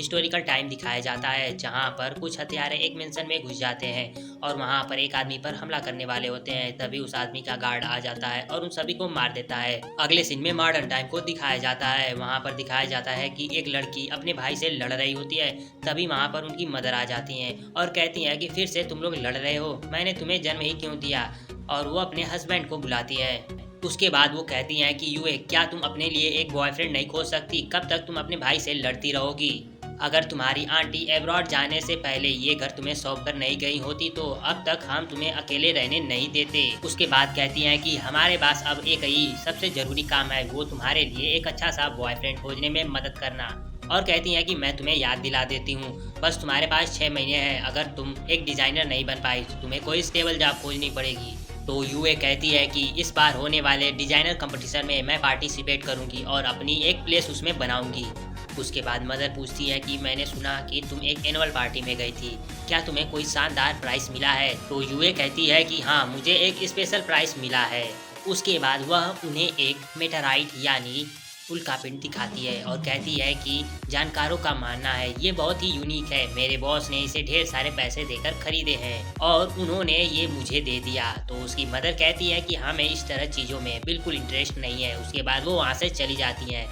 Historical time दिखाया जाता है जहाँ पर कुछ हत्यारे एक मेंशन में घुस जाते हैं और वहाँ पर एक आदमी पर हमला करने वाले होते हैं। तभी उस आदमी का गार्ड आ जाता है और उन सभी को मार देता है। अगले सीन में मॉडर्न टाइम को दिखाया जाता है। वहाँ पर दिखाया जाता है कि एक लड़की अपने भाई से लड़ रही होती है। तभी वहाँ पर उनकी मदर आ जाती हैं और कहती हैं कि फिर से तुम लोग लड़ रहे हो, मैंने तुम्हें जन्म ही क्यों दिया। और वो अपने हस्बैंड को बुलाती है। उसके बाद वो कहती हैं कि यूए, क्या तुम अपने लिए एक बॉयफ्रेंड नहीं खोज सकती? कब तक तुम अपने भाई से लड़ती रहोगी? अगर तुम्हारी आंटी एब्रॉड जाने से पहले ये घर तुम्हें सौंप कर नहीं गई होती तो अब तक हम तुम्हें अकेले रहने नहीं देते। उसके बाद कहती हैं कि हमारे पास अब एक ही सबसे जरूरी काम है, वो तुम्हारे लिए एक अच्छा सा बॉयफ्रेंड खोजने में मदद करना। और कहती हैं कि मैं तुम्हें याद दिला देती हूँ, बस तुम्हारे पास 6 महीने हैं। अगर तुम एक डिजाइनर नहीं बन पाई तो तुम्हें कोई स्टेबल जॉब खोजनी पड़ेगी। तो यूए कहती है कि इस बार होने वाले डिजाइनर कंपटीशन में मैं पार्टिसिपेट करूंगी और अपनी एक प्लेस उसमें बनाऊंगी। उसके बाद मदर पूछती है कि मैंने सुना कि तुम एक एनुअल पार्टी में गई थी, क्या तुम्हें कोई शानदार प्राइज मिला है? तो यूए कहती है कि हाँ, मुझे एक स्पेशल प्राइज मिला है। उसके बाद वह उन्हें एक मेटाराइट यानी उल्कापिंड दिखाती है और कहती है कि जानकारों का मानना है ये बहुत ही यूनिक है, मेरे बॉस ने इसे ढेर सारे पैसे देकर खरीदे हैं और उन्होंने ये मुझे दे दिया। तो उसकी मदर कहती है कि हमें इस तरह चीज़ों में बिल्कुल इंटरेस्ट नहीं है। उसके बाद वो वहाँ से चली जाती हैं।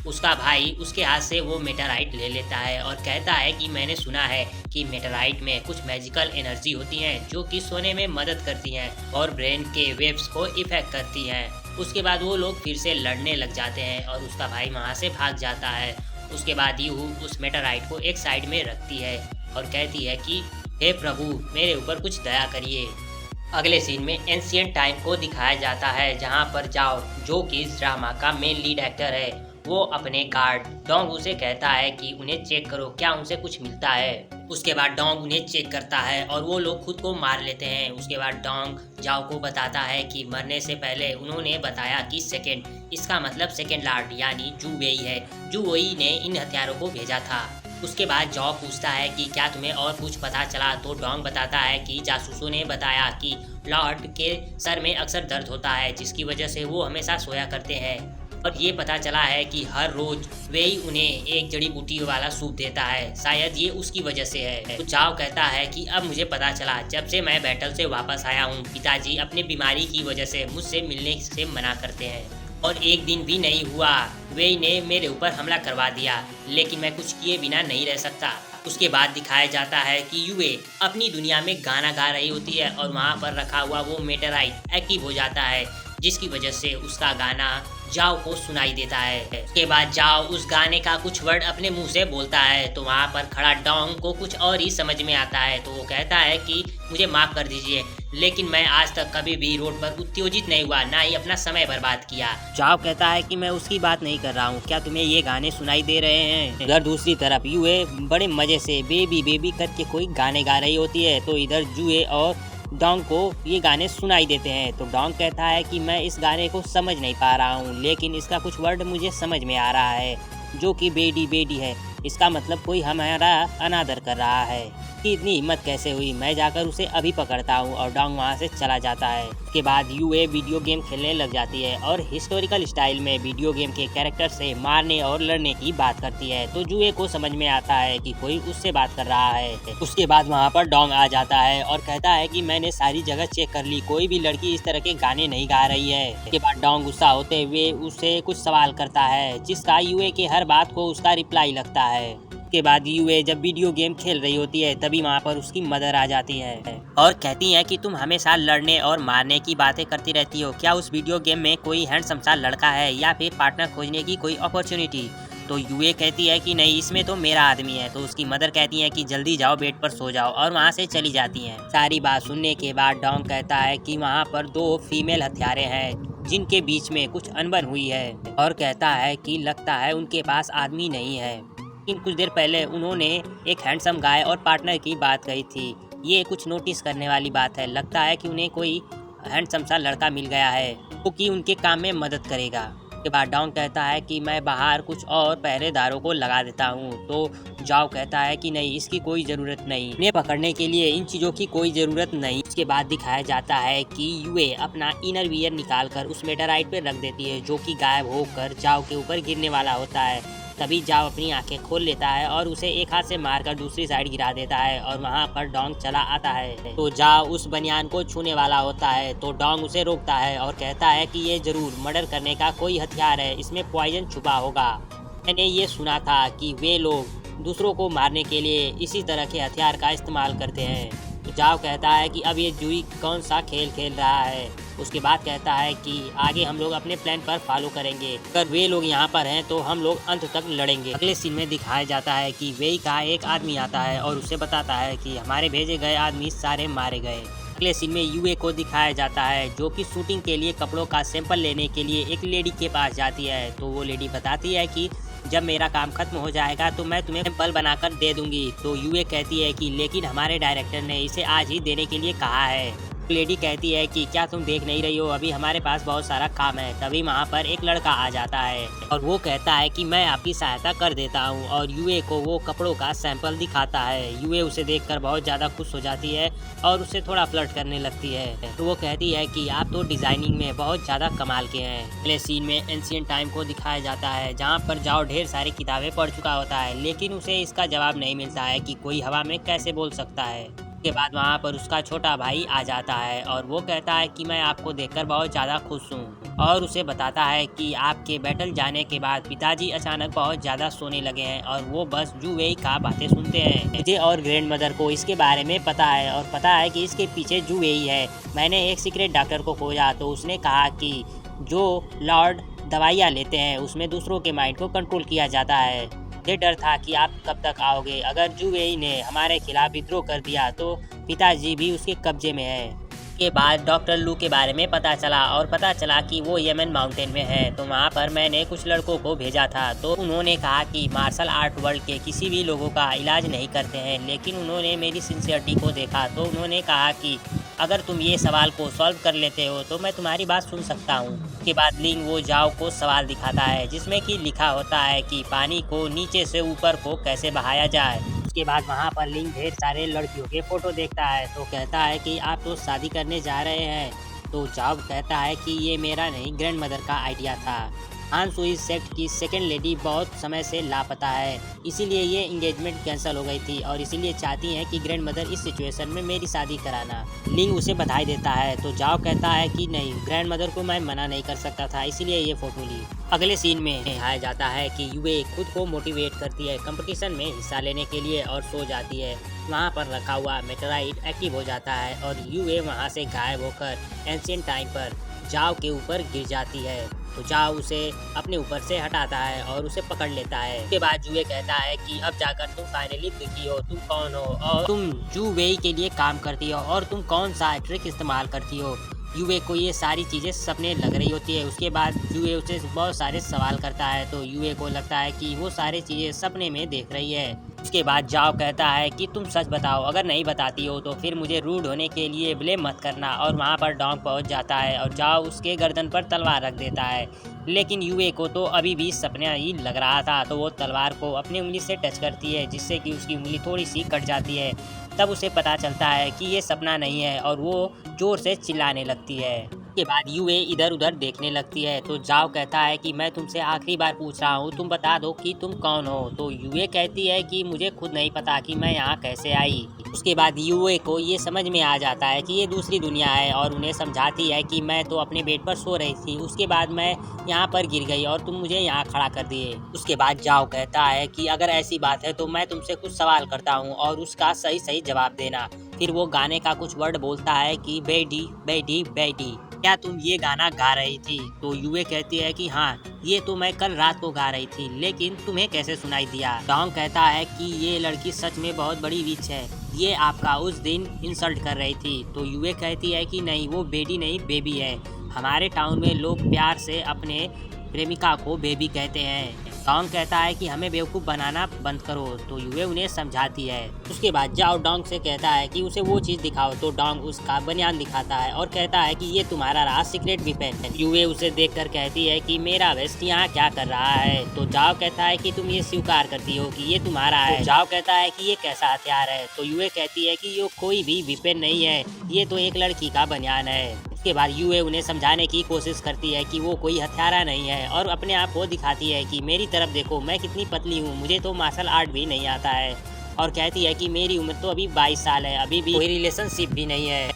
उसका भाई उसके हाथ से वो मेटाराइट ले लेता है और कहता है कि मैंने सुना है कि मेटाराइट में कुछ मैजिकल एनर्जी होती हैं जो कि सोने में मदद करती हैं और ब्रेन के वेव्स को इफेक्ट करती हैं। उसके बाद वो लोग फिर से लड़ने लग जाते हैं और उसका भाई वहाँ से भाग जाता है। उसके बाद यूहू उस मेटाराइट को एक साइड में रखती है और कहती है कि हे प्रभु, मेरे ऊपर कुछ दया करिए। अगले सीन में एंशिएंट टाइम को दिखाया जाता है जहाँ पर जाओ, जो कि इस ड्रामा का मेन लीड एक्टर है, वो अपने गार्ड डोंग से कहता है कि उन्हें चेक करो, क्या उनसे कुछ मिलता है। उसके बाद डोंग उन्हें चेक करता है और वो लोग खुद को मार लेते हैं। उसके बाद डोंग जाओ को बताता है कि मरने से पहले उन्होंने बताया कि सेकेंड, इसका मतलब सेकेंड लॉर्ड यानी जू वेई है। जू वेई ने इन हथियारों को भेजा था। उसके बाद जॉ पूछता है कि क्या तुम्हें और कुछ पता चला? तो डोंग बताता है कि जासूसों ने बताया कि लॉर्ड के सर में अक्सर दर्द होता है जिसकी वजह से वो हमेशा सोया करते हैं और ये पता चला है कि हर रोज वेई उन्हें एक जड़ी बूटी वाला सूप देता है, शायद ये उसकी वजह से है। तो जाओ कहता है कि अब मुझे पता चला, जब से मैं बैटल से वापस आया हूँ पिताजी अपनी बीमारी की वजह से मुझसे मिलने से मना करते हैं और एक दिन भी नहीं हुआ वेई ने मेरे ऊपर हमला करवा दिया, लेकिन मैं कुछ किए बिना नहीं रह सकता। उसके बाद दिखाया जाता है कि यूए अपनी दुनिया में गाना गा रही होती है और वहाँ पर रखा हुआ वो मेटेराइट एक्टिव हो जाता है जिसकी वजह से उसका गाना जाओ को सुनाई देता है। उसके बाद जाओ उस गाने का कुछ वर्ड अपने मुंह से बोलता है तो वहाँ पर खड़ा डोंग को कुछ और ही समझ में आता है। तो वो कहता है कि मुझे माफ कर दीजिए, लेकिन मैं आज तक कभी भी रोड पर उत्तेजित नहीं हुआ, ना ही अपना समय बर्बाद किया। जाओ कहता है कि मैं उसकी बात नहीं कर रहा हूँ, क्या तुम्हें ये गाने सुनाई दे रहे हैं? इधर दूसरी तरफ यूए बड़े मजे से बेबी बेबी करके कोई गाने गा रही होती है तो इधर जूए और डोंग को ये गाने सुनाई देते हैं। तो डोंग कहता है कि मैं इस गाने को समझ नहीं पा रहा हूँ, लेकिन इसका कुछ वर्ड मुझे समझ में आ रहा है जो कि बेडी बेडी है, इसका मतलब कोई हमारा अनादर कर रहा है। कि इतनी हिम्मत कैसे हुई, मैं जाकर उसे अभी पकड़ता हूँ। और डोंग वहाँ से चला जाता है। उसके बाद यूए वीडियो गेम खेलने लग जाती है और हिस्टोरिकल स्टाइल में वीडियो गेम के कैरेक्टर से मारने और लड़ने की बात करती है। तो जूए को समझ में आता है कि कोई उससे बात कर रहा है। उसके बाद वहाँ पर डोंग आ जाता है और कहता है कि मैंने सारी जगह चेक कर ली, कोई भी लड़की इस तरह के गाने नहीं गा रही है। उसके बाद डोंग गुस्सा होते हुए उससे कुछ सवाल करता है जिसका यूए के हर बात को उसका रिप्लाई लगता है। के बाद यूए जब वीडियो गेम खेल रही होती है तभी वहाँ पर उसकी मदर आ जाती है और कहती है कि तुम हमेशा लड़ने और मारने की बातें करती रहती हो, क्या उस वीडियो गेम में कोई हैंडसम सा लड़का है या फिर पार्टनर खोजने की कोई अपॉर्चुनिटी? तो यूए कहती है कि नहीं, इसमें तो मेरा आदमी है। तो उसकी मदर कहती है कि जल्दी जाओ, बेड पर सो जाओ और वहाँ से चली जाती हैं। सारी बात सुनने के बाद डोंग कहता है कि वहाँ पर 2 फीमेल हत्यारे हैं जिनके बीच में कुछ अनबन हुई है और कहता है कि लगता है उनके पास आदमी नहीं है, लेकिन कुछ देर पहले उन्होंने एक हैंडसम गाय और पार्टनर की बात कही थी। ये कुछ नोटिस करने वाली बात है, लगता है कि उन्हें कोई हैंडसम सा लड़का मिल गया है जो कि उनके काम में मदद करेगा। के बाद डोंग कहता है कि मैं बाहर कुछ और पहरेदारों को लगा देता हूँ। तो जाओ कहता है कि नहीं, इसकी कोई ज़रूरत नहीं, इन्हें पकड़ने के लिए इन चीज़ों की कोई ज़रूरत नहीं। उसके बाद दिखाया जाता है कि यूए अपना इनर वियर निकाल कर उस मेटाराइट पे रख देती है जो कि गायब होकर जाओ के ऊपर गिरने वाला होता है। तभी जाओ अपनी आंखें खोल लेता है और उसे एक हाथ से मारकर दूसरी साइड गिरा देता है और वहाँ पर डोंग चला आता है। तो जाओ उस बनियान को छूने वाला होता है तो डोंग उसे रोकता है और कहता है कि ये जरूर मर्डर करने का कोई हथियार है, इसमें पॉइजन छुपा होगा। मैंने ये सुना था कि वे लोग दूसरों को मारने के लिए इसी तरह के हथियार का इस्तेमाल करते हैं। तो जाओ कहता है कि अब ये जूई कौन सा खेल खेल रहा है। उसके बाद कहता है कि आगे हम लोग अपने प्लान पर फॉलो करेंगे, अगर वे लोग यहाँ पर हैं तो हम लोग अंत तक लड़ेंगे। अगले सीन में दिखाया जाता है कि वेई का एक आदमी आता है और उसे बताता है कि हमारे भेजे गए आदमी सारे मारे गए। अगले सीन में यूए को दिखाया जाता है जो कि शूटिंग के लिए कपड़ों का सैंपल लेने के लिए एक लेडी के पास जाती है। तो वो लेडी बताती है कि जब मेरा काम खत्म हो जाएगा तो मैं तुम्हें सैंपल बनाकर दे दूंगी। तो यूए कहती है कि लेकिन हमारे डायरेक्टर ने इसे आज ही देने के लिए कहा है। लेडी कहती है कि क्या तुम देख नहीं रही हो, अभी हमारे पास बहुत सारा काम है। तभी वहाँ पर एक लड़का आ जाता है और वो कहता है कि मैं आपकी सहायता कर देता हूँ और यूए को वो कपड़ों का सैंपल दिखाता है। यूए उसे देखकर बहुत ज़्यादा खुश हो जाती है और उससे थोड़ा फ्लर्ट करने लगती है। तो वो कहती है कि आप तो डिजाइनिंग में बहुत ज़्यादा कमाल के हैं। अगले सीन में एंशिएंट टाइम को दिखाया जाता है जहाँ पर जाओ ढेर सारी किताबें पढ़ चुका होता है, लेकिन उसे इसका जवाब नहीं मिलता है कि कोई हवा में कैसे बोल सकता है। के बाद वहाँ पर उसका छोटा भाई आ जाता है और वो कहता है कि मैं आपको देखकर बहुत ज़्यादा खुश हूँ और उसे बताता है कि आपके बैटल जाने के बाद पिताजी अचानक बहुत ज़्यादा सोने लगे हैं और वो बस जू वेई का बातें सुनते हैं। मुझे और ग्रैंड मदर को इसके बारे में पता है और पता है कि इसके पीछे जू वेई है। मैंने एक सीक्रेट डॉक्टर को खोजा तो उसने कहा कि जो लॉर्ड दवाइयाँ लेते हैं उसमें दूसरों के माइंड को कंट्रोल किया जाता है। मुझे डर था कि आप कब तक आओगे, अगर जू वेई ने हमारे खिलाफ विद्रोह कर दिया तो पिताजी भी उसके कब्जे में है। के बाद डॉक्टर लू के बारे में पता चला और पता चला कि वो यमन माउंटेन में है। तो वहाँ पर मैंने कुछ लड़कों को भेजा था तो उन्होंने कहा कि मार्शल आर्ट वर्ल्ड के किसी भी लोगों का इलाज नहीं करते हैं, लेकिन उन्होंने मेरी सिंसियरिटी को देखा तो उन्होंने कहा कि अगर तुम ये सवाल को सॉल्व कर लेते हो तो मैं तुम्हारी बात सुन सकता हूँ। उसके बाद लिंग वो जाओ को सवाल दिखाता है जिसमें कि लिखा होता है कि पानी को नीचे से ऊपर को कैसे बहाया जाए। उसके बाद वहाँ पर लिंग ढेर सारे लड़कियों के फोटो देखता है तो कहता है कि आप तो शादी करने जा रहे हैं। तो जाओ कहता है कि ये मेरा नहीं ग्रैंड मदर का आइडिया था। हान सुई सेक्ट की सेकंड लेडी बहुत समय से लापता है, इसीलिए ये एंगेजमेंट कैंसिल हो गई थी और इसीलिए चाहती हैं कि ग्रैंड मदर इस सिचुएशन में मेरी शादी कराना। लिंग उसे बधाई देता है तो जाओ कहता है कि नहीं, ग्रैंड मदर को मैं मना नहीं कर सकता था, इसीलिए ये फोटो ली। अगले सीन में दिखाया जाता है कि यूए खुद को मोटिवेट करती है कंपटीशन में हिस्सा लेने के लिए और सो जाती है। वहाँ पर रखा हुआ मेटेराइट एक्टिव हो जाता है और यूए वहाँ से गायब होकर एंशिएंट टाइम पर जाओ के ऊपर गिर जाती है। तो जाओ उसे अपने ऊपर से हटाता है और उसे पकड़ लेता है। उसके बाद जूए कहता है कि अब जाकर तुम फाइनली दिखी हो, तुम कौन हो और तुम जू वेई के लिए काम करती हो और तुम कौन सा ट्रिक इस्तेमाल करती हो। यूए को ये सारी चीज़ें सपने लग रही होती है। उसके बाद यूए उसे बहुत सारे सवाल करता है तो यूए को लगता है कि वो सारी चीज़ें सपने में देख रही है। उसके बाद जाओ कहता है कि तुम सच बताओ, अगर नहीं बताती हो तो फिर मुझे रूड होने के लिए ब्लेम मत करना। और वहाँ पर डोंग पहुँच जाता है और जाओ उसके गर्दन पर तलवार रख देता है, लेकिन यूए को तो अभी भी सपना ही लग रहा था। तो वो तलवार को अपनी उंगली से टच करती है जिससे कि उसकी उंगली थोड़ी सी कट जाती है। तब उसे पता चलता है कि ये सपना नहीं है और वो जोर से चिल्लाने लगती है। के बाद यूए इधर उधर देखने लगती है तो जाओ कहता है कि मैं तुमसे आखिरी बार पूछ रहा हूँ, तुम बता दो कि तुम कौन हो। तो यूए कहती है कि मुझे खुद नहीं पता कि मैं यहाँ कैसे आई। उसके बाद यूए को ये समझ में आ जाता है कि ये दूसरी दुनिया है और उन्हें समझाती है कि मैं तो अपने बेड पर सो रही थी, उसके बाद मैं यहाँ पर गिर गई और तुम मुझे यहाँ खड़ा कर दिए। उसके बाद जाओ कहता है कि अगर ऐसी बात है तो मैं तुमसे कुछ सवाल करता हूँ और उसका सही सही जवाब देना। फिर वो गाने का कुछ वर्ड बोलता है कि बेटी बेटी बेटी, क्या तुम ये गाना गा रही थी। तो यूए कहती है कि हाँ, ये तो मैं कल रात को गा रही थी, लेकिन तुम्हें कैसे सुनाई दिया। डोंग कहता है कि ये लड़की सच में बहुत बड़ी विच है, ये आपका उस दिन इंसल्ट कर रही थी। तो यूए कहती है कि नहीं, वो बेटी नहीं बेबी है, हमारे टाउन में लोग प्यार से अपने प्रेमिका को बेबी कहते हैं। डोंग कहता है कि हमें बेवकूफ़ बनाना बंद करो। तो यूए उन्हें समझाती है। उसके बाद जाओ डोंग से कहता है कि उसे वो चीज़ दिखाओ। तो डोंग उसका बनियान दिखाता है और कहता है कि ये तुम्हारा रहा सीक्रेट वेपन है। यूए उसे देखकर कहती है कि मेरा वेस्ट यहाँ क्या कर रहा है। तो जाओ कहता है कि तुम ये स्वीकार करती हो कि ये तुम्हारा है। तो जाओ कहता है कि ये कैसा हथियार है। तो यूए कहती है कि ये कोई भी वेपन नहीं है, ये तो एक लड़की का बनियान है। उसके बाद यूए उन्हें समझाने की कोशिश करती है कि वो कोई हत्यारा नहीं है और अपने आप को दिखाती है कि मेरी तरफ देखो, मैं कितनी पतली हूँ, मुझे तो मार्शल आर्ट भी नहीं आता है। और कहती है कि मेरी उम्र तो अभी 22 साल है, अभी भी कोई रिलेशनशिप भी नहीं है।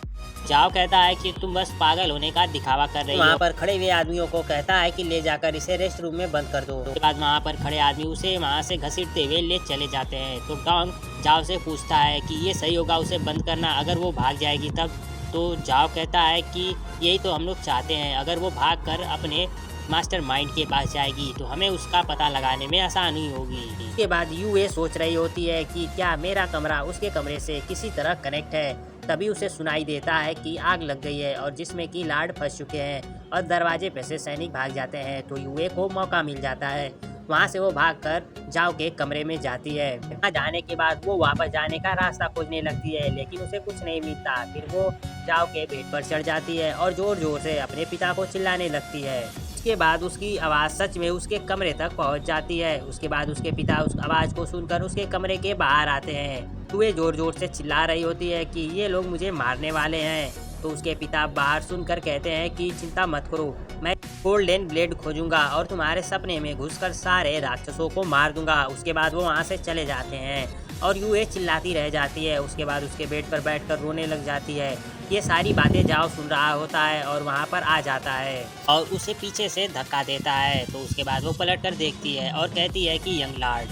जाओ कहता है कि तुम बस पागल होने का दिखावा कर रही हो। वहाँ पर खड़े हुए आदमियों को कहता है कि ले जाकर इसे रेस्ट रूम में बंद कर दो। उसके बाद वहाँ पर खड़े आदमी उसे वहाँ से घसीटते हुए ले चले जाते हैं। तो डॉन जाओ से पूछता है कि ये सही होगा उसे बंद करना, अगर वो भाग जाएगी तब। तो जाओ कहता है कि यही तो हम लोग चाहते हैं, अगर वो भाग कर अपने मास्टरमाइंड के पास जाएगी तो हमें उसका पता लगाने में आसानी होगी। इसके बाद यूए सोच रही होती है कि क्या मेरा कमरा उसके कमरे से किसी तरह कनेक्ट है। तभी उसे सुनाई देता है कि आग लग गई है और जिसमें कि लार्ड फंस चुके हैं और दरवाजे पे से सैनिक भाग जाते हैं। तो यूए को मौका मिल जाता है, वहाँ से वो भागकर जाओ के कमरे में जाती है। वहाँ जाने के बाद वो वापस जाने का रास्ता खोजने लगती है, लेकिन उसे कुछ नहीं मिलता। फिर वो जाओ के बेड पर चढ़ जाती है और जोर जोर से अपने पिता को चिल्लाने लगती है। उसके बाद उसकी आवाज़ सच में उसके कमरे तक पहुंच जाती है। उसके बाद उसके पिता उस आवाज़ को सुनकर उसके कमरे के बाहर आते हैं। तो वे जोर जोर से चिल्ला रही होती है कि ये लोग मुझे मारने वाले हैं। तो उसके पिता बाहर सुनकर कहते हैं कि चिंता मत करो, मैं गोल्डन ब्लेड खोजूंगा और तुम्हारे सपने में घुसकर सारे राक्षसों को मार दूंगा। उसके बाद वो वहाँ से चले जाते हैं और यूए चिल्लाती रह जाती है। उसके बाद उसके बेड पर बैठकर रोने लग जाती है। ये सारी बातें जाओ सुन रहा होता है और वहाँ पर आ जाता है और उसे पीछे से धक्का देता है। तो उसके बाद वो पलट कर देखती है और कहती है कि यंग लॉर्ड,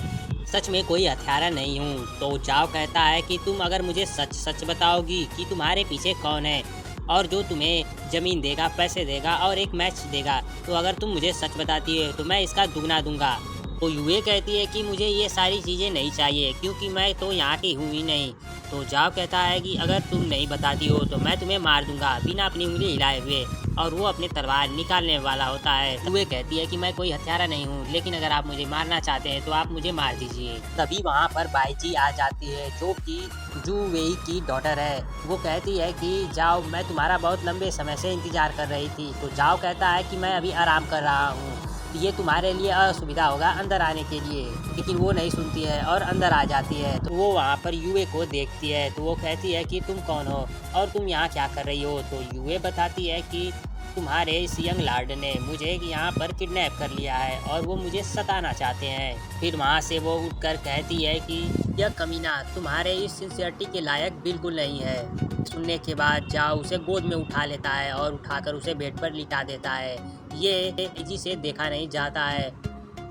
सच में कोई हत्यारा नहीं हूँ। तो जाओ कहता है कि तुम अगर मुझे सच सच बताओगी कि तुम्हारे पीछे कौन है और जो तुम्हें ज़मीन देगा, पैसे देगा और एक मैच देगा, तो अगर तुम मुझे सच बताती है तो मैं इसका दुगना दूंगा। तो यूए कहती है कि मुझे ये सारी चीज़ें नहीं चाहिए क्योंकि मैं तो यहाँ की हूँ ही नहीं। तो जाओ कहता है कि अगर तुम नहीं बताती हो तो मैं तुम्हें मार दूंगा बिना अपनी उंगली हिलाए हुए। और वो अपनी तलवार निकालने वाला होता है। यूए कहती है कि मैं कोई हत्यारा नहीं हूँ, लेकिन अगर आप मुझे मारना चाहते हैं तो आप मुझे मार दीजिए। तभी वहाँ पर बाईजी आ जाती है जो कि जू वेई की डॉटर है। वो कहती है कि जाओ, मैं तुम्हारा बहुत लंबे समय से इंतजार कर रही थी। तो जाओ कहता है कि मैं अभी आराम कर रहा हूँ, ये तुम्हारे लिए असुविधा होगा अंदर आने के लिए। लेकिन वो नहीं सुनती है और अंदर आ जाती है। तो वो वहाँ पर यूए को देखती है। तो वो कहती है कि तुम कौन हो और तुम यहाँ क्या कर रही हो। तो यूए बताती है कि तुम्हारे इस यंग लॉर्ड ने मुझे यहाँ पर किडनैप कर लिया है और वो मुझे सताना चाहते हैं। फिर वहाँ से वो उठकर कहती है कि यह कमीना तुम्हारे इस सिंसियरिटी के लायक बिल्कुल नहीं है। सुनने के बाद जाओ उसे गोद में उठा लेता है और उठाकर उसे बेड पर लिटा देता है। ये तेजी से देखा नहीं जाता है।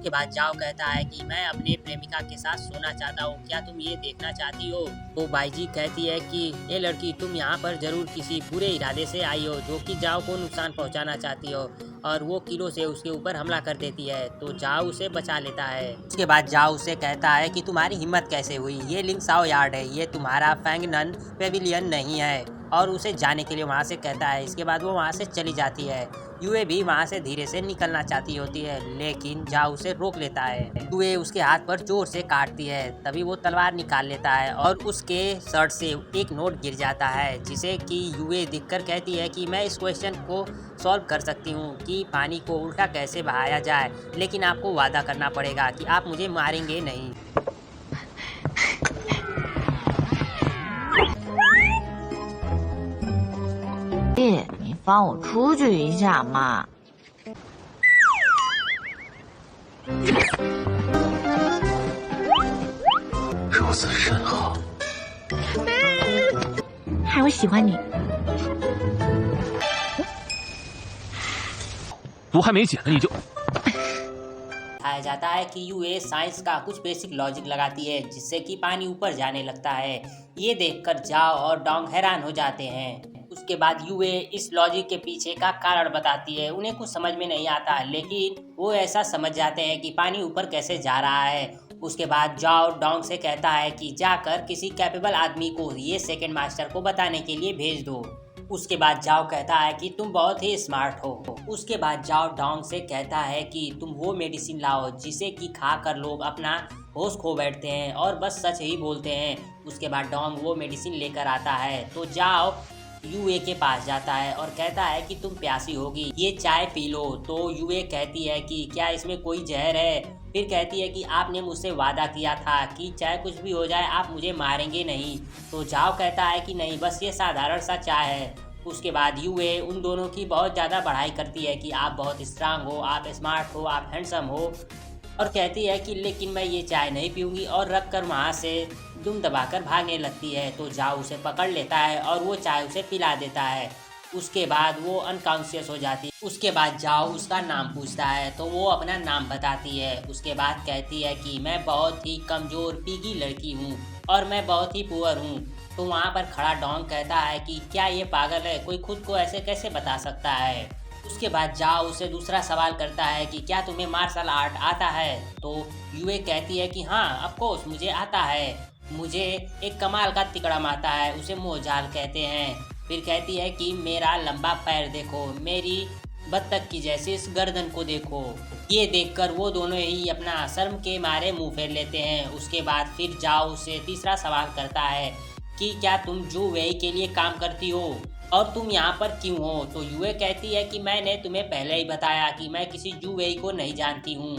के बाद जाओ कहता है कि मैं अपने प्रेमिका के साथ सोना चाहता हूँ, क्या तुम ये देखना चाहती हो। तो बाईजी कहती है कि ये लड़की, तुम यहाँ पर जरूर किसी बुरे इरादे से आई हो जो कि जाओ को नुकसान पहुँचाना चाहती हो। और वो किलो से उसके ऊपर हमला कर देती है। तो जाओ उसे बचा लेता है। उसके बाद जाओ उसे कहता है कि तुम्हारी हिम्मत कैसे हुई, ये लिंगसाओ यार्ड है, ये तुम्हारा फैंगनन पेविलियन नहीं है। और उसे जाने के लिए वहाँ से कहता है। इसके बाद वो वहाँ से चली जाती है। यूए भी वहाँ से धीरे से निकलना चाहती होती है, लेकिन जाओ उसे रोक लेता है। यूए उसके हाथ पर जोर से काटती है। तभी वो तलवार निकाल लेता है और उसके शर्ट से एक नोट गिर जाता है, जिसे कि यूए देखकर कहती है कि मैं इस क्वेश्चन को सॉल्व कर सकती हूँ कि पानी को उल्टा कैसे बहाया जाए, लेकिन आपको वादा करना पड़ेगा कि आप मुझे मारेंगे नहीं। 你放我出去一下嘛。如此甚好。还我喜欢你。毒还没解呢，你就。 बताया जाता है कि यूए साइंस का कुछ बेसिक लॉजिक लगाती है जिससे कि पानी ऊपर जाने लगता है। ये देखकर जाओ और डोंग हैरान हो जाते हैं। उसके बाद यूए इस लॉजिक के पीछे का कारण बताती है। उन्हें कुछ समझ में नहीं आता, लेकिन वो ऐसा समझ जाते हैं कि पानी ऊपर कैसे जा रहा है। उसके बाद जाओ डोंग से कहता है कि जाकर किसी कैपेबल आदमी को ये सेकंड मास्टर को बताने के लिए भेज दो। उसके बाद जाओ कहता है कि तुम बहुत ही स्मार्ट हो। उसके बाद जाओ डोंग से कहता है कि तुम वो मेडिसिन लाओ जिसे कि खाकर लोग अपना होश खो बैठते हैं और बस सच ही बोलते हैं। उसके बाद डोंग वो मेडिसिन लेकर आता है। तो जाओ यूए के पास जाता है और कहता है कि तुम प्यासी होगी, ये चाय पी लो। तो यूए कहती है कि क्या इसमें कोई जहर है। फिर कहती है कि आपने मुझसे वादा किया था कि चाहे कुछ भी हो जाए आप मुझे मारेंगे नहीं। तो जाओ कहता है कि नहीं, बस ये साधारण सा चाय है। उसके बाद यूए उन दोनों की बहुत ज़्यादा बढ़ाई करती है कि आप बहुत स्ट्रांग हो, आप स्मार्ट हो, आप हैंडसम हो, और कहती है कि लेकिन मैं ये चाय नहीं पीऊँगी, और रख कर वहाँ से दुम दबाकर भागने लगती है। तो जाओ उसे पकड़ लेता है और वो चाय उसे पिला देता है। उसके बाद वो अनकॉन्शियस हो जाती है। उसके बाद जाओ उसका नाम पूछता है तो वो अपना नाम बताती है। उसके बाद कहती है कि मैं बहुत ही कमज़ोर पीकी लड़की हूँ और मैं बहुत ही पुअर हूँ। तो वहाँ पर खड़ा डॉन कहता है कि क्या ये पागल है, कोई खुद को ऐसे कैसे बता सकता है। उसके बाद जाओ उसे दूसरा सवाल करता है कि क्या तुम्हें मार्शल आर्ट आता है। तो यूए कहती है कि हाँ ऑफ कोर्स मुझे आता है, मुझे एक कमाल का तिकड़म आता है, उसे मोहजाल कहते हैं। फिर कहती है कि मेरा लंबा पैर देखो, मेरी बत्तख की जैसी इस गर्दन को देखो। ये देखकर वो दोनों ही अपना शर्म के मारे मुंह फेर लेते हैं। उसके बाद फिर जाओ उसे तीसरा सवाल करता है कि क्या तुम जू वेई के लिए काम करती हो और तुम यहाँ पर क्यों हो। तो यूए कहती है कि मैंने तुम्हें पहले ही बताया कि मैं किसी जू वेई को नहीं जानती हूँ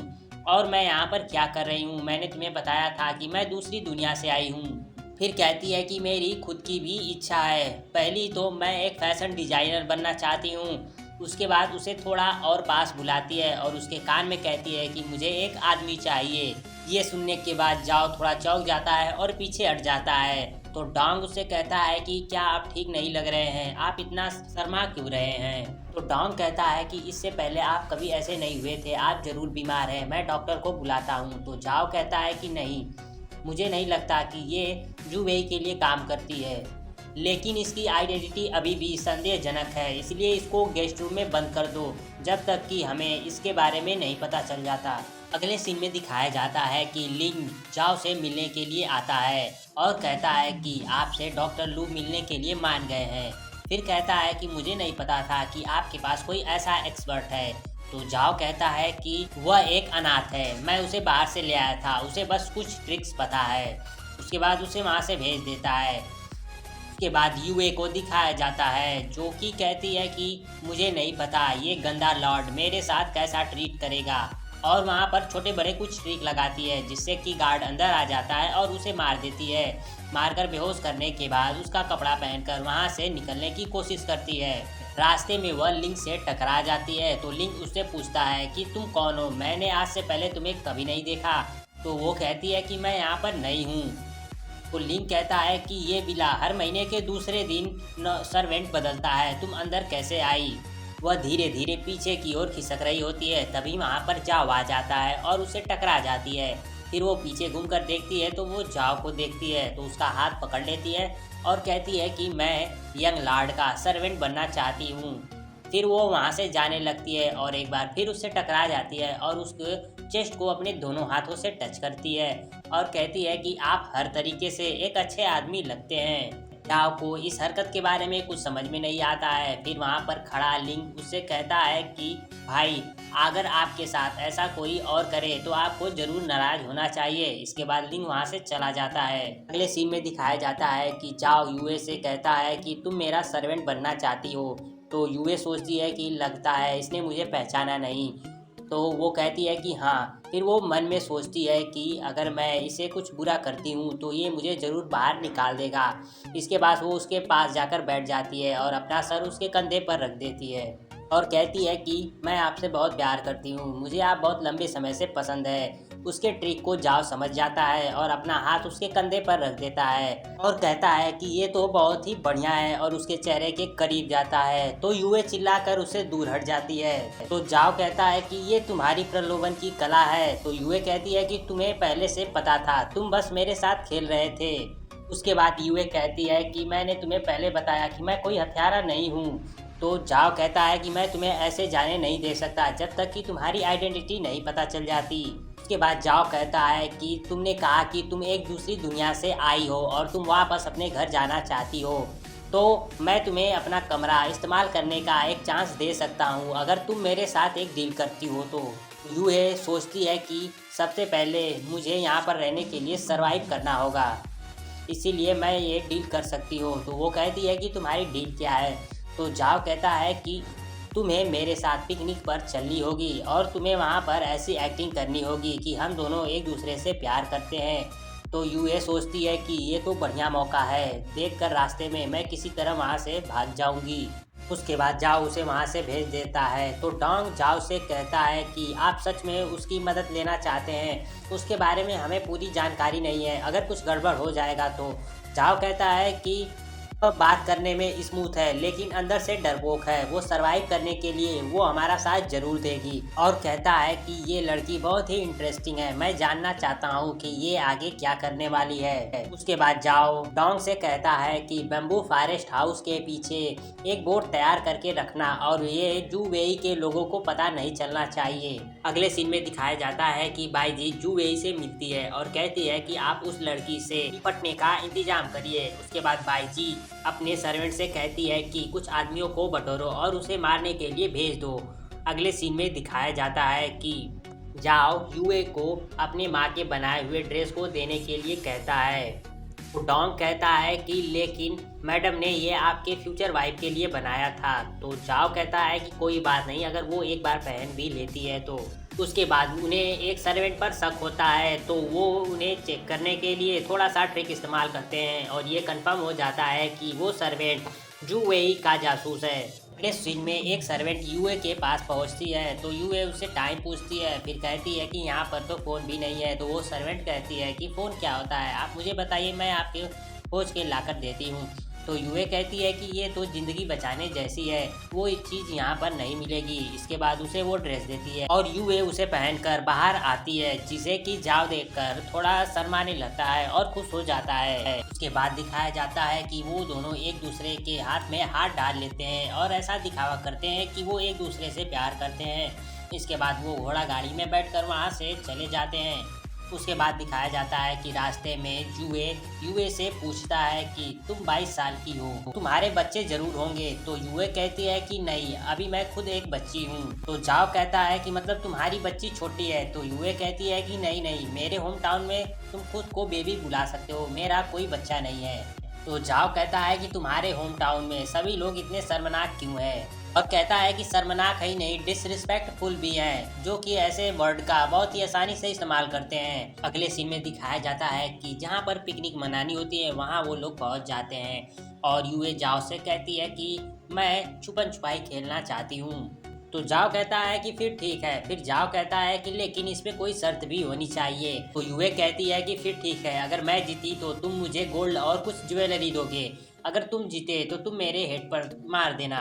और मैं यहाँ पर क्या कर रही हूँ। मैंने तुम्हें बताया था कि मैं दूसरी दुनिया से आई हूँ। फिर कहती है कि मेरी खुद की भी इच्छा है, पहली तो मैं एक फैशन डिजाइनर बनना चाहती हूँ। उसके बाद उसे थोड़ा और पास बुलाती है और उसके कान में कहती है कि मुझे एक आदमी चाहिए। ये सुनने के बाद जाओ थोड़ा चौंक जाता है और पीछे हट जाता है। तो डोंग उससे कहता है कि क्या आप ठीक नहीं लग रहे हैं, आप इतना शर्मा क्यों रहे हैं। तो डोंग कहता है कि इससे पहले आप कभी ऐसे नहीं हुए थे, आप ज़रूर बीमार हैं, मैं डॉक्टर को बुलाता हूँ। तो जाओ कहता है कि नहीं, मुझे नहीं लगता कि ये जू वेई के लिए काम करती है, लेकिन इसकी आइडेंटिटी अभी भी संदेहजनक है, इसलिए इसको गेस्ट रूम में बंद कर दो जब तक कि हमें इसके बारे में नहीं पता चल जाता। अगले सीन में दिखाया जाता है कि लिंग जाओ से मिलने के लिए आता है और कहता है कि आपसे डॉक्टर लू मिलने के लिए मान गए हैं। फिर कहता है कि मुझे नहीं पता था कि आपके पास कोई ऐसा एक्सपर्ट है। तो जाओ कहता है कि वह एक अनाथ है, मैं उसे बाहर से ले आया था, उसे बस कुछ ट्रिक्स पता है। उसके बाद उसे वहाँ से भेज देता है। उसके बाद यूए को दिखाया जाता है जो कि कहती है कि मुझे नहीं पता ये गंदा लॉर्ड मेरे साथ कैसा ट्रीट करेगा, और वहाँ पर छोटे बड़े कुछ ट्रिक लगाती है जिससे कि गार्ड अंदर आ जाता है और उसे मार देती है। मारकर बेहोश करने के बाद उसका कपड़ा पहनकर वहाँ से निकलने की कोशिश करती है। रास्ते में वह लिंग से टकरा जाती है। तो लिंग उससे पूछता है कि तुम कौन हो, मैंने आज से पहले तुम्हें कभी नहीं देखा। तो वो कहती है कि मैं यहाँ पर नई हूँ। तो लिंग कहता है कि ये विला हर महीने के दूसरे दिन सर्वेंट बदलता है, तुम अंदर कैसे आई। वह धीरे धीरे पीछे की ओर खिसक रही होती है, तभी वहाँ पर जाओ आ जाता है और उसे टकरा जाती है। फिर वो पीछे घूमकर देखती है तो वो जाओ को देखती है, तो उसका हाथ पकड़ लेती है और कहती है कि मैं यंग लॉर्ड का सर्वेंट बनना चाहती हूँ। फिर वो वहाँ से जाने लगती है और एक बार फिर उससे टकरा जाती है और उसके चेस्ट को अपने दोनों हाथों से टच करती है और कहती है कि आप हर तरीके से एक अच्छे आदमी लगते हैं। जाओ को इस हरकत के बारे में कुछ समझ में नहीं आता है। फिर वहाँ पर खड़ा लिंग उससे कहता है कि भाई अगर आपके साथ ऐसा कोई और करे तो आपको जरूर नाराज होना चाहिए। इसके बाद लिंग वहाँ से चला जाता है। अगले सीन में दिखाया जाता है कि जाओ यूए से कहता है कि तुम मेरा सर्वेंट बनना चाहती हो। तो यूए सोचती है कि लगता है इसने मुझे पहचाना नहीं। तो वो कहती है कि हाँ। फिर वो मन में सोचती है कि अगर मैं इसे कुछ बुरा करती हूँ तो ये मुझे ज़रूर बाहर निकाल देगा। इसके बाद वो उसके पास जाकर बैठ जाती है और अपना सर उसके कंधे पर रख देती है और कहती है कि मैं आपसे बहुत प्यार करती हूँ, मुझे आप बहुत लंबे समय से पसंद है। उसके ट्रिक को जाओ समझ जाता है और अपना हाथ उसके कंधे पर रख देता है और कहता है कि ये तो बहुत ही बढ़िया है और उसके चेहरे के करीब जाता है। तो यूए चिल्लाकर उससे दूर हट जाती है। तो जाओ कहता है कि ये तुम्हारी प्रलोभन की कला है। तो यूए कहती है कि तुम्हें पहले से पता था, तुम बस मेरे साथ खेल रहे थे। उसके बाद यूए कहती है कि मैंने तुम्हें पहले बताया कि मैं कोई हत्यारा नहीं हूँ। तो जाओ कहता है कि मैं तुम्हें ऐसे जाने नहीं दे सकता जब तक कि तुम्हारी आइडेंटिटी नहीं पता चल जाती। उसके बाद जाओ कहता है कि तुमने कहा कि तुम एक दूसरी दुनिया से आई हो और तुम वापस अपने घर जाना चाहती हो, तो मैं तुम्हें अपना कमरा इस्तेमाल करने का एक चांस दे सकता हूँ अगर तुम मेरे साथ एक डील करती हो। तो यूए सोचती है कि सबसे पहले मुझे यहाँ पर रहने के लिए सरवाइव करना होगा, इसीलिए मैं ये डील कर सकती हूँ। तो वो कहती है कि तुम्हारी डील क्या है। तो जाओ कहता है कि तुम्हें मेरे साथ पिकनिक पर चलनी होगी और तुम्हें वहाँ पर ऐसी एक्टिंग करनी होगी कि हम दोनों एक दूसरे से प्यार करते हैं। तो यूए सोचती है कि ये तो बढ़िया मौका है, देखकर रास्ते में मैं किसी तरह वहाँ से भाग जाऊंगी। उसके बाद जाओ उसे वहाँ से भेज देता है। तो डोंग जाओ से कहता है कि आप सच में उसकी मदद लेना चाहते हैं, उसके बारे में हमें पूरी जानकारी नहीं है, अगर कुछ गड़बड़ हो जाएगा तो। जाओ कहता है कि वह बात करने में स्मूथ है लेकिन अंदर से डरपोक है, वो सरवाइव करने के लिए वो हमारा साथ जरूर देगी। और कहता है कि ये लड़की बहुत ही इंटरेस्टिंग है, मैं जानना चाहता हूँ कि ये आगे क्या करने वाली है। उसके बाद जाओ डोंग से कहता है कि बम्बू फॉरेस्ट हाउस के पीछे एक बोट तैयार करके रखना और ये जू वेई के लोगों को पता नहीं चलना चाहिए। अगले सीन में दिखाया जाता है कि बाईजी जू वेई से मिलती है और कहती है कि आप उस लड़की से निपटने का इंतजाम करिए। उसके बाद बाईजी अपने सर्वेंट से कहती है कि कुछ आदमियों को बटोरो और उसे मारने के लिए भेज दो। अगले सीन में दिखाया जाता है कि जाओ यूए को अपने माँ के बनाए हुए ड्रेस को देने के लिए कहता है। तो डोंग कहता है कि लेकिन मैडम ने ये आपके फ्यूचर वाइफ के लिए बनाया था। तो जाओ कहता है कि कोई बात नहीं, अगर वो एक बार पहन भी लेती है तो। उसके बाद उन्हें एक सर्वेंट पर शक होता है तो वो उन्हें चेक करने के लिए थोड़ा सा ट्रिक इस्तेमाल करते हैं और ये कंफर्म हो जाता है कि वो सर्वेंट जू वेई का जासूस है। अगले सीन में एक सर्वेंट यूए के पास पहुंचती है तो यूए उससे टाइम पूछती है, फिर कहती है कि यहाँ पर तो फ़ोन भी नहीं है। तो वो सर्वेंट कहती है कि फ़ोन क्या होता है, आप मुझे बताइए, मैं आपके खोज के लाकर देती हूँ। तो यूए कहती है कि ये तो ज़िंदगी बचाने जैसी है, वो एक चीज़ यहाँ पर नहीं मिलेगी। इसके बाद उसे वो ड्रेस देती है और यूए उसे पहनकर बाहर आती है, जिसे कि जाओ देखकर थोड़ा शर्माने लगता है और खुश हो जाता है। उसके बाद दिखाया जाता है कि वो दोनों एक दूसरे के हाथ में हाथ डाल लेते हैं और ऐसा दिखावा करते हैं कि वो एक दूसरे से प्यार करते हैं। इसके बाद वो घोड़ा गाड़ी में बैठकर वहाँ से चले जाते हैं। उसके बाद दिखाया जाता है कि रास्ते में यूए से पूछता है कि तुम 22 साल की हो, तुम्हारे बच्चे जरूर होंगे। तो यूए कहती है कि नहीं, अभी मैं खुद एक बच्ची हूँ। तो जाओ कहता है कि मतलब तुम्हारी बच्ची छोटी है। तो यूए कहती है कि नहीं नहीं, मेरे होम टाउन में तुम खुद को बेबी बुला सकते हो, मेरा कोई बच्चा नहीं है। तो जाओ कहता है कि तुम्हारे होम टाउन में सभी लोग इतने शर्मनाक क्यों हैं, और कहता है कि शर्मनाक ही नहीं डिसरिस्पेक्टफुल भी हैं, जो कि ऐसे वर्ड का बहुत ही आसानी से इस्तेमाल करते हैं। अगले सीन में दिखाया जाता है कि जहाँ पर पिकनिक मनानी होती है वहाँ वो लोग पहुँच जाते हैं और यूए जाओ से कहती है कि मैं छुपन छुपाई खेलना चाहती हूँ। तो जाओ कहता है कि फिर ठीक है। फिर जाओ कहता है कि लेकिन इसमें कोई शर्त भी होनी चाहिए। तो यूए कहती है कि फिर ठीक है, अगर मैं जीती तो तुम मुझे गोल्ड और कुछ ज्वेलरी दोगे, अगर तुम जीते तो तुम मेरे हेड पर मार देना।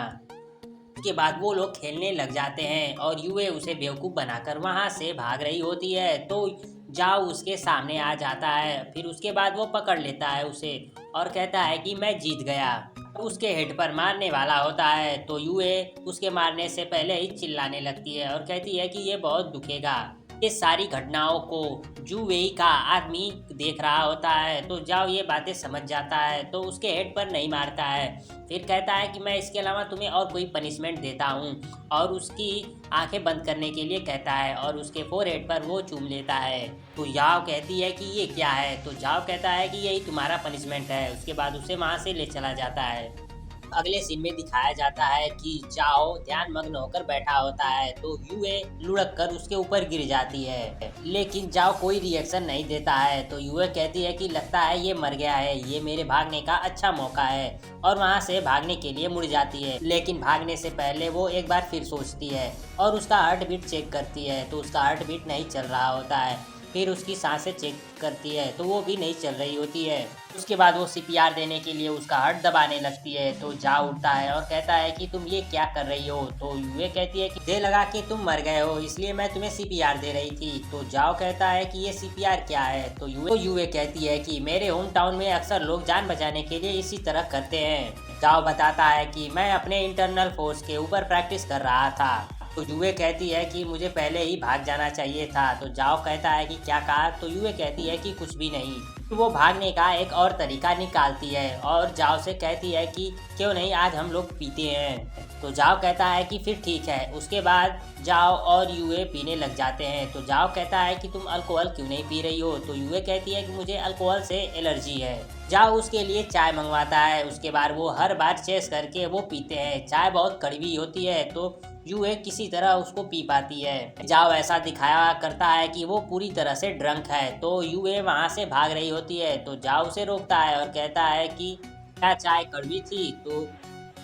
उसके बाद वो लोग खेलने लग जाते हैं और यूए उसे बेवकूफ़ बनाकर वहाँ से भाग रही होती है। तो जाओ उसके सामने आ जाता है, फिर उसके बाद वो पकड़ लेता है उसे और कहता है कि मैं जीत गया। उसके हेड पर मारने वाला होता है तो यूए उसके मारने से पहले ही चिल्लाने लगती है और कहती है कि ये बहुत दुखेगा। ये सारी घटनाओं को जू वेई का आदमी देख रहा होता है तो जाओ ये बातें समझ जाता है तो उसके हेड पर नहीं मारता है। फिर कहता है कि मैं इसके अलावा तुम्हें और कोई पनिशमेंट देता हूँ और उसकी आंखें बंद करने के लिए कहता है और उसके फोरहेड पर वो चूम लेता है। तो जाओ कहती है कि ये क्या है। तो जाओ कहता है कि यही तुम्हारा पनिशमेंट है। उसके बाद उसे वहाँ से ले चला जाता है। अगले सीन में दिखाया जाता है कि जाओ ध्यान मग्न होकर बैठा होता है तो यूए लुढ़क कर उसके ऊपर गिर जाती है, लेकिन जाओ कोई रिएक्शन नहीं देता है। तो यूए कहती है कि लगता है ये मर गया है, ये मेरे भागने का अच्छा मौका है, और वहाँ से भागने के लिए मुड़ जाती है। लेकिन भागने से पहले वो एक बार फिर सोचती है और उसका हार्ट बीट चेक करती है तो उसका हार्ट बीट नहीं चल रहा होता है। फिर उसकी सांसें चेक करती है तो वो भी नहीं चल रही होती है। उसके बाद वो सीपीआर देने के लिए उसका हार्ट दबाने लगती है तो जा उठता है और कहता है कि तुम ये क्या कर रही हो। तो यूए कहती है कि दे लगा कि तुम मर गए हो इसलिए मैं तुम्हें सीपीआर दे रही थी। तो जाओ कहता है कि ये सीपीआर क्या है। तो यूए कहती है कि मेरे होम टाउन में अक्सर लोग जान बचाने के लिए इसी तरह करते हैं। जाओ बताता है कि मैं अपने इंटरनल फोर्स के ऊपर प्रैक्टिस कर रहा था। तो यूए कहती है कि मुझे पहले ही भाग जाना चाहिए था। तो जाओ कहता है कि क्या कहा। तो यूए कहती है कि कुछ भी नहीं। तो वो भागने का एक और तरीका निकालती है और जाओ से कहती है कि क्यों नहीं आज हम लोग पीते हैं। तो जाओ कहता है कि फिर ठीक है। उसके बाद जाओ और यूए पीने लग जाते हैं। तो जाओ कहता है कि तुम अल्कोहल क्यों नहीं पी रही हो। तो यूए कहती है कि मुझे अल्कोहल से एलर्जी है। जाओ उसके लिए चाय मंगवाता है। उसके बाद वो हर बार चेस करके वो पीते हैं। चाय बहुत कड़वी होती है तो यूए किसी तरह उसको पी पाती है। जाओ ऐसा दिखाया करता है कि वो पूरी तरह से ड्रंक है, तो यूए वहाँ से भाग रही होती है। तो जाओ उसे रोकता है और कहता है कि क्या चाय कड़वी थी? तो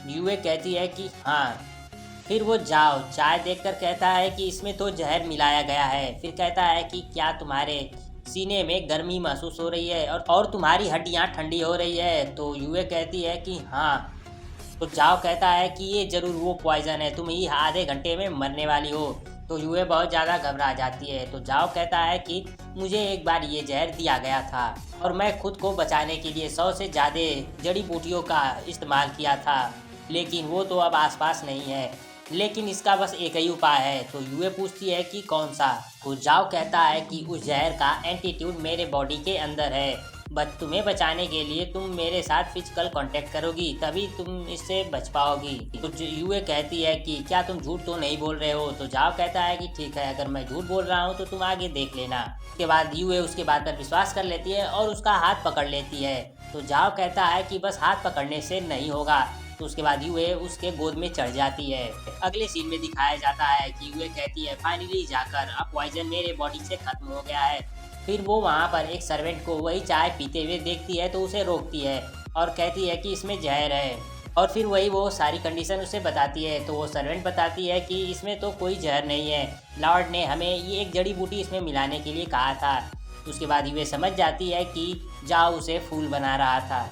यूए कहती है कि हाँ। फिर वो जाओ चाय देखकर कहता है कि इसमें तो जहर मिलाया गया है। फिर कहता है कि क्या तुम्हारे सीने में गर्मी महसूस हो रही है और तुम्हारी हड्डियां ठंडी हो रही है? तो यूए कहती है कि हाँ। तो जाओ कहता है कि ये जरूर वो पॉइजन है, तुम ही आधे घंटे में मरने वाली हो। तो यूए बहुत ज़्यादा घबरा जाती है। तो जाओ कहता है कि मुझे एक बार ये जहर दिया गया था और मैं खुद को बचाने के लिए 100 से ज़्यादा जड़ी बूटियों का इस्तेमाल किया था, लेकिन वो तो अब आसपास नहीं है। लेकिन इसका बस एक ही उपाय है। तो यूए पूछती है कि कौन सा? तो जाओ कहता है कि उस जहर का एंटीट्यूड मेरे बॉडी के अंदर है, बट तुम्हें बचाने के लिए तुम मेरे साथ फिजिकल कांटेक्ट करोगी, तभी तुम इससे बच पाओगी। तो यूए कहती है कि क्या तुम झूठ तो नहीं बोल रहे हो? तो जाओ कहता है कि ठीक है, अगर मैं झूठ बोल रहा हूँ तो तुम आगे देख लेना। उसके बाद यूए उसके बात पर विश्वास कर लेती है और उसका हाथ पकड़ लेती है। तो जाओ कहता है कि बस हाथ पकड़ने से नहीं होगा। तो उसके बाद यूए उसके गोद में चढ़ जाती है। अगले सीन में दिखाया जाता है कि यूए कहती है फाइनली जाकर अब पॉइजन मेरे बॉडी से खत्म हो गया है। फिर वो वहाँ पर एक सर्वेंट को वही चाय पीते हुए देखती है, तो उसे रोकती है और कहती है कि इसमें जहर है। और फिर वही वो सारी कंडीशन उसे बताती है। तो वो सर्वेंट बताती है कि इसमें तो कोई जहर नहीं है, लॉर्ड ने हमें ये एक जड़ी बूटी इसमें मिलाने के लिए कहा था। उसके बाद यूए समझ जाती है कि जाओ उसे फूल बना रहा था।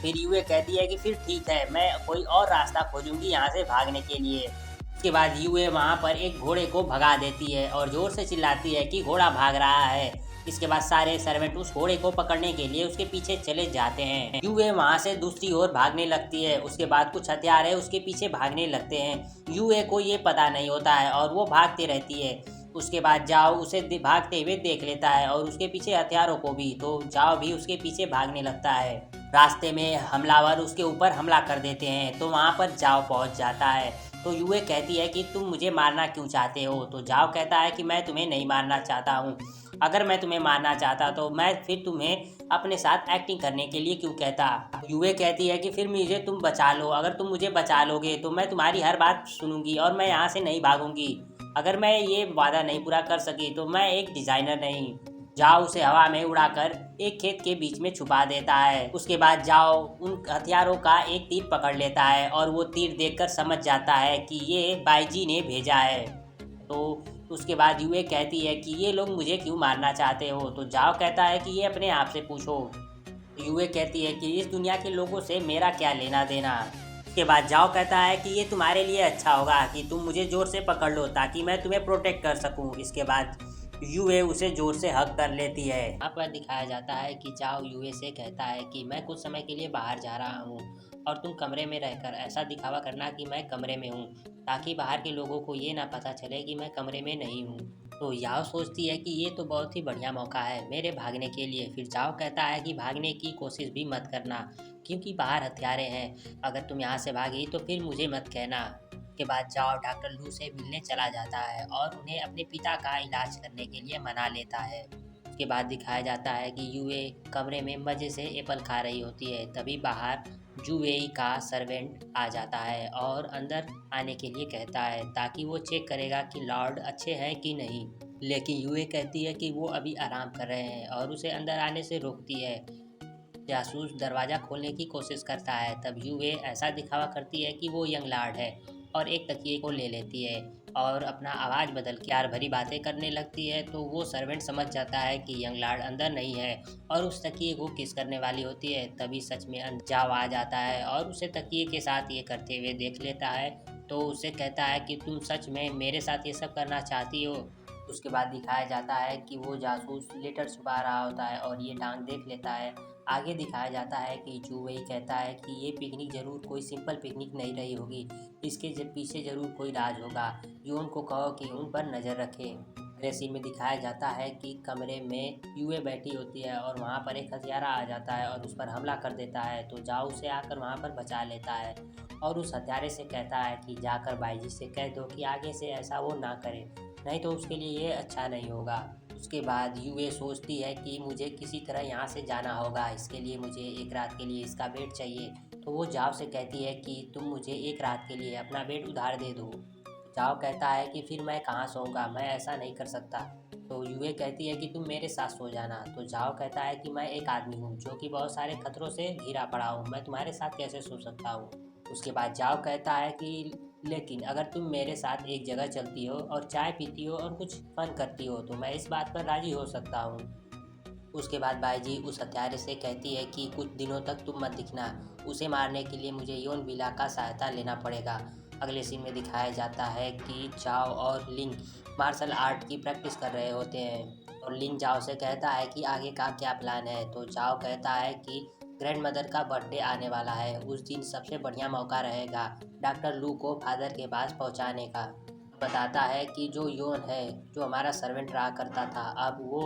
फिर यूए कहती है कि फिर ठीक है, मैं कोई और रास्ता खोजूंगी यहाँ से भागने के लिए। उसके बाद यूए वहाँ पर एक घोड़े को भगा देती है और ज़ोर से चिल्लाती है कि घोड़ा भाग रहा है। इसके बाद सारे सर्वेंट उस घोड़े को पकड़ने के लिए उसके पीछे चले जाते हैं। यूए वहाँ से दूसरी ओर भागने लगती है। उसके बाद कुछ हथियार उसके पीछे भागने लगते हैं। यूए को ये पता नहीं होता है और वो भागती रहती है। उसके बाद जाओ उसे भागते हुए देख लेता है और उसके पीछे हथियारों को भी। तो जाओ भी उसके पीछे भागने लगता है। रास्ते में हमलावर उसके ऊपर हमला कर देते हैं, तो वहाँ पर जाओ पहुँच जाता है। तो यूए कहती है कि तुम मुझे मारना क्यों चाहते हो? तो जाओ कहता है कि मैं तुम्हें नहीं मारना चाहता हूँ। अगर मैं तुम्हें मारना चाहता तो मैं फिर तुम्हें अपने साथ एक्टिंग करने के लिए क्यों कहता? यूए कहती है कि फिर मुझे तुम बचा लो, अगर तुम मुझे बचा लोगे तो मैं तुम्हारी हर बात सुनूंगी और मैं यहाँ से नहीं भागूंगी। अगर मैं ये वादा नहीं पूरा कर सकी तो मैं एक डिज़ाइनर नहीं। जाओ उसे हवा में उड़ाकर एक खेत के बीच में छुपा देता है। उसके बाद जाओ उन हथियारों का एक तीर पकड़ लेता है और वो तीर देखकर समझ जाता है कि ये बाईजी ने भेजा है। तो उसके बाद यूए कहती है कि ये लोग मुझे क्यों मारना चाहते हो? तो जाओ कहता है कि ये अपने आप से पूछो। तो यूए कहती है कि इस दुनिया के लोगों से मेरा क्या लेना देना। उसके बाद जाओ कहता है कि ये तुम्हारे लिए अच्छा होगा कि तुम मुझे ज़ोर से पकड़ लो ताकि मैं तुम्हें प्रोटेक्ट कर सकूं। इसके बाद यूए उसे ज़ोर से हग कर लेती है। यहाँ पर दिखाया जाता है कि जाओ यूए से कहता है कि मैं कुछ समय के लिए बाहर जा रहा हूँ और तुम कमरे में रहकर ऐसा दिखावा करना कि मैं कमरे में हूँ, ताकि बाहर के लोगों को ये ना पता चले कि मैं कमरे में नहीं हूँ। तो याओ सोचती है कि ये तो बहुत ही बढ़िया मौका है मेरे भागने के लिए। फिर जाओ कहता है कि भागने की कोशिश भी मत करना, क्योंकि बाहर हथियारे हैं। अगर तुम यहाँ से भागी तो फिर मुझे मत कहना। के बाद जाओ डॉक्टर लू से मिलने चला जाता है और उन्हें अपने पिता का इलाज करने के लिए मना लेता है। उसके बाद दिखाया जाता है कि यूए कमरे में मज़े से एप्पल खा रही होती है। तभी बाहर जुवेई का सर्वेंट आ जाता है और अंदर आने के लिए कहता है ताकि वो चेक करेगा कि लॉर्ड अच्छे हैं कि नहीं। लेकिन यूए कहती है कि वो अभी आराम कर रहे हैं और उसे अंदर आने से रोकती है। जासूस दरवाज़ा खोलने की कोशिश करता है। तब यूए ऐसा दिखावा करती है कि वो यंग लॉर्ड है और एक तकिए को ले लेती है और अपना आवाज़ बदल के प्यार भरी बातें करने लगती है। तो वो सर्वेंट समझ जाता है कि यंग लॉर्ड अंदर नहीं है और उस तकिए को किस करने वाली होती है। तभी सच में जाव आ जाता है और उसे तकिए के साथ ये करते हुए देख लेता है। तो उसे कहता है कि तुम सच में मेरे साथ ये सब करना चाहती हो? उसके बाद दिखाया जाता है कि वो जासूस लेटर छुपा रहा होता है और ये डांग देख लेता है। आगे दिखाया जाता है कि जुवेई कहता है कि ये पिकनिक ज़रूर कोई सिंपल पिकनिक नहीं रही होगी, इसके पीछे ज़रूर कोई राज होगा। यून को कहो कि उन पर नज़र रखे। अगले सीन में दिखाया जाता है कि कमरे में यूए बैठी होती है और वहाँ पर एक हथियारा आ जाता है और उस पर हमला कर देता है। तो जाओ उसे आकर वहाँ पर बचा लेता है और उस हथियारे से कहता है कि जाकर बाईजी से कह दो कि आगे से ऐसा वो ना करे, नहीं तो उसके लिए ये अच्छा नहीं होगा। उसके बाद यूए सोचती है कि मुझे किसी तरह यहाँ से जाना होगा, इसके लिए मुझे एक रात के लिए इसका बेड चाहिए। तो वो जाव से कहती है कि तुम मुझे एक रात के लिए अपना बेड उधार दे दो। जाओ कहता है कि फिर मैं कहाँ सोऊंगा, मैं ऐसा नहीं कर सकता। तो यूए कहती है कि तुम मेरे साथ सो जाना। तो जाओ कहता है कि मैं एक आदमी हूँ जो कि बहुत सारे खतरों से घिरा पड़ा हूँ, मैं तुम्हारे साथ कैसे सो सकता हूँ। उसके बाद जाओ कहता है कि लेकिन अगर तुम मेरे साथ एक जगह चलती हो और चाय पीती हो और कुछ फन करती हो तो मैं इस बात पर राज़ी हो सकता हूँ। उसके बाद बाईजी उस हत्यारे से कहती है कि कुछ दिनों तक तुम मत दिखना, उसे मारने के लिए मुझे योन बिला का सहायता लेना पड़ेगा। अगले सीन में दिखाया जाता है कि जाओ और लिंग मार्शल आर्ट की प्रैक्टिस कर रहे होते हैं और लिंग जाओ से कहता है कि आगे का क्या प्लान है। तो जाओ कहता है कि ग्रैंड मदर का बर्थडे आने वाला है, उस दिन सबसे बढ़िया मौका रहेगा डॉक्टर लू को फादर के पास पहुंचाने का। बताता है कि जो योन है, जो हमारा सर्वेंट रहा करता था, अब वो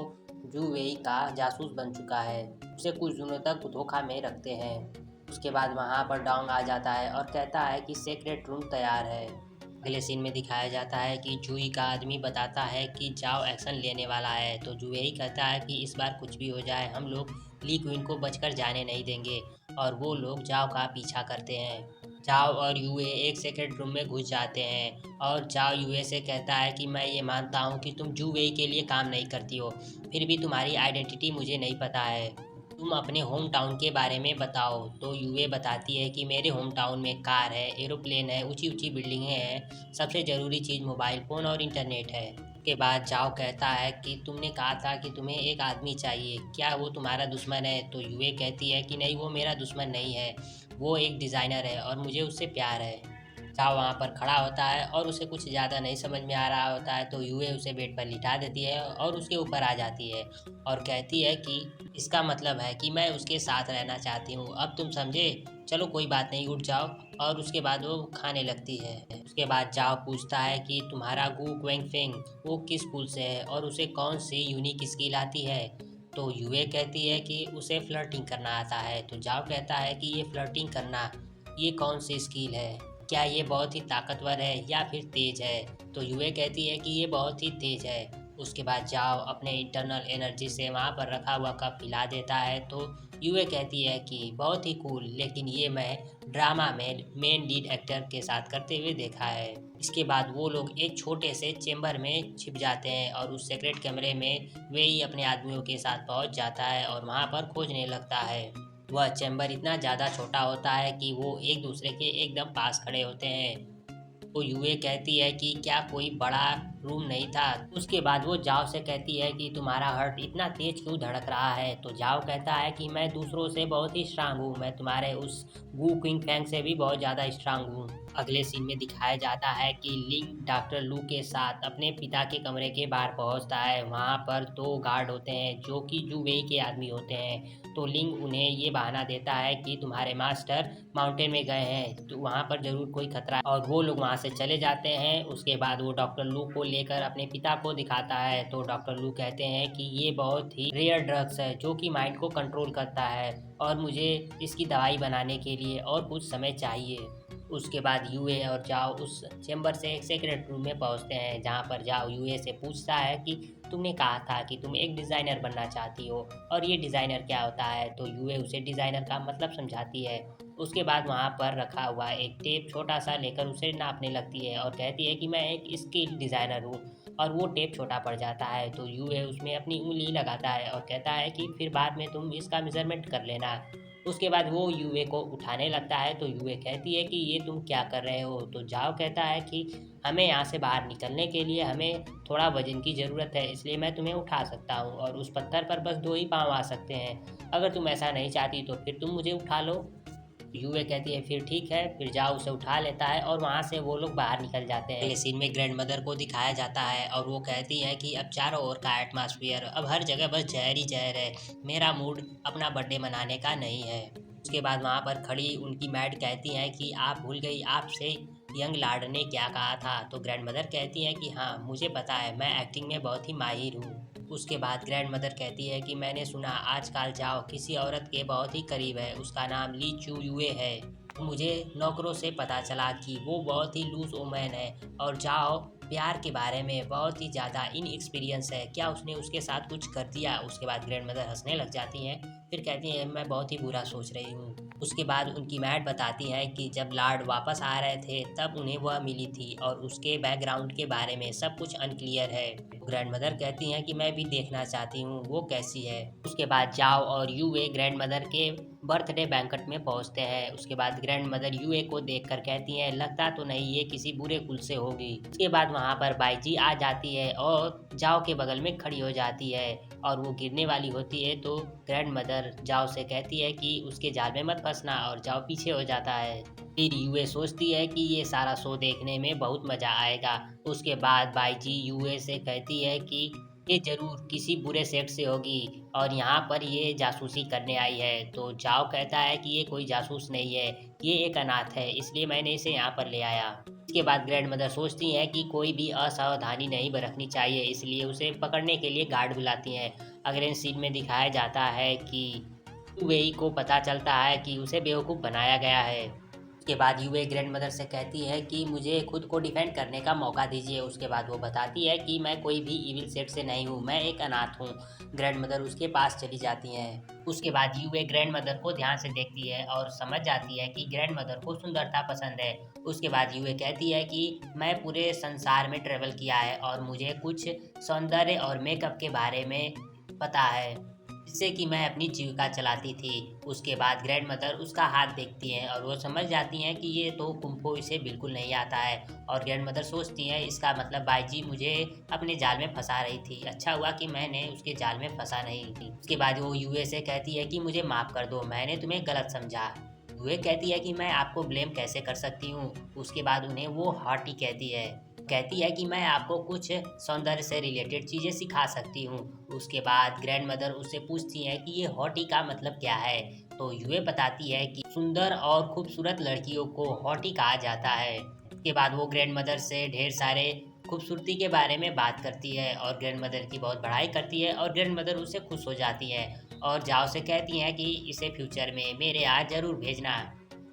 जू वेई का जासूस बन चुका है, उसे कुछ दिनों तक धोखा में रखते हैं। उसके बाद वहाँ पर डोंग आ जाता है और कहता है कि सीक्रेट रूम तैयार है। अगले सीन में दिखाया जाता है कि जूई का आदमी बताता है कि जाओ एक्शन लेने वाला है। तो जूई कहता है कि इस बार कुछ भी हो जाए हम लोग ली क्वीन को बचकर जाने नहीं देंगे और वो लोग जाओ का पीछा करते हैं। जाओ और यूए एक सेक्रेट रूम में घुस जाते हैं और जाओ यूए से कहता है कि मैं ये मानता हूँ कि तुम जू वेई के लिए काम नहीं करती हो, फिर भी तुम्हारी आइडेंटिटी मुझे नहीं पता है, तुम अपने होम टाउन के बारे में बताओ। तो यूए बताती है कि मेरे होम टाउन में कार है, एरोप्लेन है, ऊंची ऊंची बिल्डिंगें हैं, सबसे ज़रूरी चीज़ मोबाइल फ़ोन और इंटरनेट है। के बाद जाओ कहता है कि तुमने कहा था कि तुम्हें एक आदमी चाहिए, क्या वो तुम्हारा दुश्मन है। तो यूए कहती है कि नहीं, वो मेरा दुश्मन नहीं है, वो एक डिज़ाइनर है और मुझे उससे प्यार है। जाओ वहाँ पर खड़ा होता है और उसे कुछ ज़्यादा नहीं समझ में आ रहा होता है। तो यूए उसे बेड पर लिटा देती है और उसके ऊपर आ जाती है और कहती है कि इसका मतलब है कि मैं उसके साथ रहना चाहती हूँ, अब तुम समझे, चलो कोई बात नहीं, उठ जाओ। और उसके बाद वो खाने लगती है। उसके बाद जाओ पूछता है कि तुम्हारा गू क्वेंग फेंग वो किस स्कूल से है और उसे कौन सी यूनिक स्किल आती है। तो यूए कहती है कि उसे फ्लर्टिंग करना आता है। तो जाओ कहता है कि ये फ्लर्टिंग करना, ये कौन सी स्किल है, क्या ये बहुत ही ताकतवर है या फिर तेज है। तो यूए कहती है कि ये बहुत ही तेज है। उसके बाद जाओ अपने इंटरनल एनर्जी से वहाँ पर रखा हुआ कप हिला देता है। तो यूए कहती है कि बहुत ही कूल, लेकिन ये मैं ड्रामा में मेन लीड एक्टर के साथ करते हुए देखा है। इसके बाद वो लोग एक छोटे से चेम्बर में छिप जाते हैं और उस सेक्रेट कमरे में वे ही अपने आदमियों के साथ पहुंच जाता है और वहाँ पर खोजने लगता है। वह चैम्बर इतना ज़्यादा छोटा होता है कि वो एक दूसरे के एकदम पास खड़े होते हैं। तो यूए कहती है कि क्या कोई बड़ा रूम नहीं था। उसके बाद वो जाओ से कहती है कि तुम्हारा हार्ट इतना तेज क्यों धड़क रहा है। तो जाओ कहता है कि मैं दूसरों से बहुत ही स्ट्रांग हूँ, मैं तुम्हारे उस गू क्विंग फैंग से भी बहुत ज़्यादा स्ट्रांग हूँ। अगले सीन में दिखाया जाता है कि लिंग डॉक्टर लू के साथ अपने पिता के कमरे के बाहर पहुंचता है। वहां पर दो गार्ड होते हैं जो कि जू वेई के आदमी होते हैं। तो लिंग उन्हें ये बहाना देता है कि तुम्हारे मास्टर माउंटेन में गए हैं, तो वहाँ पर ज़रूर कोई खतरा है, और वो लोग वहाँ से चले जाते हैं। उसके बाद वो डॉक्टर लू को लेकर अपने पिता को दिखाता है। तो डॉक्टर लू कहते हैं कि ये बहुत ही रेयर ड्रग्स है जो कि माइंड को कंट्रोल करता है और मुझे इसकी दवाई बनाने के लिए और कुछ समय चाहिए। उसके बाद यूए और जाओ उस चेंबर से एक सीक्रेट रूम में पहुंचते हैं जहां पर जाओ यूए से पूछता है कि तुमने कहा था कि तुम एक डिज़ाइनर बनना चाहती हो और ये डिज़ाइनर क्या होता है। तो यूए उसे डिज़ाइनर का मतलब समझाती है। उसके बाद वहाँ पर रखा हुआ एक टेप छोटा सा लेकर उसे नापने लगती है और कहती है कि मैं एक स्किल डिज़ाइनर हूँ, और वो टेप छोटा पड़ जाता है। तो यूए उसमें अपनी उंगली लगाता है और कहता है कि फिर बाद में तुम इसका मेजरमेंट कर लेना। उसके बाद वो यूए को उठाने लगता है। तो यूए कहती है कि ये तुम क्या कर रहे हो। तो जाओ कहता है कि हमें यहाँ से बाहर निकलने के लिए हमें थोड़ा वजन की ज़रूरत है, इसलिए मैं तुम्हें उठा सकता हूँ और उस पत्थर पर बस 2 ही पाँव आ सकते हैं, अगर तुम ऐसा नहीं चाहती तो फिर तुम मुझे उठा लो। यूए कहती है फिर ठीक है। फिर जाओ उसे उठा लेता है और वहाँ से वो लोग बाहर निकल जाते हैं। अगले सीन में ग्रैंड मदर को दिखाया जाता है और वो कहती है कि अब चारों ओर का एटमॉस्फेयर, अब हर जगह बस जहर ही जहर है, मेरा मूड अपना बर्थडे मनाने का नहीं है। उसके बाद वहाँ पर खड़ी उनकी मैड कहती हैं कि आप भूल गई, आपसे यंग लॉर्ड ने क्या कहा था। तो ग्रैंड मदर कहती हैं कि हाँ मुझे पता है, मैं एक्टिंग में बहुत ही माहिर हूँ। उसके बाद ग्रैंड मदर कहती है कि मैंने सुना आजकल जाओ किसी औरत के बहुत ही करीब है, उसका नाम ली चू यूए है। मुझे नौकरों से पता चला कि वो बहुत ही लूज वोमेन है और जाओ प्यार के बारे में बहुत ही ज़्यादा इनएक्सपीरियंस है, क्या उसने उसके साथ कुछ कर दिया। उसके बाद ग्रैंड मदर हंसने लग जाती हैं, फिर कहती हैं मैं बहुत ही बुरा सोच रही हूँ। उसके बाद उनकी मैड बताती है कि जब लॉर्ड वापस आ रहे थे तब उन्हें वह मिली थी और उसके बैकग्राउंड के बारे में सब कुछ अनक्लियर है। ग्रैंड मदर कहती हैं कि मैं भी देखना चाहती हूँ वो कैसी है। उसके बाद जाओ और यूए ग्रैंड मदर के बर्थडे बैंकट में पहुंचते हैं। उसके बाद ग्रैंड मदर यूए को देखकर कहती हैं लगता तो नहीं ये किसी बुरे कुल से होगी। उसके बाद वहां पर बाईजी आ जाती है और जाओ के बगल में खड़ी हो जाती है और वो गिरने वाली होती है तो ग्रैंड मदर जाओ से कहती है कि उसके जाल में मत फंसना और जाओ पीछे हो जाता है। फिर यूए सोचती है कि ये सारा शो देखने में बहुत मजा आएगा। उसके बाद बाईजी यूए से कहती है कि ये जरूर किसी बुरे सेट से होगी और यहाँ पर ये जासूसी करने आई है। तो जाओ कहता है कि ये कोई जासूस नहीं है, ये एक अनाथ है, इसलिए मैंने इसे यहाँ पर ले आया। इसके बाद ग्रैंड मदर सोचती हैं कि कोई भी असावधानी नहीं बरतनी चाहिए, इसलिए उसे पकड़ने के लिए गार्ड बुलाती हैं। अगले सीन में दिखाया जाता है कि यूवेई को पता चलता है कि उसे बेवकूफ़ बनाया गया है। उसके बाद यूए ग्रैंड मदर से कहती है कि मुझे खुद को डिफेंड करने का मौका दीजिए। उसके बाद वो बताती है कि मैं कोई भी इविल सेट से नहीं हूँ, मैं एक अनाथ हूँ। ग्रैंड मदर उसके पास चली जाती हैं। उसके बाद यूए ग्रैंड मदर को ध्यान से देखती है और समझ जाती है कि ग्रैंड मदर को सुंदरता पसंद है। उसके बाद यूए कहती है कि मैं पूरे संसार में ट्रेवल किया है और मुझे कुछ सौंदर्य और मेकअप के बारे में पता है जिससे कि मैं अपनी जीविका चलाती थी। उसके बाद ग्रैंड मदर उसका हाथ देखती हैं और वो समझ जाती हैं कि ये तो कुंफू इसे बिल्कुल नहीं आता है और ग्रैंड मदर सोचती हैं इसका मतलब बाईजी मुझे अपने जाल में फंसा रही थी, अच्छा हुआ कि मैंने उसके जाल में फंसा नहीं थी। उसके बाद वो यूए से कहती है कि मुझे माफ़ कर दो, मैंने तुम्हें गलत समझा। यूए कहती है कि मैं आपको ब्लेम कैसे कर सकती हूँ। उसके बाद उन्हें वो हॉटी कहती है कि मैं आपको कुछ सौंदर्य से रिलेटेड चीज़ें सिखा सकती हूँ। उसके बाद ग्रैंड मदर उससे पूछती है कि ये हॉटी का मतलब क्या है। तो यूए बताती है कि सुंदर और खूबसूरत लड़कियों को हॉटी कहा जाता है। उसके बाद वो ग्रैंड मदर से ढेर सारे खूबसूरती के बारे में बात करती है और ग्रैंड मदर की बहुत बड़ाई करती है और ग्रैंड मदर उससे खुश हो जाती है और जाओ से कहती हैं कि इसे फ्यूचर में मेरे यहाँ ज़रूर भेजना।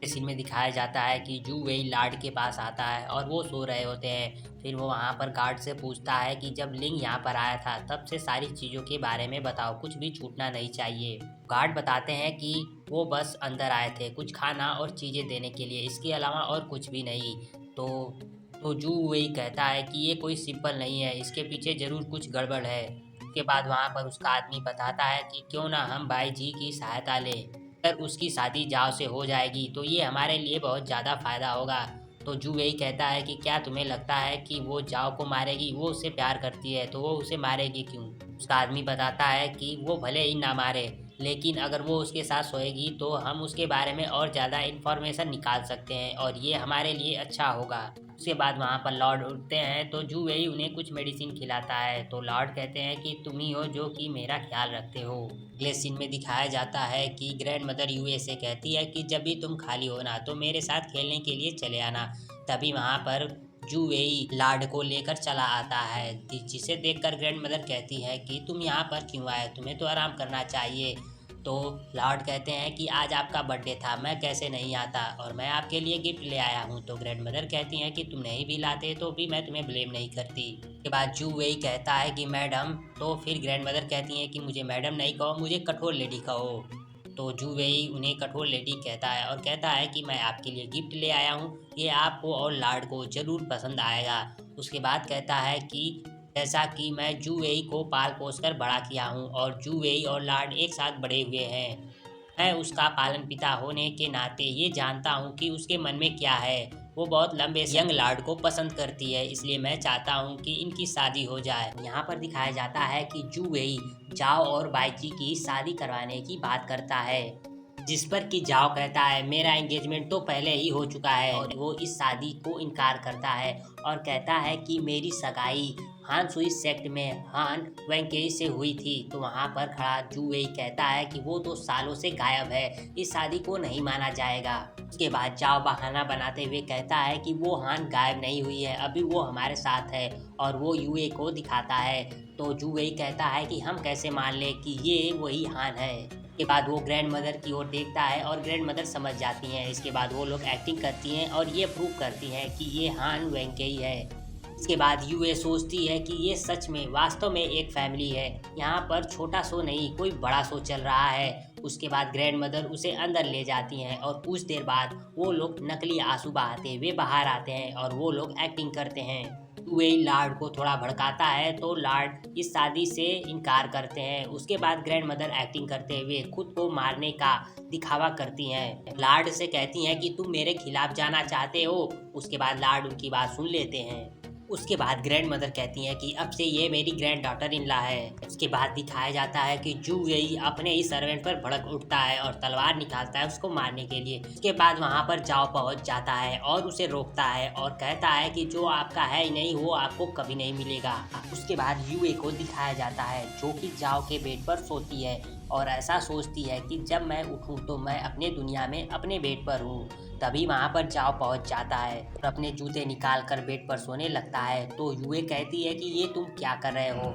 इस सीन में दिखाया जाता है कि जू वेई लॉर्ड के पास आता है और वो सो रहे होते हैं। फिर वो वहाँ पर गार्ड से पूछता है कि जब लिंग यहाँ पर आया था तब से सारी चीज़ों के बारे में बताओ, कुछ भी छूटना नहीं चाहिए। गार्ड बताते हैं कि वो बस अंदर आए थे कुछ खाना और चीज़ें देने के लिए, इसके अलावा और कुछ भी नहीं। तो जू वेई कहता है कि ये कोई सिंपल नहीं है, इसके पीछे ज़रूर कुछ गड़बड़ है। उसके बाद वहाँ पर उसका आदमी बताता है कि क्यों ना हम भाई जी की सहायता लें, अगर उसकी शादी जाओ से हो जाएगी तो ये हमारे लिए बहुत ज़्यादा फ़ायदा होगा। तो जू यही कहता है कि क्या तुम्हें लगता है कि वो जाओ को मारेगी, वो उससे प्यार करती है तो वो उसे मारेगी क्यों। उसका आदमी बताता है कि वो भले ही ना मारे लेकिन अगर वो उसके साथ सोएगी तो हम उसके बारे में और ज़्यादा इन्फॉर्मेशन निकाल सकते हैं और ये हमारे लिए अच्छा होगा। उसके बाद वहाँ पर लॉर्ड उठते हैं तो जू वही उन्हें कुछ मेडिसिन खिलाता है। तो लॉर्ड कहते हैं कि तुम ही हो जो कि मेरा ख्याल रखते हो। अगले सीन में दिखाया जाता है कि ग्रैंड मदर यूए से कहती है कि जब भी तुम खाली हो ना तो मेरे साथ खेलने के लिए चले आना। तभी वहाँ पर जू वेई लॉर्ड को लेकर चला आता है, जिसे देखकर ग्रैंड मदर कहती है कि तुम यहाँ पर क्यों आए, तुम्हें तो आराम करना चाहिए। तो लॉर्ड कहते हैं कि आज आपका बर्थडे था, मैं कैसे नहीं आता और मैं आपके लिए गिफ्ट ले आया हूँ। तो ग्रैंड मदर कहती हैं कि तुम नहीं भी लाते तो भी मैं तुम्हें ब्लेम नहीं करती। के बाद जू वेई कहता है कि मैडम, तो फिर ग्रैंड मदर कहती हैं कि मुझे मैडम नहीं कहो, मुझे कठोर लेडी कहो। तो जू वेई उन्हें कठोर लेडी कहता है और कहता है कि मैं आपके लिए गिफ्ट ले आया हूँ, ये आपको और लॉर्ड को ज़रूर पसंद आएगा। उसके बाद कहता है कि जैसा कि मैं जू वेई को पाल पोस कर बड़ा किया हूँ और जू वेई और लॉर्ड एक साथ बड़े हुए हैं, मैं उसका पालन पिता होने के नाते ये जानता हूँ कि उसके मन में क्या है। वो बहुत लंबे यंग लॉर्ड को पसंद करती है, इसलिए मैं चाहता हूँ कि इनकी शादी हो जाए। यहाँ पर दिखाया जाता है कि जू वेई जाओ और बाईजी की शादी करवाने की बात करता है, जिस पर कि जाओ कहता है मेरा एंगेजमेंट तो पहले ही हो चुका है और वो इस शादी को इनकार करता है और कहता है कि मेरी सगाई हान सुई सेक्ट में हान वेंकेई से हुई थी। तो वहाँ पर खड़ा जू वेई कहता है कि वो तो सालों से गायब है, इस शादी को नहीं माना जाएगा। उसके बाद जाओ बहाना बनाते हुए कहता है कि वो हान गायब नहीं हुई है, अभी वो हमारे साथ है और वो यूए को दिखाता है। तो जू वेई कहता है कि हम कैसे मान ले कि ये वही हान है। के बाद वो ग्रैंड मदर की ओर देखता है और ग्रैंड मदर समझ जाती हैं। इसके बाद वो लोग एक्टिंग करती हैं और ये प्रूव करती हैं कि ये हान वेंकेई है। इसके बाद यूए सोचती है कि ये सच में वास्तव में एक फैमिली है, यहाँ पर छोटा शो नहीं कोई बड़ा शो चल रहा है। उसके बाद ग्रैंड मदर उसे अंदर ले जाती हैं और कुछ देर बाद वो लोग नकली आंसू बहाते हुए बाहर आते हैं और वो लोग एक्टिंग करते हैं। यूए लॉर्ड को थोड़ा भड़काता है तो लॉर्ड इस शादी से इनकार करते हैं। उसके बाद ग्रैंड मदर एक्टिंग करते हुए खुद को मारने का दिखावा करती हैं। लॉर्ड से कहती हैं कि तुम मेरे खिलाफ जाना चाहते हो। उसके बाद लॉर्ड उनकी बात सुन लेते हैं। उसके बाद ग्रैंड मदर कहती हैं कि अब से ये मेरी ग्रैंड डॉटर इन लॉ है। उसके बाद दिखाया जाता है कि जू वेई अपने ही सर्वेंट पर भड़क उठता है और तलवार निकालता है उसको मारने के लिए। उसके बाद वहाँ पर जाओ पहुँच जाता है और उसे रोकता है और कहता है कि जो आपका है ही नहीं वो आपको कभी नहीं मिलेगा। उसके बाद यूए को दिखाया जाता है जो कि जाओ के बेड पर सोती है और ऐसा सोचती है कि जब मैं उठूं तो मैं अपने दुनिया में अपने बेड पर हूँ। तभी वहाँ पर जाओ पहुँच जाता है और अपने जूते निकाल कर बेड पर सोने लगता है। तो यूए कहती है कि ये तुम क्या कर रहे हो,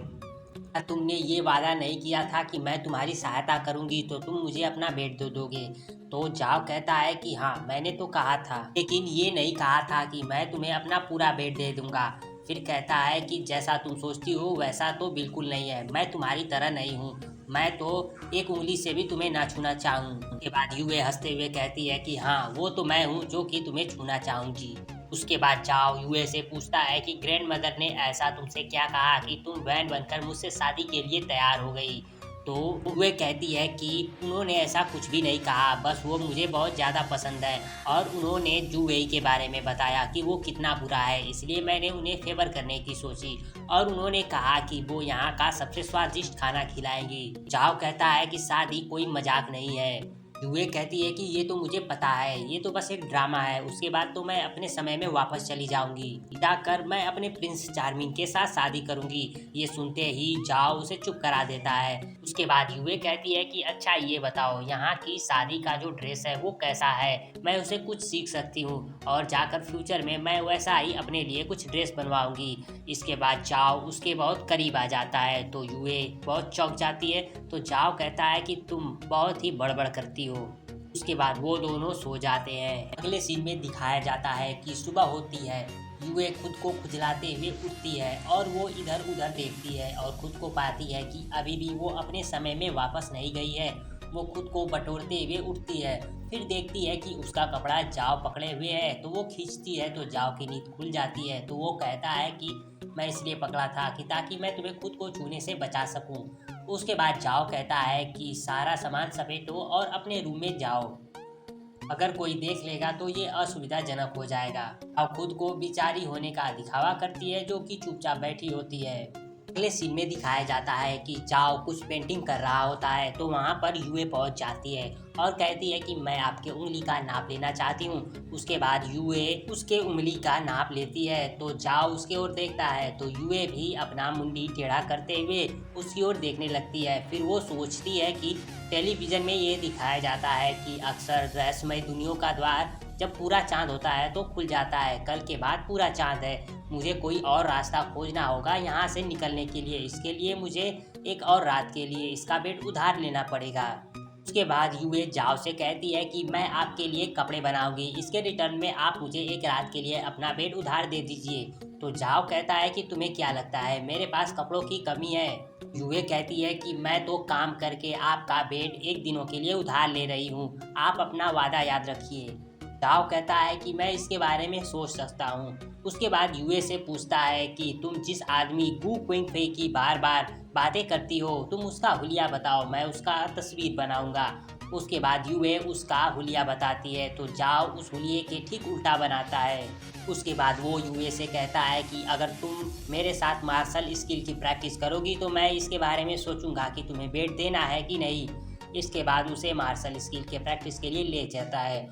तुमने ये वादा नहीं किया था कि मैं तुम्हारी सहायता करूंगी तो तुम मुझे अपना बेड दे दोगे। तो जाओ कहता है कि हाँ मैंने तो कहा था, लेकिन ये नहीं कहा था कि मैं तुम्हें अपना पूरा बेड दे दूंगा। फिर कहता है कि जैसा तुम सोचती हो वैसा तो बिल्कुल नहीं है, मैं तुम्हारी तरह नहीं हूँ, मैं तो एक उंगली से भी तुम्हें ना छूना चाहूँ। उसके बाद यूए हंसते हुए कहती है कि हाँ वो तो मैं हूँ जो कि तुम्हें छूना चाहूँगी। उसके बाद जाओ यूए से पूछता है कि ग्रैंड मदर ने ऐसा तुमसे क्या कहा कि तुम बहन बनकर मुझसे शादी के लिए तैयार हो गई। तो यूए कहती है कि उन्होंने ऐसा कुछ भी नहीं कहा, बस वो मुझे बहुत ज़्यादा पसंद है और उन्होंने जू वेई के बारे में बताया कि वो कितना बुरा है, इसलिए मैंने उन्हें फेवर करने की सोची और उन्होंने कहा कि वो यहाँ का सबसे स्वादिष्ट खाना खिलाएंगी। जाओ कहता है कि शादी कोई मजाक नहीं है। यूए कहती है कि ये तो मुझे पता है, ये तो बस एक ड्रामा है, उसके बाद तो मैं अपने समय में वापस चली जाऊंगी, जाकर मैं अपने प्रिंस चार्मिंग के साथ शादी करूंगी। ये सुनते ही जाओ उसे चुप करा देता है। उसके बाद यूए कहती है कि अच्छा ये बताओ यहाँ की शादी का जो ड्रेस है वो कैसा है, मैं उसे कुछ सीख सकती हूँ और जाकर फ्यूचर में मैं वैसा ही अपने लिए कुछ ड्रेस बनवाऊंगी। इसके बाद जाओ उसके बहुत करीब आ जाता है तो यूए बहुत चौंक जाती है। तो जाओ कहता है कि तुम बहुत ही बड़बड़ करती हो। उसके बाद वो दोनों सो जाते हैं। अगले सीन में दिखाया जाता है कि सुबह होती है, यूए खुद को खुजलाते हुए उठती है और वो इधर उधर देखती है और खुद को पाती है कि अभी भी वो अपने समय में वापस नहीं गई है। वो खुद को बटोरते हुए उठती है, फिर देखती है कि उसका कपड़ा जाओ पकड़े हुए है तो वो खींचती है तो जाओ की नींद खुल जाती है। तो वो कहता है कि मैं इसलिए पकड़ा था कि ताकि मैं तुम्हें खुद को छूने से बचा सकूं। उसके बाद जाओ कहता है कि सारा सामान समेटो और अपने रूम में जाओ, अगर कोई देख लेगा तो ये असुविधाजनक हो जाएगा। अब खुद को बिचारी होने का दिखावा करती है जो कि चुपचाप बैठी होती है। अगले सीन में दिखाया जाता है कि जाओ कुछ पेंटिंग कर रहा होता है तो वहाँ पर यूए पहुँच जाती है और कहती है कि मैं आपके उंगली का नाप लेना चाहती हूँ। उसके बाद यूए उसके उंगली का नाप लेती है तो जाओ उसके ओर देखता है तो यूए भी अपना मुंडी टेढ़ा करते हुए उसकी ओर देखने लगती है। फिर वो सोचती है कि टेलीविज़न में ये दिखाया जाता है कि अक्सर रहस्यमय दुनियाओं का द्वार जब पूरा चांद होता है तो खुल जाता है, कल के बाद पूरा चांद है, मुझे कोई और रास्ता खोजना होगा यहाँ से निकलने के लिए, इसके लिए मुझे एक और रात के लिए इसका बेड उधार लेना पड़ेगा। उसके बाद यूए जाओ से कहती है कि मैं आपके लिए कपड़े बनाऊंगी, इसके रिटर्न में आप मुझे एक रात के लिए अपना बेड उधार दे दीजिए। तो जाओ कहता है कि तुम्हें क्या लगता है मेरे पास कपड़ों की कमी है। यूए कहती है कि मैं तो काम करके आपका बेड एक दिनों के लिए उधार ले रही हूँ, आप अपना वादा याद रखिए। जाओ कहता है कि मैं इसके बारे में सोच सकता हूँ। उसके बाद यूए से पूछता है कि तुम जिस आदमी गू क्विंग फे की बार बार बातें करती हो तुम उसका हुलिया बताओ, मैं उसका तस्वीर बनाऊंगा। उसके बाद यूए उसका हुलिया बताती है तो जाओ उस हुलिये के ठीक उल्टा बनाता है। उसके बाद वो यूए से कहता है कि अगर तुम मेरे साथ मार्शल स्किल की प्रैक्टिस करोगी तो मैं इसके बारे में सोचूंगा कि तुम्हें बेट देना है कि नहीं। इसके बाद उसे मार्शल स्किल के प्रैक्टिस के लिए ले जाता है।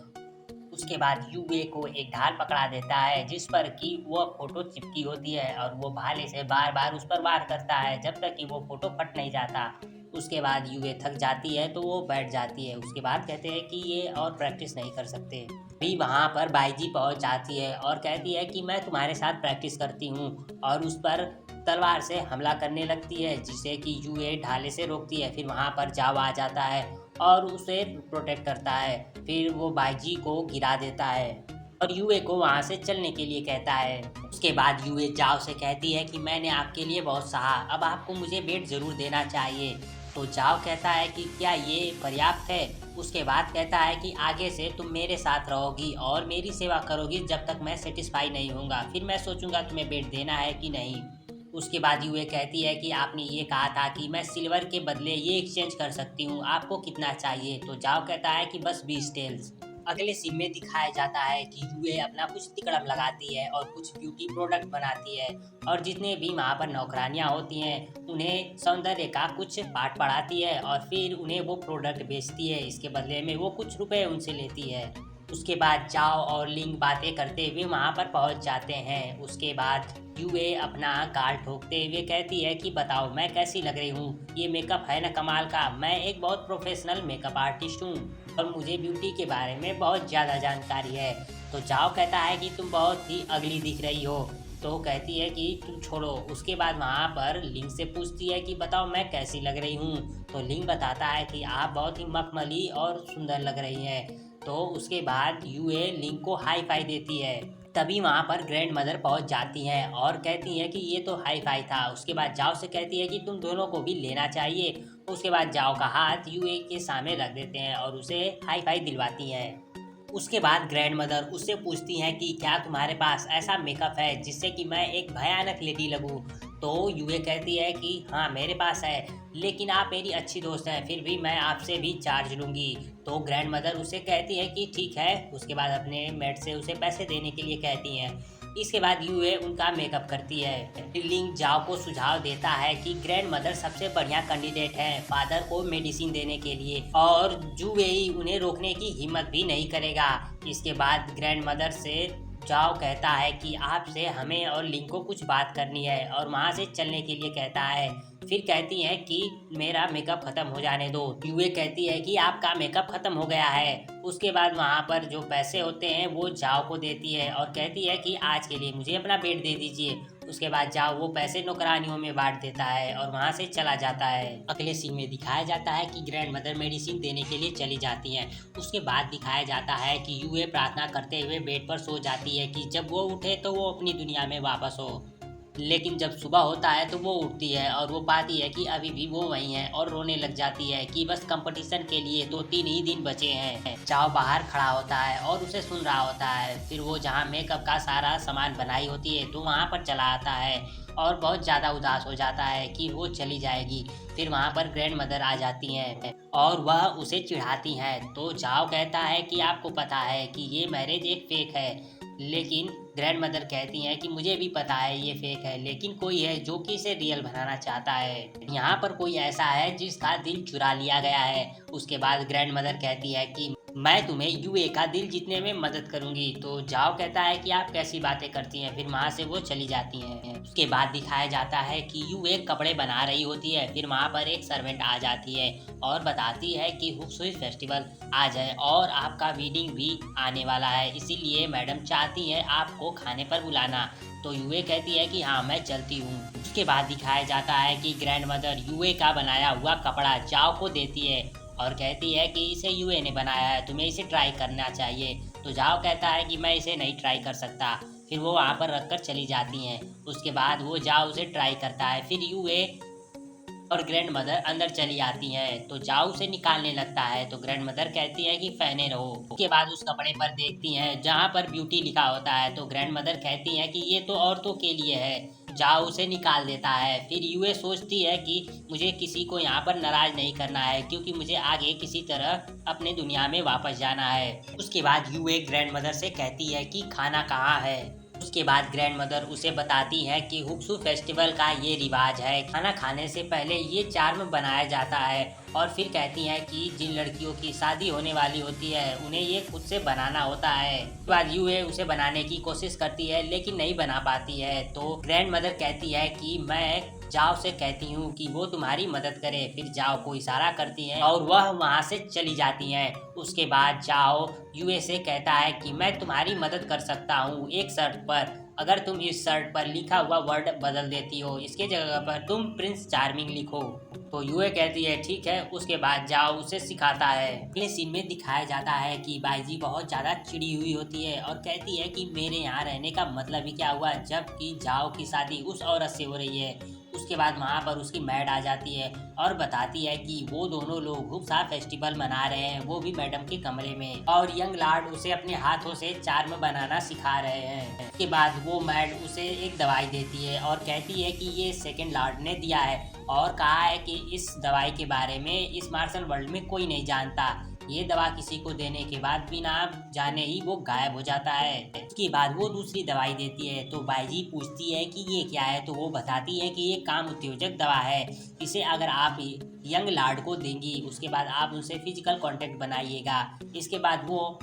उसके बाद यूए को एक ढाल पकड़ा देता है जिस पर कि वो फोटो चिपकी होती है और वो भाले से बार बार उस पर वार करता है जब तक कि वो फोटो फट नहीं जाता। उसके बाद यूए थक जाती है तो वो बैठ जाती है। उसके बाद कहते हैं कि ये और प्रैक्टिस नहीं कर सकते। अभी वहाँ पर बाईजी पहुँच जाती है और कहती है कि मैं तुम्हारे साथ प्रैक्टिस करती हूँ और उस पर तलवार से हमला करने लगती है जिसे कि यूए ढाले से रोकती है। फिर वहाँ पर जाओ आ जाता है और उसे प्रोटेक्ट करता है, फिर वो बाईजी को गिरा देता है और यूए को वहाँ से चलने के लिए कहता है। उसके बाद यूए जाओ से कहती है कि मैंने आपके लिए बहुत सहा, अब आपको मुझे बेट ज़रूर देना चाहिए। तो जाओ कहता है कि क्या ये पर्याप्त है। उसके बाद कहता है कि आगे से तुम मेरे साथ रहोगी और मेरी सेवा करोगी जब तक मैं सेटिस्फाई नहीं होऊंगा, फिर मैं सोचूंगा तुम्हें बेट देना है कि नहीं। उसके बाद यूए कहती है कि आपने ये कहा था कि मैं सिल्वर के बदले ये एक्सचेंज कर सकती हूँ, आपको कितना चाहिए। तो जाओ कहता है कि बस 20 टेल्स। अगले सीन में दिखाया जाता है कि यूए अपना कुछ तिकड़म लगाती है और कुछ ब्यूटी प्रोडक्ट बनाती है और जितने भी वहाँ पर नौकरानियाँ होती हैं उन्हें सौंदर्य का कुछ पाठ पढ़ाती है और फिर उन्हें वो प्रोडक्ट बेचती है। इसके बदले में वो कुछ रुपए उनसे लेती है। उसके बाद जाओ और लिंग बातें करते हुए वहाँ पर पहुँच जाते हैं। उसके बाद यूए अपना गाल ठोकते हुए कहती है कि बताओ मैं कैसी लग रही हूँ, ये मेकअप है ना कमाल का, मैं एक बहुत प्रोफेशनल मेकअप आर्टिस्ट हूँ और मुझे ब्यूटी के बारे में बहुत ज़्यादा जानकारी है। तो जाओ कहता है कि तुम बहुत ही अगली दिख रही हो। तो कहती है कि तुम छोड़ो। उसके बाद वहाँ पर लिंग से पूछती है कि बताओ मैं कैसी लग रही हूँ। तो लिंग बताता है कि आप बहुत ही मखमली और सुंदर लग रही हैं। तो उसके बाद यूए लिंग को हाई फाई देती है। तभी वहाँ पर ग्रैंड मदर पहुँच जाती हैं और कहती हैं कि ये तो हाई फाई था। उसके बाद जाओ से कहती है कि तुम दोनों को भी लेना चाहिए। उसके बाद जाओ का हाथ यूए के सामने रख देते हैं और उसे हाई फाई दिलवाती हैं। उसके बाद ग्रैंड मदर उससे पूछती हैं कि क्या तुम्हारे पास ऐसा मेकअप है जिससे कि मैं एक भयानक लेडी लगूं। तो यूए कहती है कि हाँ मेरे पास है, लेकिन आप मेरी अच्छी दोस्त हैं, फिर भी मैं आपसे भी चार्ज लूँगी। तो ग्रैंड मदर उसे कहती है कि ठीक है। उसके बाद अपने मेड से उसे पैसे देने के लिए कहती हैं। इसके बाद यूए उनका मेकअप करती है। लिंग जाओ को सुझाव देता है कि ग्रैंड मदर सबसे बढ़िया कैंडिडेट है फादर को मेडिसिन देने के लिए और जूवेई उन्हें रोकने की हिम्मत भी नहीं करेगा। इसके बाद ग्रैंड मदर से जाओ कहता है कि आपसे हमें और लिंग को कुछ बात करनी है और वहाँ से चलने के लिए कहता है। फिर कहती है कि मेरा मेकअप ख़त्म हो जाने दो। यूए कहती है कि आपका मेकअप ख़त्म हो गया है। उसके बाद वहाँ पर जो पैसे होते हैं वो जाओ को देती है और कहती है कि आज के लिए मुझे अपना बेड दे दीजिए। उसके बाद जाओ वो पैसे नौकरानियों में बांट देता है और वहाँ से चला जाता है। अगले सीन में दिखाया जाता है कि ग्रैंड मदर मेडिसिन देने के लिए चली जाती हैं। उसके बाद दिखाया जाता है कि यूए प्रार्थना करते हुए बेड पर सो जाती है कि जब वो उठे तो वो अपनी दुनिया में वापस हो। लेकिन जब सुबह होता है तो वो उठती है और वो पाती है कि अभी भी वो वहीं है और रोने लग जाती है कि बस कंपटीशन के लिए तो 3 ही दिन बचे हैं। चाओ बाहर खड़ा होता है और उसे सुन रहा होता है। फिर वो जहाँ मेकअप का सारा सामान बनाई होती है तो वहाँ पर चला आता है और बहुत ज़्यादा उदास हो जाता है कि वो चली जाएगी। फिर वहाँ पर ग्रैंड मदर आ जाती हैं और वह उसे चिढ़ाती हैं। तो जाओ कहता है कि आपको पता है कि ये मैरिज एक फेक है, लेकिन ग्रैंड मदर कहती हैं कि मुझे भी पता है ये फेक है, लेकिन कोई है जो कि इसे रियल बनाना चाहता है। यहाँ पर कोई ऐसा है जिसका दिल चुरा लिया गया है। उसके बाद ग्रैंड मदर कहती है कि मैं तुम्हें यूए का दिल जीतने में मदद करूंगी। तो जाओ कहता है कि आप कैसी बातें करती हैं। फिर वहाँ से वो चली जाती हैं। उसके बाद दिखाया जाता है कि यूए कपड़े बना रही होती है। फिर वहाँ पर एक सर्वेंट आ जाती है और बताती है कि हुक्सुई फेस्टिवल आ जाए और आपका वेडिंग भी आने वाला है, इसीलिए मैडम चाहती है आपको खाने पर बुलाना। तो यूए कहती है कि हाँ मैं चलती हूँ। उसके बाद दिखाया जाता है कि ग्रैंड मदर यूए का बनाया हुआ कपड़ा जाओ को देती है और कहती है कि इसे यूए ने बनाया है, तुम्हें इसे ट्राई करना चाहिए। तो जाओ कहता है कि मैं इसे नहीं ट्राई कर सकता। फिर वो वहाँ पर रखकर चली जाती हैं। उसके बाद वो जाओ उसे ट्राई करता है। फिर यूए और ग्रैंड मदर अंदर चली आती हैं। तो जाओ उसे निकालने लगता है। तो ग्रैंड मदर कहती है कि पहने रहो। उसके बाद उस कपड़े पर देखती हैं जहाँ पर ब्यूटी लिखा होता है। तो ग्रैंड मदर कहती हैं कि ये तो औरतों के लिए है। जाओ उसे निकाल देता है। फिर यूए सोचती है कि मुझे किसी को यहाँ पर नाराज नहीं करना है, क्योंकि मुझे आगे किसी तरह अपने दुनिया में वापस जाना है। उसके बाद यूए ग्रैंड मदर से कहती है कि खाना कहाँ है। उसके बाद ग्रैंड मदर उसे बताती है कि हुक्सू फेस्टिवल का ये रिवाज है, खाना खाने से पहले ये चार्म बनाया जाता है। और फिर कहती हैं कि जिन लड़कियों की शादी होने वाली होती है उन्हें ये खुद से बनाना होता है। उसके बाद यूए उसे बनाने की कोशिश करती है लेकिन नहीं बना पाती है। तो ग्रैंड मदर कहती है कि मैं जाओ से कहती हूँ कि वो तुम्हारी मदद करे। फिर जाओ को इशारा करती हैं और वह वहाँ से चली जाती हैं। उसके बाद जाओ यूए से कहता है कि मैं तुम्हारी मदद कर सकता हूँ एक शर्त पर, अगर तुम इस शर्ट पर लिखा हुआ वर्ड बदल देती हो, इसके जगह पर तुम प्रिंस चार्मिंग लिखो। तो यूए कहती है ठीक है। उसके बाद जाओ उसे सिखाता है। अगले सीन में दिखाया जाता है कि बाईजी बहुत ज़्यादा चिड़ी हुई होती है और कहती है कि मेरे यहाँ रहने का मतलब ही क्या हुआ, जबकि जाओ की शादी उस औरत से हो रही है। उसके बाद वहाँ पर उसकी मैड आ जाती है और बताती है कि वो दोनों लोग खूब सा फेस्टिवल मना रहे हैं, वो भी मैडम के कमरे में, और यंग लॉर्ड उसे अपने हाथों से चार्म बनाना सिखा रहे हैं। उसके बाद वो मैड उसे एक दवाई देती है और कहती है कि ये सेकंड लॉर्ड ने दिया है और कहा है कि इस दवाई के बारे में इस मार्शल वर्ल्ड में कोई नहीं जानता। ये दवा किसी को देने के बाद बिना जाने ही वो गायब हो जाता है। उसके बाद वो दूसरी दवाई देती है तो बाईजी पूछती है कि ये क्या है, तो वो बताती है कि ये काम उत्तेजक दवा है, इसे अगर आप यंग लॉर्ड को देंगी, उसके बाद आप उनसे फिजिकल कांटेक्ट बनाइएगा। इसके बाद वो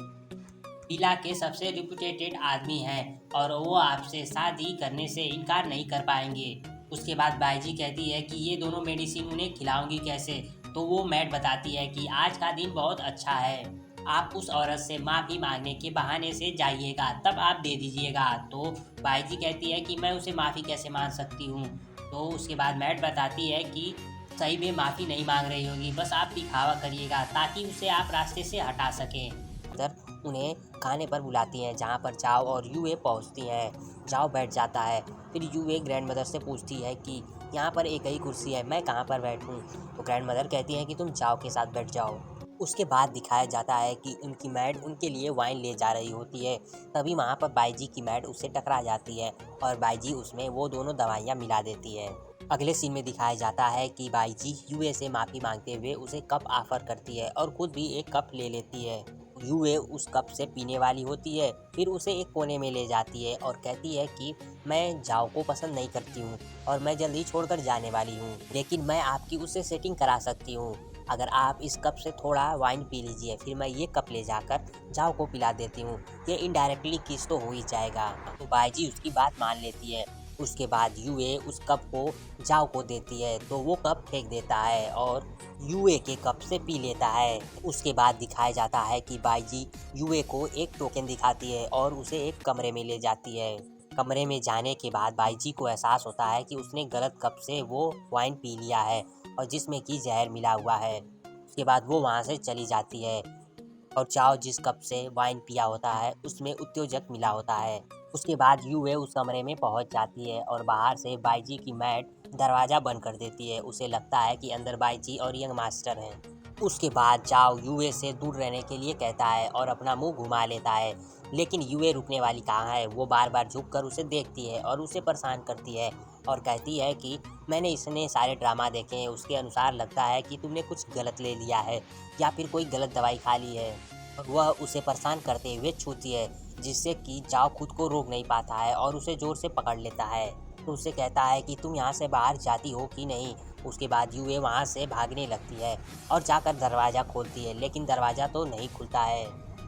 विला के सबसे रिप्यूटेटेड आदमी हैं और वो आपसे शादी करने से इनकार नहीं कर पाएंगे। उसके बाद बाईजी कहती है कि ये दोनों मेडिसिन उन्हें खिलाऊंगी कैसे, तो वो मैट बताती है कि आज का दिन बहुत अच्छा है, आप उस औरत से माफ़ी मांगने के बहाने से जाइएगा, तब आप दे दीजिएगा। तो बाईजी कहती है कि मैं उसे माफ़ी कैसे मांग सकती हूँ। तो उसके बाद मैट बताती है कि सही में माफ़ी नहीं मांग रही होगी, बस आप दिखावा करिएगा ताकि उसे आप रास्ते से हटा सकें। उधर उन्हें खाने पर बुलाती हैं जहाँ पर जाओ और यूए पहुँचती हैं। जाओ बैठ जाता है। फिर यूए ग्रैंड मदर से पूछती है कि यहाँ पर एक ही कुर्सी है, मैं कहाँ पर बैठूँ। तो ग्रैंड मदर कहती हैं कि तुम जाओ के साथ बैठ जाओ। उसके बाद दिखाया जाता है कि उनकी मैड उनके लिए वाइन ले जा रही होती है। तभी वहाँ पर बाईजी की मैड उससे टकरा जाती है और बाईजी उसमें वो दोनों दवाइयाँ मिला देती है। अगले सीन में दिखाया जाता है कि बाईजी यूए से माफ़ी मांगते हुए उसे कप ऑफर करती है और खुद भी एक कप ले लेती है। यूए उस कप से पीने वाली होती है, फिर उसे एक कोने में ले जाती है और कहती है कि मैं जाओ को पसंद नहीं करती हूँ और मैं जल्दी छोड़कर जाने वाली हूँ, लेकिन मैं आपकी उससे सेटिंग करा सकती हूँ। अगर आप इस कप से थोड़ा वाइन पी लीजिए, फिर मैं ये कप ले जाकर जाओ को पिला देती हूँ, ये इनडायरेक्टली किस तो हो ही जाएगा। तो बाईजी उसकी बात मान लेती है। उसके बाद यूए उस कप को जाओ को देती है तो वो कप फेंक देता है और यूए के कप से पी लेता है। उसके बाद दिखाया जाता है कि बाईजी यूए को एक टोकन दिखाती है और उसे एक कमरे में ले जाती है। कमरे में जाने के बाद बाईजी को एहसास होता है कि उसने गलत कप से वो वाइन पी लिया है और जिसमें कि जहर मिला हुआ है। उसके बाद वो वहाँ से चली जाती है और जाओ जिस कप से वाइन पिया होता है उसमें उत्तेजक मिला होता है। उसके बाद यूए उस कमरे में पहुंच जाती है और बाहर से बाईजी की मैड दरवाज़ा बंद कर देती है। उसे लगता है कि अंदर बाईजी और यंग मास्टर हैं। उसके बाद जाओ यूए से दूर रहने के लिए कहता है और अपना मुंह घुमा लेता है, लेकिन यूए रुकने वाली कहाँ है। वो बार बार झुककर उसे देखती है और उसे परेशान करती है और कहती है कि मैंने इसने सारे ड्रामा देखे हैं, उसके अनुसार लगता है कि तुमने कुछ गलत ले लिया है या फिर कोई गलत दवाई खा ली है। वह उसे परेशान करते हुए छूती है जिससे कि जाओ खुद को रोक नहीं पाता है और उसे जोर से पकड़ लेता है। तो उसे कहता है कि तुम यहाँ से बाहर जाती हो कि नहीं। उसके बाद यूए वहाँ से भागने लगती है और जाकर दरवाज़ा खोलती है, लेकिन दरवाज़ा तो नहीं खुलता है।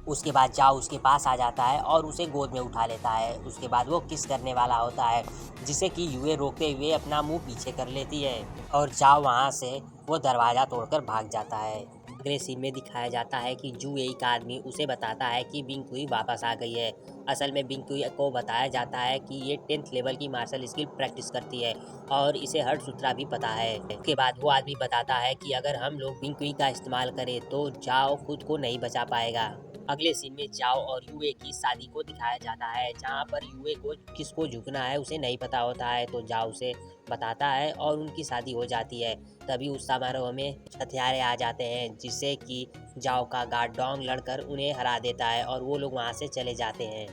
उसके बाद जाओ उसके पास आ जाता है और उसे गोद में उठा लेता है। उसके बाद वो किस करने वाला होता है जिसे कि यूए रोकते हुए अपना मुंह पीछे कर लेती है और जाओ वहाँ से वो दरवाज़ा तोड़कर भाग जाता है। अगले सीन में दिखाया जाता है कि यूए का आदमी उसे बताता है कि बिंगकुई वापस आ गई है। असल में बिंगकुई को बताया जाता है कि ये 10th लेवल की मार्शल स्किल प्रैक्टिस करती है और इसे हर सूत्रा भी पता है। उसके बाद वो आदमी बताता है कि अगर हम लोग बिंगकुई का इस्तेमाल करें तो जाओ खुद को नहीं बचा पाएगा। अगले सीन में जाओ और यूए की शादी को दिखाया जाता है जहाँ पर यूए को किसको झुकना है उसे नहीं पता होता है, तो जाओ उसे बताता है और उनकी शादी हो जाती है। तभी उस समारोह में हथियारे आ जाते हैं जिससे कि जाओ का गार्ड डोंग लड़कर उन्हें हरा देता है और वो लोग वहाँ से चले जाते हैं।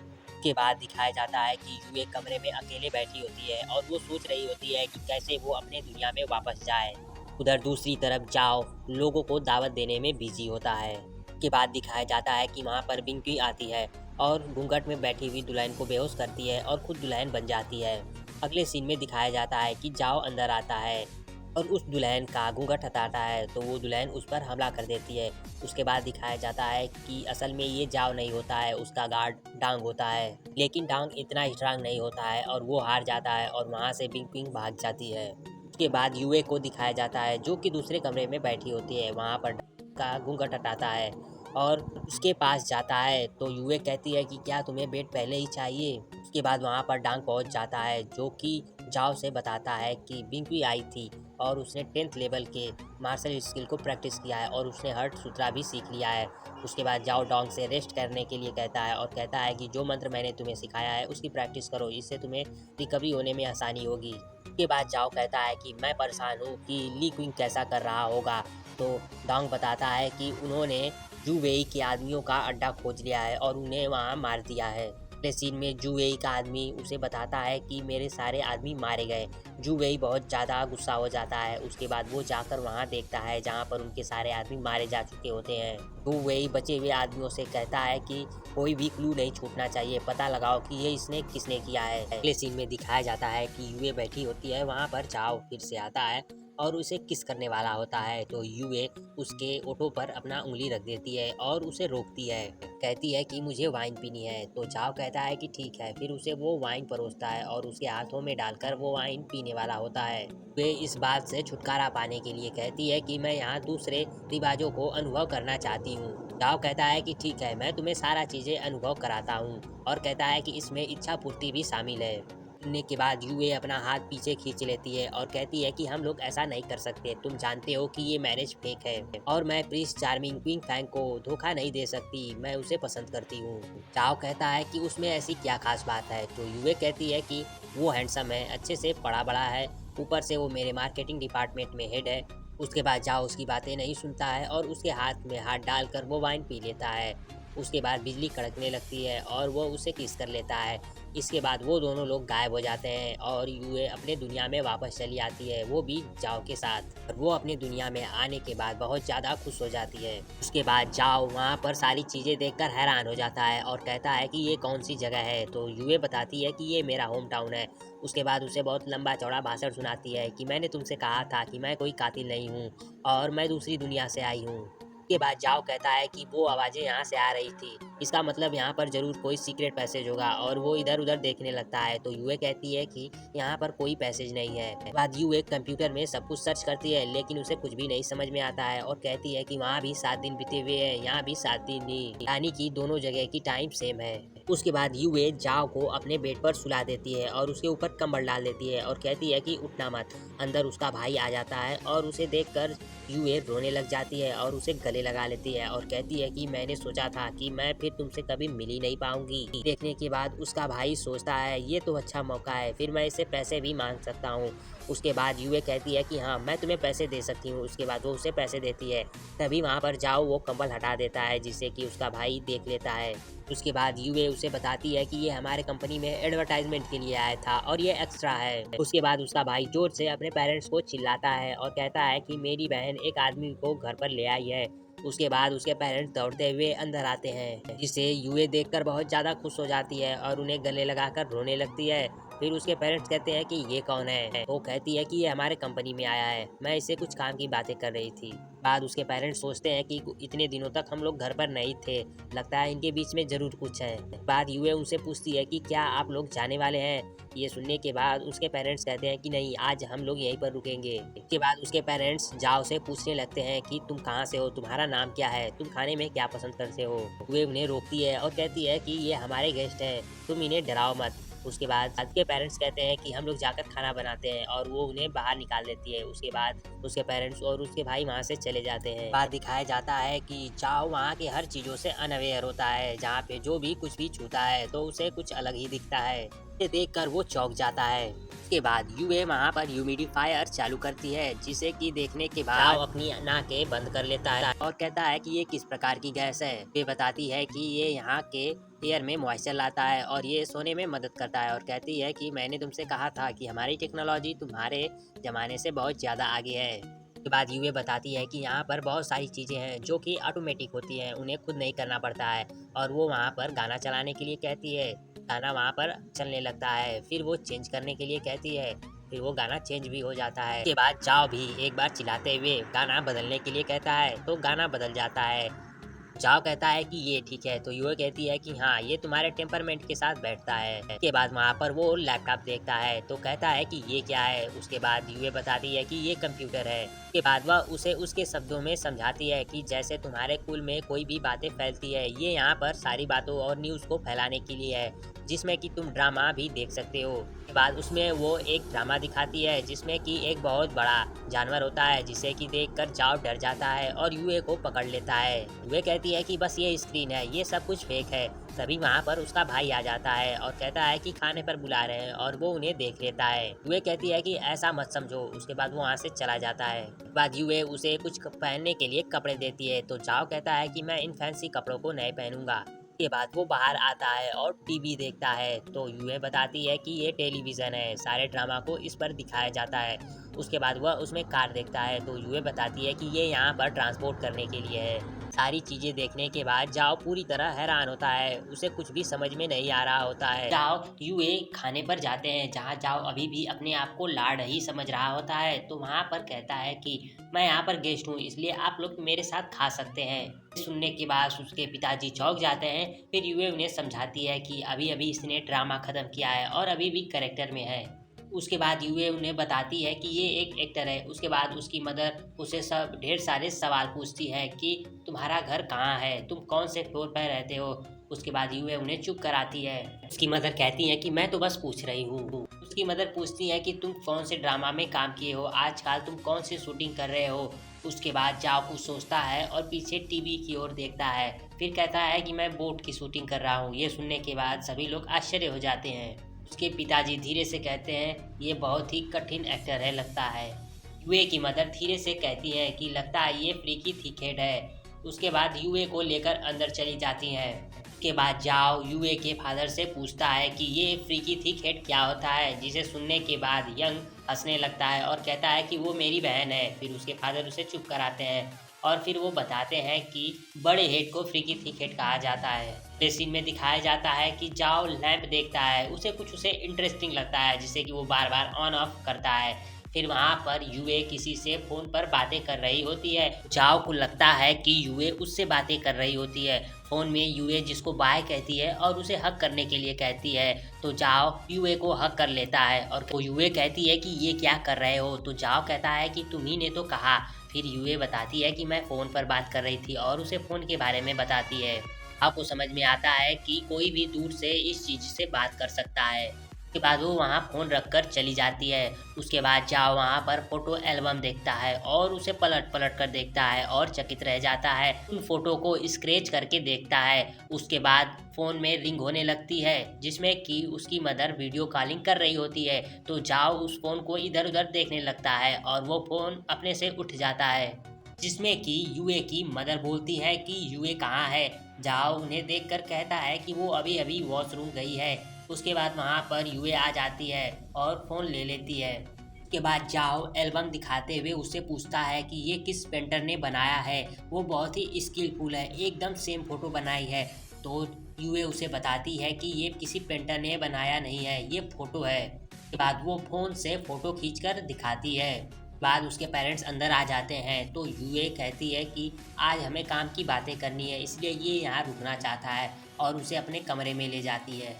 के बाद दिखाया जाता है कि यूए कमरे में अकेले बैठी होती है और वो सोच रही होती है कि कैसे वो अपने दुनिया में वापस जाए। उधर दूसरी तरफ जाओ लोगों को दावत देने में बिजी होता है। के बाद दिखाया जाता है कि वहाँ पर बिंकी आती है और घूंघट में बैठी हुई दुल्हन को बेहोश करती है और खुद दुल्हन बन जाती है। अगले सीन में दिखाया जाता है कि जाओ अंदर आता है और उस दुल्हन का घूंघट हटाता है तो वो दुल्हन उस पर हमला कर देती है। उसके बाद दिखाया जाता है कि असल में ये जाओ नहीं होता है, उसका गार्ड डांग होता है, लेकिन डांग इतना स्ट्रांग नहीं होता है और वो हार जाता है और वहाँ से बिंग पिंग भाग जाती है। उसके बाद यूए को दिखाया जाता है जो कि दूसरे कमरे में बैठी होती है, वहाँ पर का घूंघट हटाता है और उसके पास जाता है तो यूए कहती है कि क्या तुम्हें बेड पहले ही चाहिए। उसके बाद वहाँ पर डांग पहुँच जाता है, जो कि जाओ से बताता है कि बिंगवी आई थी और उसने 10th लेवल के मार्शल स्किल को प्रैक्टिस किया है और उसने हर्ट सूत्रा भी सीख लिया है। उसके बाद जाओ डोंग से रेस्ट करने के लिए कहता है और कहता है कि जो मंत्र मैंने तुम्हें सिखाया है उसकी प्रैक्टिस करो, इससे तुम्हें रिकवरी होने में आसानी होगी। उसके बाद जाओ कहता है कि मैं परेशान हूँ कि ली क्विंग कैसा कर रहा होगा। तो डोंग बताता है कि उन्होंने जू वेई के आदमियों का अड्डा खोज लिया है और उन्हें वहाँ मार दिया है। अगले सीन में जू वेई का आदमी उसे बताता है कि मेरे सारे आदमी मारे गए। जू वेई बहुत ज़्यादा गुस्सा हो जाता है। उसके बाद वो जाकर वहाँ देखता है जहाँ पर उनके सारे आदमी मारे जा चुके होते हैं। जू वेई बचे हुए आदमियों से कहता है कि कोई भी क्लू नहीं छूटना चाहिए, पता लगाओ कि ये इसने किसने किया है। अगले सीन में दिखाया जाता है कि यूए बैठी होती है वहाँ पर, जाओ फिर से आता है और उसे किस करने वाला होता है। तो यूए उसके ओठों पर अपना उंगली रख देती है और उसे रोकती है, कहती है कि मुझे वाइन पीनी है। तो जाओ कहता है कि ठीक है, फिर उसे वो वाइन परोसता है और उसके हाथों में डालकर वो वाइन पीने वाला होता है। वे इस बात से छुटकारा पाने के लिए कहती है कि मैं यहाँ दूसरे रिवाजों को अनुभव करना चाहती हूँ। जाओ कहता है कि ठीक है, मैं तुम्हें सारा चीजें अनुभव कराता हूँ और कहता है कि इसमें इच्छा पूर्ति भी शामिल है। सुनने के बाद यूए अपना हाथ पीछे खींच लेती है और कहती है कि हम लोग ऐसा नहीं कर सकते, तुम जानते हो कि ये मैरिज फेक है और मैं प्रिंस चार्मिंग क्वीन फैंग को धोखा नहीं दे सकती, मैं उसे पसंद करती हूँ। चाओ कहता है कि उसमें ऐसी क्या खास बात है। तो यूए कहती है कि वो हैंडसम है, अच्छे से पढ़ा बड़ा है, ऊपर से वो मेरे मार्केटिंग डिपार्टमेंट में हेड है। उसके बाद जाओ उसकी बातें नहीं सुनता है और उसके हाथ में हाथ डालकर वो वाइन पी लेता है। उसके बाद बिजली कड़कने लगती है और वो उसे किस कर लेता है। इसके बाद वो दोनों लोग गायब हो जाते हैं और यूए अपने दुनिया में वापस चली आती है, वो भी जाओ के साथ। और वो अपनी दुनिया में आने के बाद बहुत ज़्यादा खुश हो जाती है। उसके बाद जाओ वहाँ पर सारी चीज़ें देखकर हैरान हो जाता है और कहता है कि ये कौन सी जगह है। तो यूए बताती है कि ये मेरा होम टाउन है। उसके बाद उसे बहुत लंबा चौड़ा भाषण सुनाती है कि मैंने तुमसे कहा था कि मैं कोई कातिल नहीं हूँ और मैं दूसरी दुनिया से आई हूँ। के बाद जाओ कहता है कि वो आवाज़ें यहाँ से आ रही थी, इसका मतलब यहाँ पर जरूर कोई सीक्रेट पैसेज होगा और वो इधर उधर देखने लगता है। तो यूए कहती है कि यहाँ पर कोई पैसेज नहीं है। बाद यूए कंप्यूटर में सब कुछ सर्च करती है लेकिन उसे कुछ भी नहीं समझ में आता है और कहती है कि वहाँ भी 7 दिन बीते हुए हैं, यहाँ भी 7 दिन ही, यानी कि दोनों जगह की टाइम सेम है। उसके बाद यूए जाओ को अपने बेड पर सुला देती है और उसके ऊपर कंबल डाल देती है और कहती है कि उठना मत। अंदर उसका भाई आ जाता है और उसे देखकर यूए रोने लग जाती है और उसे गले लगा लेती है और कहती है कि मैंने सोचा था कि मैं फिर तुमसे कभी मिल ही नहीं पाऊंगी। देखने के बाद उसका भाई सोचता है ये तो अच्छा मौका है, फिर मैं इससे पैसे भी मांग सकता हूँ। उसके बाद यूए कहती है कि हाँ मैं तुम्हें पैसे दे सकती हूँ। उसके बाद वो उसे पैसे देती है। तभी वहाँ पर जाओ वो कंबल हटा देता है जिससे कि उसका भाई देख लेता है। उसके बाद यूए उसे बताती है कि ये हमारे कंपनी में एडवर्टाइजमेंट के लिए आया था और ये एक्स्ट्रा है। उसके बाद उसका भाई जोर से अपने पेरेंट्स को चिल्लाता है और कहता है कि मेरी बहन एक आदमी को घर पर ले आई है। उसके बाद उसके पेरेंट्स दौड़ते हुए अंदर आते हैं, जिसे यूए देखकर बहुत ज्यादा खुश हो जाती है और उन्हें गले लगाकर रोने लगती है। फिर उसके पेरेंट्स कहते हैं कि ये कौन है। वो कहती है कि ये हमारे कंपनी में आया है, मैं इससे कुछ काम की बातें कर रही थी। बाद उसके पेरेंट्स सोचते हैं कि इतने दिनों तक हम लोग घर पर नहीं थे, लगता है इनके बीच में जरूर कुछ है। बाद यूए उनसे पूछती है कि क्या आप लोग जाने वाले हैं। ये सुनने के बाद उसके पेरेंट्स कहते हैं कि नहीं, आज हम लोग यहीं पर रुकेंगे। इसके बाद उसके पेरेंट्स जाओ से पूछने लगते हैं कि तुम कहाँ से हो, तुम्हारा नाम क्या है, तुम खाने में क्या पसंद करते हो। वे उन्हें रोकती है और कहती है कि ये हमारे गेस्ट हैं, तुम इन्हें डराओ मत। उसके बाद के पेरेंट्स कहते हैं कि हम लोग जाकर खाना बनाते हैं और वो उन्हें बाहर निकाल देती है। उसके बाद उसके पेरेंट्स और उसके भाई वहाँ से चले जाते हैं। बाद दिखाया जाता है कि चाओ वहाँ के हर चीजों से अनअवेयर होता है, जहाँ पे जो भी कुछ भी छूता है तो उसे कुछ अलग ही दिखता है। ये देखकर वो चौंक जाता है। उसके बाद यूए वहाँ पर ह्यूमिडिफायर चालू करती है, जिसे कि देखने के बाद चाओ अपनी नाकें बंद कर लेता है और कहता है कि ये किस प्रकार की गैस है। ये बताती है कि ये यहाँ के एयर में मॉइस्चर लाता है और ये सोने में मदद करता है और कहती है कि मैंने तुमसे कहा था कि हमारी टेक्नोलॉजी तुम्हारे जमाने से बहुत ज़्यादा आगे है। उसके बाद यूए बताती है कि यहाँ पर बहुत सारी चीज़ें हैं जो कि ऑटोमेटिक होती हैं, उन्हें खुद नहीं करना पड़ता है। और वो वहाँ पर गाना चलाने के लिए कहती है, गाना वहाँ पर चलने लगता है। फिर वो चेंज करने के लिए कहती है, फिर वो गाना चेंज भी हो जाता है। उसके बाद चाओ भी एक बार चिल्लाते हुए गाना बदलने के लिए कहता है तो गाना बदल जाता है। जाओ कहता है कि ये ठीक है। तो यूए कहती है कि हाँ ये तुम्हारे टेम्परमेंट के साथ बैठता है। उसके बाद वहाँ पर वो लैपटॉप देखता है तो कहता है कि ये क्या है। उसके बाद यूए बताती है कि ये कंप्यूटर है। उसके बाद वह उसे उसके शब्दों में समझाती है कि जैसे तुम्हारे कुल में कोई भी बातें फैलती है, ये यहाँ पर सारी बातों और न्यूज़ को फैलाने के लिए है। जिसमें कि तुम ड्रामा भी देख सकते हो। के बाद उसमें वो एक ड्रामा दिखाती है जिसमें कि एक बहुत बड़ा जानवर होता है जिसे कि देखकर जाओ डर जाता है और यूए को पकड़ लेता है। यूए कहती है कि बस ये स्क्रीन है, ये सब कुछ फेक है। तभी वहाँ पर उसका भाई आ जाता है और कहता है कि खाने पर बुला रहे हैं और वो उन्हें देख लेता है। यूए कहती है कि ऐसा मत समझो। उसके बाद वो वहाँ से चला जाता है। बाद यूए उसे कुछ पहनने के लिए कपड़े देती है तो जाओ कहता है कि मैं इन फैंसी कपड़ों को नहीं पहनूंगा। के बाद वो बाहर आता है और टीवी देखता है तो यूए बताती है कि ये टेलीविज़न है, सारे ड्रामा को इस पर दिखाया जाता है। उसके बाद वह उसमें कार देखता है तो यूए बताती है कि ये यहाँ पर ट्रांसपोर्ट करने के लिए है। सारी चीज़ें देखने के बाद जाओ पूरी तरह हैरान होता है, उसे कुछ भी समझ में नहीं आ रहा होता है। जाओ यूए खाने पर जाते हैं जहाँ जाओ अभी भी अपने आप को लाड ही समझ रहा होता है तो वहाँ पर कहता है कि मैं यहाँ पर गेस्ट हूँ इसलिए आप लोग मेरे साथ खा सकते हैं। सुनने के बाद उसके पिताजी चौंक जाते हैं। फिर यूए उन्हें समझाती है कि अभी अभी इसने ड्रामा ख़त्म किया है और अभी भी कैरेक्टर में है। उसके बाद यूए उन्हें बताती है कि ये एक एक्टर है। उसके बाद उसकी मदर उसे सब ढेर सारे सवाल पूछती है कि तुम्हारा घर कहाँ है, तुम कौन से फ्लोर पर रहते हो। उसके बाद यूए उन्हें चुप कराती है। उसकी मदर कहती है कि मैं तो बस पूछ रही हूँ। उसकी मदर पूछती है कि तुम कौन से ड्रामा में काम किए हो, आजकल तुम कौन सी शूटिंग कर रहे हो। उसके बाद जाओ कुछ सोचता है और पीछे टीवी की ओर देखता है। फिर कहता है कि मैं बोट की शूटिंग कर रहा हूँ। ये सुनने के बाद सभी लोग आश्चर्य हो जाते हैं। उसके पिताजी धीरे से कहते हैं ये बहुत ही कठिन एक्टर है लगता है। यूए की मदर धीरे से कहती है कि लगता है ये फ्रीकी थिक हेड है। उसके बाद यूए को लेकर अंदर चली जाती हैं। उसके बाद जाओ यूए के फादर से पूछता है कि ये फ्रीकी थिक हेड क्या होता है, जिसे सुनने के बाद यंग हंसने लगता है और कहता है कि वो मेरी बहन है। फिर उसके फादर उसे चुप कराते हैं और फिर वो बताते हैं कि बड़े हेड को फ्रीकी थिक हेड कहा जाता है। इस सीन में दिखाया जाता है कि जाओ लैंप देखता है, उसे इंटरेस्टिंग लगता है जिसे कि वो बार बार ऑन ऑफ करता है। फिर वहाँ पर यूए किसी से फोन पर बातें कर रही होती है। जाओ को लगता है कि यूए उससे बातें कर रही होती है। फोन में यूए जिसको बाय कहती है और उसे हक करने के लिए कहती है तो जाओ यूए को हक कर लेता है और वो यूए कहती है कि ये क्या कर रहे हो। तो जाओ कहता है कि तुम्ही ने तो कहा। फिर यूए बताती है कि मैं फ़ोन पर बात कर रही थी और उसे फ़ोन के बारे में बताती है। आपको समझ में आता है कि कोई भी दूर से इस चीज़ से बात कर सकता है। उसके बाद वो वहाँ फ़ोन रख कर चली जाती है। उसके बाद जाओ वहाँ पर फ़ोटो एल्बम देखता है और उसे पलट पलट कर देखता है और चकित रह जाता है। उन फ़ोटो को स्क्रैच करके देखता है। उसके बाद फ़ोन में रिंग होने लगती है जिसमें कि उसकी मदर वीडियो कॉलिंग कर रही होती है। तो जाओ उस फ़ोन को इधर उधर देखने लगता है और वो फ़ोन अपने से उठ जाता है, जिसमें कि यूए की मदर बोलती है कि यूए कहाँ है। जाओ उन्हें देखकर कहता है कि वो अभी अभी वॉशरूम गई है। उसके बाद वहाँ पर यूए आ जाती है और फ़ोन ले लेती है। उसके बाद जाओ एल्बम दिखाते हुए उससे पूछता है कि ये किस पेंटर ने बनाया है, वो बहुत ही स्किलफुल है, एकदम सेम फ़ोटो बनाई है। तो यूए उसे बताती है कि ये किसी पेंटर ने बनाया नहीं है, ये फ़ोटो है। उसके बाद वो फ़ोन से फ़ोटो खींचकर दिखाती है। बाद उसके पेरेंट्स अंदर आ जाते हैं तो यूए कहती है कि आज हमें काम की बातें करनी है, इसलिए ये यहाँ रुकना चाहता है और उसे अपने कमरे में ले जाती है।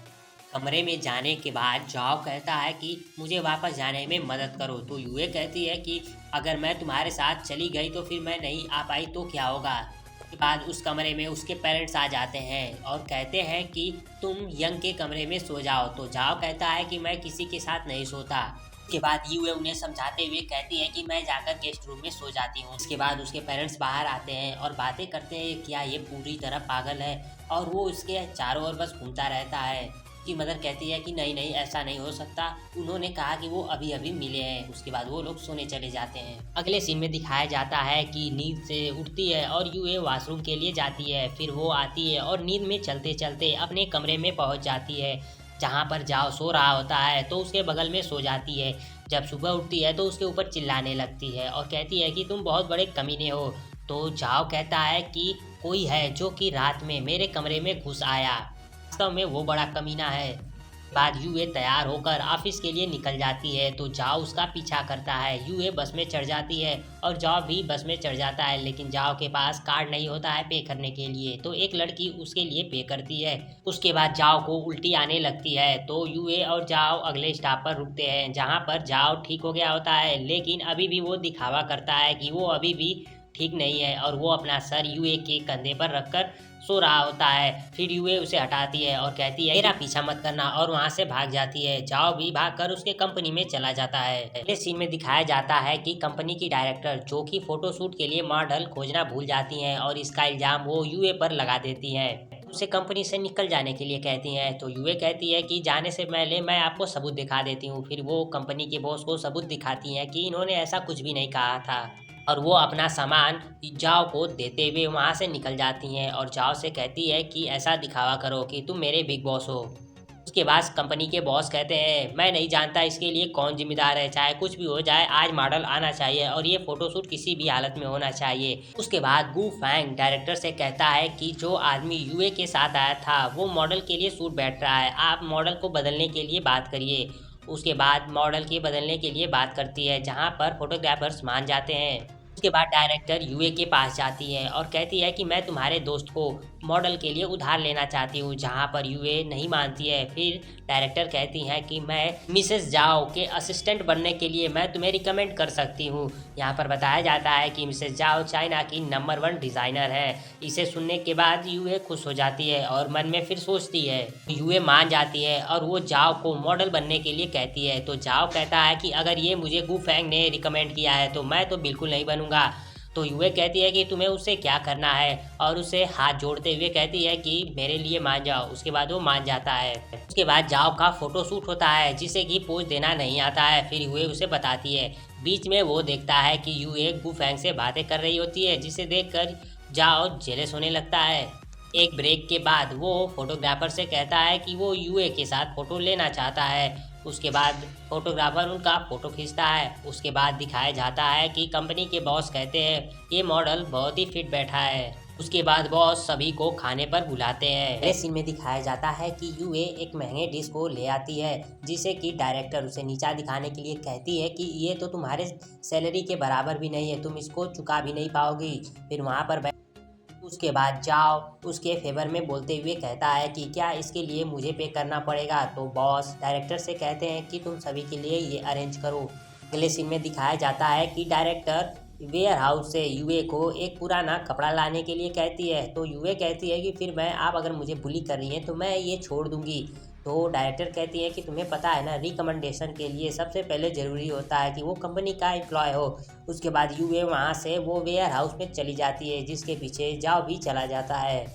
कमरे में जाने के बाद जाओ कहता है कि मुझे वापस जाने में मदद करो। तो यूए कहती है कि अगर मैं तुम्हारे साथ चली गई तो फिर मैं नहीं आ पाई तो क्या होगा। उसके बाद उस कमरे में उसके पेरेंट्स आ जाते हैं और कहते हैं कि तुम यंग के कमरे में सो जाओ। तो जाओ कहता है कि मैं किसी के साथ नहीं सोता। उसके बाद यूए उन्हें समझाते हुए कहती है कि मैं जाकर गेस्ट रूम में सो जाती हूँ। उसके बाद उसके पेरेंट्स बाहर आते हैं और बातें करते हैं क्या ये पूरी तरह पागल है और वो उसके चारों ओर बस घूमता रहता है। उसकी मदर कहती है कि नहीं नहीं ऐसा नहीं हो सकता, उन्होंने कहा कि वो अभी अभी मिले हैं। उसके बाद वो लोग सोने चले जाते हैं। अगले सीन में दिखाया जाता है कि नींद से उठती है और यूए वॉशरूम के लिए जाती है। फिर वो आती है और नींद में चलते चलते अपने कमरे में पहुंच जाती है जहाँ पर जाओ सो रहा होता है तो उसके बगल में सो जाती है। जब सुबह उठती है तो उसके ऊपर चिल्लाने लगती है और कहती है कि तुम बहुत बड़े कमीने हो। तो जाओ कहता है कि कोई है जो कि रात में मेरे कमरे में घुस आया, वास्तव में वो बड़ा कमीना है। बाद यूए तैयार होकर ऑफिस के लिए निकल जाती है तो जाओ उसका पीछा करता है। यूए बस में चढ़ जाती है और जाओ भी बस में चढ़ जाता है, लेकिन जाओ के पास कार्ड नहीं होता है पे करने के लिए। तो एक लड़की उसके लिए पे करती है। उसके बाद जाओ को उल्टी आने लगती है तो यूए और जाओ अगले स्टॉप पर रुकते हैं जहाँ पर जाओ ठीक हो गया होता है, लेकिन अभी भी वो दिखावा करता है कि वो अभी भी ठीक नहीं है और वो अपना सर यूए के कंधे पर रखकर सो रहा होता है। फिर यूए उसे हटाती है और कहती है मेरा पीछा मत करना, और वहां से भाग जाती है। जाओ भी भागकर उसके कंपनी में चला जाता है। अगले सीन में दिखाया जाता है कि कंपनी की डायरेक्टर जो कि फोटोशूट के लिए मॉडल खोजना भूल जाती हैं और इसका इल्जाम वो यूए पर लगा देती हैं। उसे कंपनी से निकल जाने के लिए कहती हैं, तो यूए कहती है कि जाने से पहले मैं आपको सबूत दिखा देती हूँ। फिर वो कंपनी के बॉस को सबूत दिखाती हैं कि इन्होंने ऐसा कुछ भी नहीं कहा था, और वो अपना सामान जाओ को देते हुए वहाँ से निकल जाती हैं और जाओ से कहती है कि ऐसा दिखावा करो कि तुम मेरे बिग बॉस हो। उसके बाद कंपनी के बॉस कहते हैं मैं नहीं जानता इसके लिए कौन जिम्मेदार है, चाहे कुछ भी हो जाए आज मॉडल आना चाहिए और ये फोटोशूट किसी भी हालत में होना चाहिए। उसके बाद गू फैंग डायरेक्टर से कहता है कि जो आदमी यूए के साथ आया था वो मॉडल के लिए सूट बैठ रहा है, आप मॉडल को बदलने के लिए बात करिए। उसके बाद मॉडल के बदलने के लिए बात करती है, जहाँ पर फोटोग्राफर्स मान जाते हैं। उसके बाद डायरेक्टर यूए के पास जाती है और कहती है कि मैं तुम्हारे दोस्त को मॉडल के लिए उधार लेना चाहती हूँ, जहाँ पर यूए नहीं मानती है। फिर डायरेक्टर कहती हैं कि मैं मिसेस जाओ के असिस्टेंट बनने के लिए मैं तुम्हें रिकमेंड कर सकती हूँ। यहाँ पर बताया जाता है कि मिसेस जाओ चाइना की नंबर 1 डिज़ाइनर है। इसे सुनने के बाद यूए खुश हो जाती है और मन में फिर सोचती है। यूए मान जाती है और वो जाओ को मॉडल बनने के लिए कहती है। तो जाओ कहता है कि अगर ये मुझे गू फैंग ने रिकमेंड किया है तो मैं तो बिल्कुल नहीं बनूंगा। तो यूए कहती है कि तुम्हें उससे क्या करना है, और उसे हाथ जोड़ते हुए कहती है कि मेरे लिए मान जाओ। उसके बाद वो मान जाता है। उसके बाद जाओ का फोटो शूट होता है जिसे कि पोज देना नहीं आता है। फिर यूए उसे बताती है। बीच में वो देखता है कि यूए गू फैंग से बातें कर रही होती है, जिसे देखकर जाओ जेलस होने लगता है। एक ब्रेक के बाद वो फोटोग्राफर से कहता है कि वो यूए के साथ फ़ोटो लेना चाहता है। उसके बाद फोटोग्राफर उनका फ़ोटो खींचता है। उसके बाद दिखाया जाता है कि कंपनी के बॉस कहते हैं ये मॉडल बहुत ही फिट बैठा है। उसके बाद बॉस सभी को खाने पर बुलाते हैं। अगले सीन में दिखाया जाता है कि यूए एक महंगे डिश को ले आती है, जिसे कि डायरेक्टर उसे नीचा दिखाने के लिए कहती है कि ये तो तुम्हारे सैलरी के बराबर भी नहीं है, तुम इसको चुका भी नहीं पाओगी। फिर वहाँ पर उसके बाद जाओ उसके फेवर में बोलते हुए कहता है कि क्या इसके लिए मुझे पे करना पड़ेगा। तो बॉस डायरेक्टर से कहते हैं कि तुम सभी के लिए ये अरेंज करो। अगले सीन में दिखाया जाता है कि डायरेक्टर वेयर हाउस से यूए को एक पुराना कपड़ा लाने के लिए कहती है। तो यूए कहती है कि फिर आप अगर मुझे बुली कर रही हैं तो मैं ये छोड़ दूंगी। तो डायरेक्टर कहती है कि तुम्हें पता है ना, रिकमेंडेशन के लिए सबसे पहले ज़रूरी होता है कि वो कंपनी का एम्प्लॉय हो। उसके बाद यूए वहाँ से वो वेयर हाउस में चली जाती है, जिसके पीछे जाओ भी चला जाता है।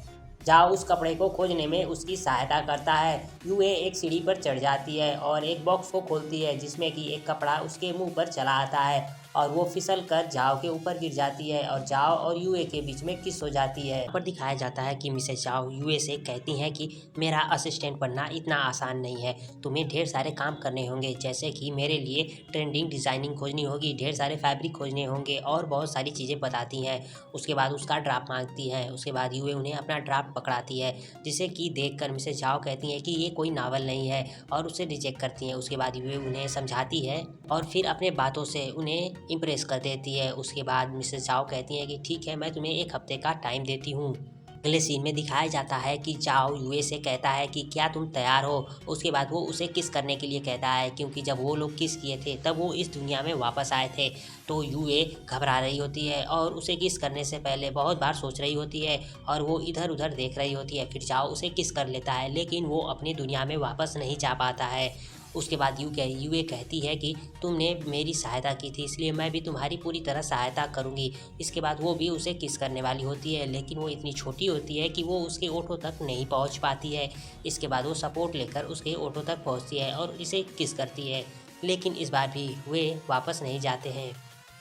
जाओ उस कपड़े को खोजने में उसकी सहायता करता है। यूए एक सीढ़ी पर चढ़ जाती है और एक बॉक्स को खोलती है, जिसमें कि एक कपड़ा उसके मुंह पर चला आता है और वो फिसल कर जाओ के ऊपर गिर जाती है और जाओ और यूए के बीच में किस हो जाती है। पर दिखाया जाता है कि मिसेस जाओ यूए से कहती हैं कि मेरा असिस्टेंट बनना इतना आसान नहीं है, तुम्हें ढेर सारे काम करने होंगे, जैसे कि मेरे लिए ट्रेंडिंग डिज़ाइनिंग खोजनी होगी, ढेर सारे फैब्रिक खोजने होंगे और बहुत सारी चीज़ें बताती हैं। उसके बाद उसका ड्राफ्ट मांगती है। उसके बाद यूए उन्हें अपना ड्राफ्ट पकड़ाती है, जिसे कि देखकर मिसेस जाओ कहती हैं कि ये कोई नावल नहीं है और उसे रिजेक्ट करती हैं। उसके बाद यूए उन्हें समझाती है और फिर अपने बातों से उन्हें इम्प्रेस कर देती है। उसके बाद मिसेस जाओ कहती हैं कि ठीक है, मैं तुम्हें 1 हफ्ते का टाइम देती हूँ। अगले सीन में दिखाया जाता है कि जाओ यूए से कहता है कि क्या तुम तैयार हो। उसके बाद वो उसे किस करने के लिए कहता है, क्योंकि जब वो लोग किस किए थे तब वो इस दुनिया में वापस आए थे। तो यूए घबरा रही होती है और उसे किस करने से पहले बहुत बार सोच रही होती है और वो इधर उधर देख रही होती है। फिर जाओ उसे किस कर लेता है, लेकिन वो अपनी दुनिया में वापस नहीं जा पाता है। उसके बाद यूए कहती है कि तुमने मेरी सहायता की थी, इसलिए मैं भी तुम्हारी पूरी तरह सहायता करूंगी। इसके बाद वो भी उसे किस करने वाली होती है, लेकिन वो इतनी छोटी होती है कि वो उसके ओठों तक नहीं पहुंच पाती है। इसके बाद वो सपोर्ट लेकर उसके ओठों तक पहुंचती है और इसे किस करती है, लेकिन इस बार भी वे वापस नहीं जाते हैं।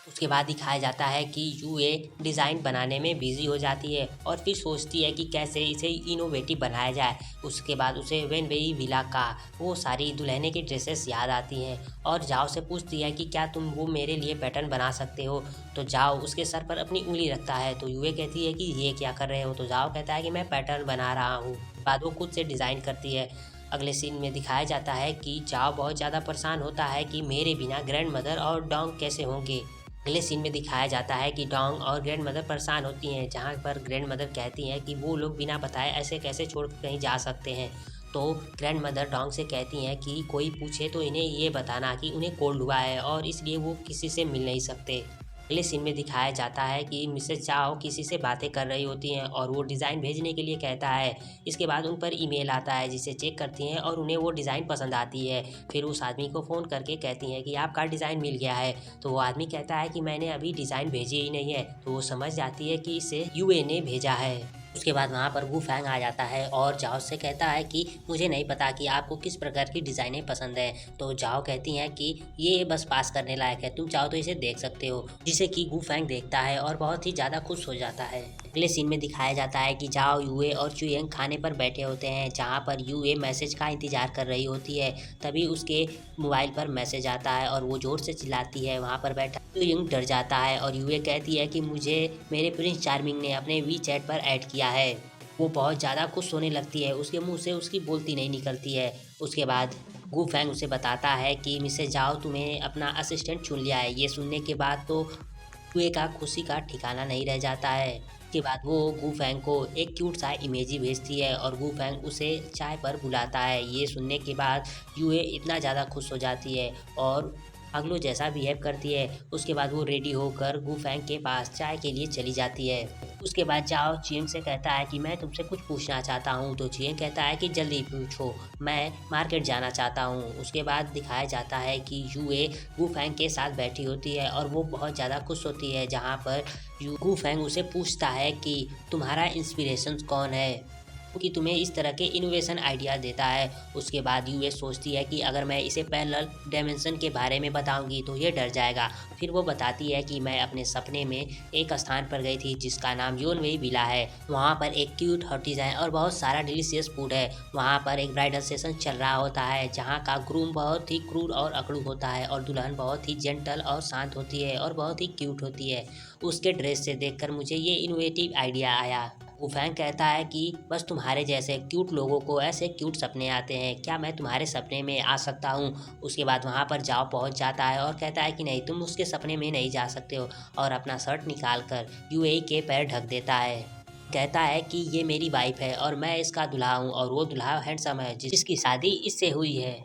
उसके बाद दिखाया जाता है कि यूए डिज़ाइन बनाने में बिजी हो जाती है और फिर सोचती है कि कैसे इसे इनोवेटिव बनाया जाए। उसके बाद उसे वेनवेई विला का वो सारी दुल्हने की ड्रेसेस याद आती हैं और जाओ से पूछती है कि क्या तुम वो मेरे लिए पैटर्न बना सकते हो। तो जाओ उसके सर पर अपनी उंगली रखता है। तो यूए कहती है कि ये क्या कर रहे हो। तो जाओ कहता है कि मैं पैटर्न बना रहा हूँ। बाद वो खुद से डिज़ाइन करती है। अगले सीन में दिखाया जाता है कि जाओ बहुत ज़्यादा परेशान होता है कि मेरे बिना ग्रैंड मदर और डोंग कैसे होंगे। अगले सीन में दिखाया जाता है कि डोंग और ग्रैंड मदर परेशान होती हैं, जहाँ पर ग्रैंड मदर कहती हैं कि वो लोग बिना बताए ऐसे कैसे छोड़ कहीं जा सकते हैं। तो ग्रैंड मदर डोंग से कहती हैं कि कोई पूछे तो इन्हें ये बताना कि उन्हें कोल्ड हुआ है और इसलिए वो किसी से मिल नहीं सकते। अगले सीन में दिखाया जाता है कि मिसेस चाओ किसी से बातें कर रही होती हैं और वो डिज़ाइन भेजने के लिए कहता है। इसके बाद उन पर ईमेल आता है जिसे चेक करती हैं और उन्हें वो डिज़ाइन पसंद आती है। फिर उस आदमी को फ़ोन करके कहती हैं कि आपका डिज़ाइन मिल गया है। तो वो आदमी कहता है कि मैंने अभी डिज़ाइन भेजी ही नहीं है। तो वो समझ जाती है कि इसे यूए ने भेजा है। उसके बाद वहाँ पर वू फैंग आ जाता है और जाओ से कहता है कि मुझे नहीं पता कि आपको किस प्रकार की डिज़ाइनें पसंद है। तो जाओ कहती हैं कि ये बस पास करने लायक है, तुम चाहो तो इसे देख सकते हो। जिसे कि वू फैंग देखता है और बहुत ही ज़्यादा खुश हो जाता है। अगले सीन में दिखाया जाता है कि जाओ, यूए और चुयंग खाने पर बैठे होते हैं जहाँ पर यूए मैसेज का इंतजार कर रही होती है। तभी उसके मोबाइल पर मैसेज आता है और वो ज़ोर से चिल्लाती है। वहाँ पर बैठा चुयंग डर जाता है और यूए कहती है कि मुझे मेरे प्रिंस चार्मिंग ने अपने वी चैट पर ऐड किया है। वो बहुत ज़्यादा खुश होने लगती है, उसके मुंह से उसकी बोलती नहीं निकलती है। उसके बाद गू फैंग उसे बताता है कि मिसेस जाओ तुम्हें अपना असिस्टेंट चुन लिया है। ये सुनने के बाद तो यूए का खुशी का ठिकाना नहीं रह जाता है। उसके बाद वो गू फैंग को एक क्यूट सा इमेजी भेजती है और गू फैंग उसे चाय पर बुलाता है। ये सुनने के बाद यूए इतना ज़्यादा खुश हो जाती है और पागलों जैसा बिहेव करती है। उसके बाद वो रेडी होकर गू फैंग के पास चाय के लिए चली जाती है। उसके बाद जाओ चियंग से कहता है कि मैं तुमसे कुछ पूछना चाहता हूँ। तो चियंग कहता है कि जल्दी पूछो, मैं मार्केट जाना चाहता हूँ। उसके बाद दिखाया जाता है कि यूए गू फैंग के साथ बैठी होती है और वो बहुत ज़्यादा खुश होती है। जहाँ पर गू फैंग उसे पूछता है कि तुम्हारा इंस्पिरेशन कौन है कि तुम्हें इस तरह के इनोवेशन आइडिया देता है। उसके बाद यूए सोचती है कि अगर मैं इसे पैरेलल डायमेंशन के बारे में बताऊंगी तो ये डर जाएगा। फिर वो बताती है कि मैं अपने सपने में एक स्थान पर गई थी जिसका नाम योनवेई विला है। वहाँ पर एक क्यूट हॉटेल है और बहुत सारा डिलीशियस फूड है। वहाँ पर एक ब्राइडल सेशन चल रहा होता है जहाँ का ग्रूम बहुत ही क्रूर और अकड़ू होता है और दुल्हन बहुत ही जेंटल और शांत होती है और बहुत ही क्यूट होती है। उसके ड्रेस से देखकर मुझे ये इनोवेटिव आइडिया आया। वो फैंग कहता है कि बस तुम्हारे जैसे क्यूट लोगों को ऐसे क्यूट सपने आते हैं, क्या मैं तुम्हारे सपने में आ सकता हूँ। उसके बाद वहाँ पर जाओ पहुँच जाता है और कहता है कि नहीं, तुम उसके सपने में नहीं जा सकते हो और अपना शर्ट निकाल कर यूए के पैर ढक देता है। कहता है कि ये मेरी वाइफ है और मैं इसका दूल्हा हूँ और वो दूल्हा हैंडसम है जिसकी शादी इससे हुई है।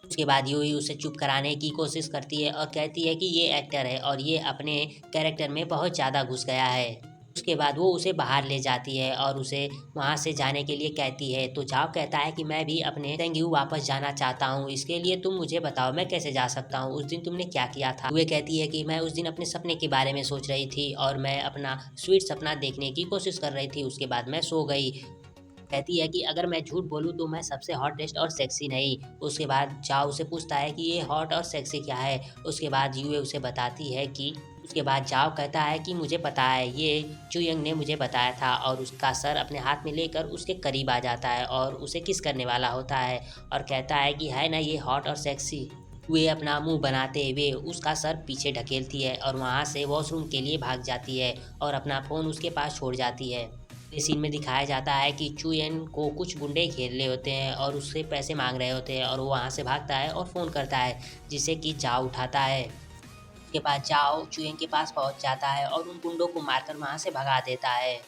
उसके बाद यूई उसे चुप कराने की कोशिश करती है और कहती है कि ये एक्टर है और ये अपने कैरेक्टर में बहुत ज़्यादा घुस गया है। उसके बाद वो उसे बाहर ले जाती है और उसे वहाँ से जाने के लिए कहती है। तो जाओ कहता है कि मैं भी अपने तेंग्यू वापस जाना चाहता हूँ, इसके लिए तुम मुझे बताओ मैं कैसे जा सकता हूँ, उस दिन तुमने क्या किया था। वे कहती है कि मैं उस दिन अपने सपने के बारे में सोच रही थी और मैं अपना स्वीट सपना देखने की कोशिश कर रही थी, उसके बाद मैं सो गई। कहती है कि अगर मैं झूठ बोलूँ तो मैं सबसे हॉटेस्ट और सेक्सी नहीं। उसके बाद जाओ उसे पूछता है कि ये हॉट और सेक्सी क्या है। उसके बाद यूए उसे बताती है कि उसके बाद जाओ कहता है कि मुझे पता है, ये चुयंग ने मुझे बताया था और उसका सर अपने हाथ में लेकर उसके करीब आ जाता है और उसे किस करने वाला होता है और कहता है कि है ना ये हॉट और सेक्सी। वे अपना मुंह बनाते हुए उसका सर पीछे ढकेलती है और वहाँ से वॉशरूम के लिए भाग जाती है और अपना फ़ोन उसके पास छोड़ जाती है। इस सीन में दिखाया जाता है कि चुयन को कुछ गुंडे घेर रहे होते हैं और उससे पैसे मांग रहे होते हैं और वो वहाँ से भागता है और फ़ोन करता है जिसे कि जाओ उठाता है। उसके बाद जाओ चुयन के पास पहुँच जाता है और उन गुंडों को मारकर वहाँ से भगा देता है।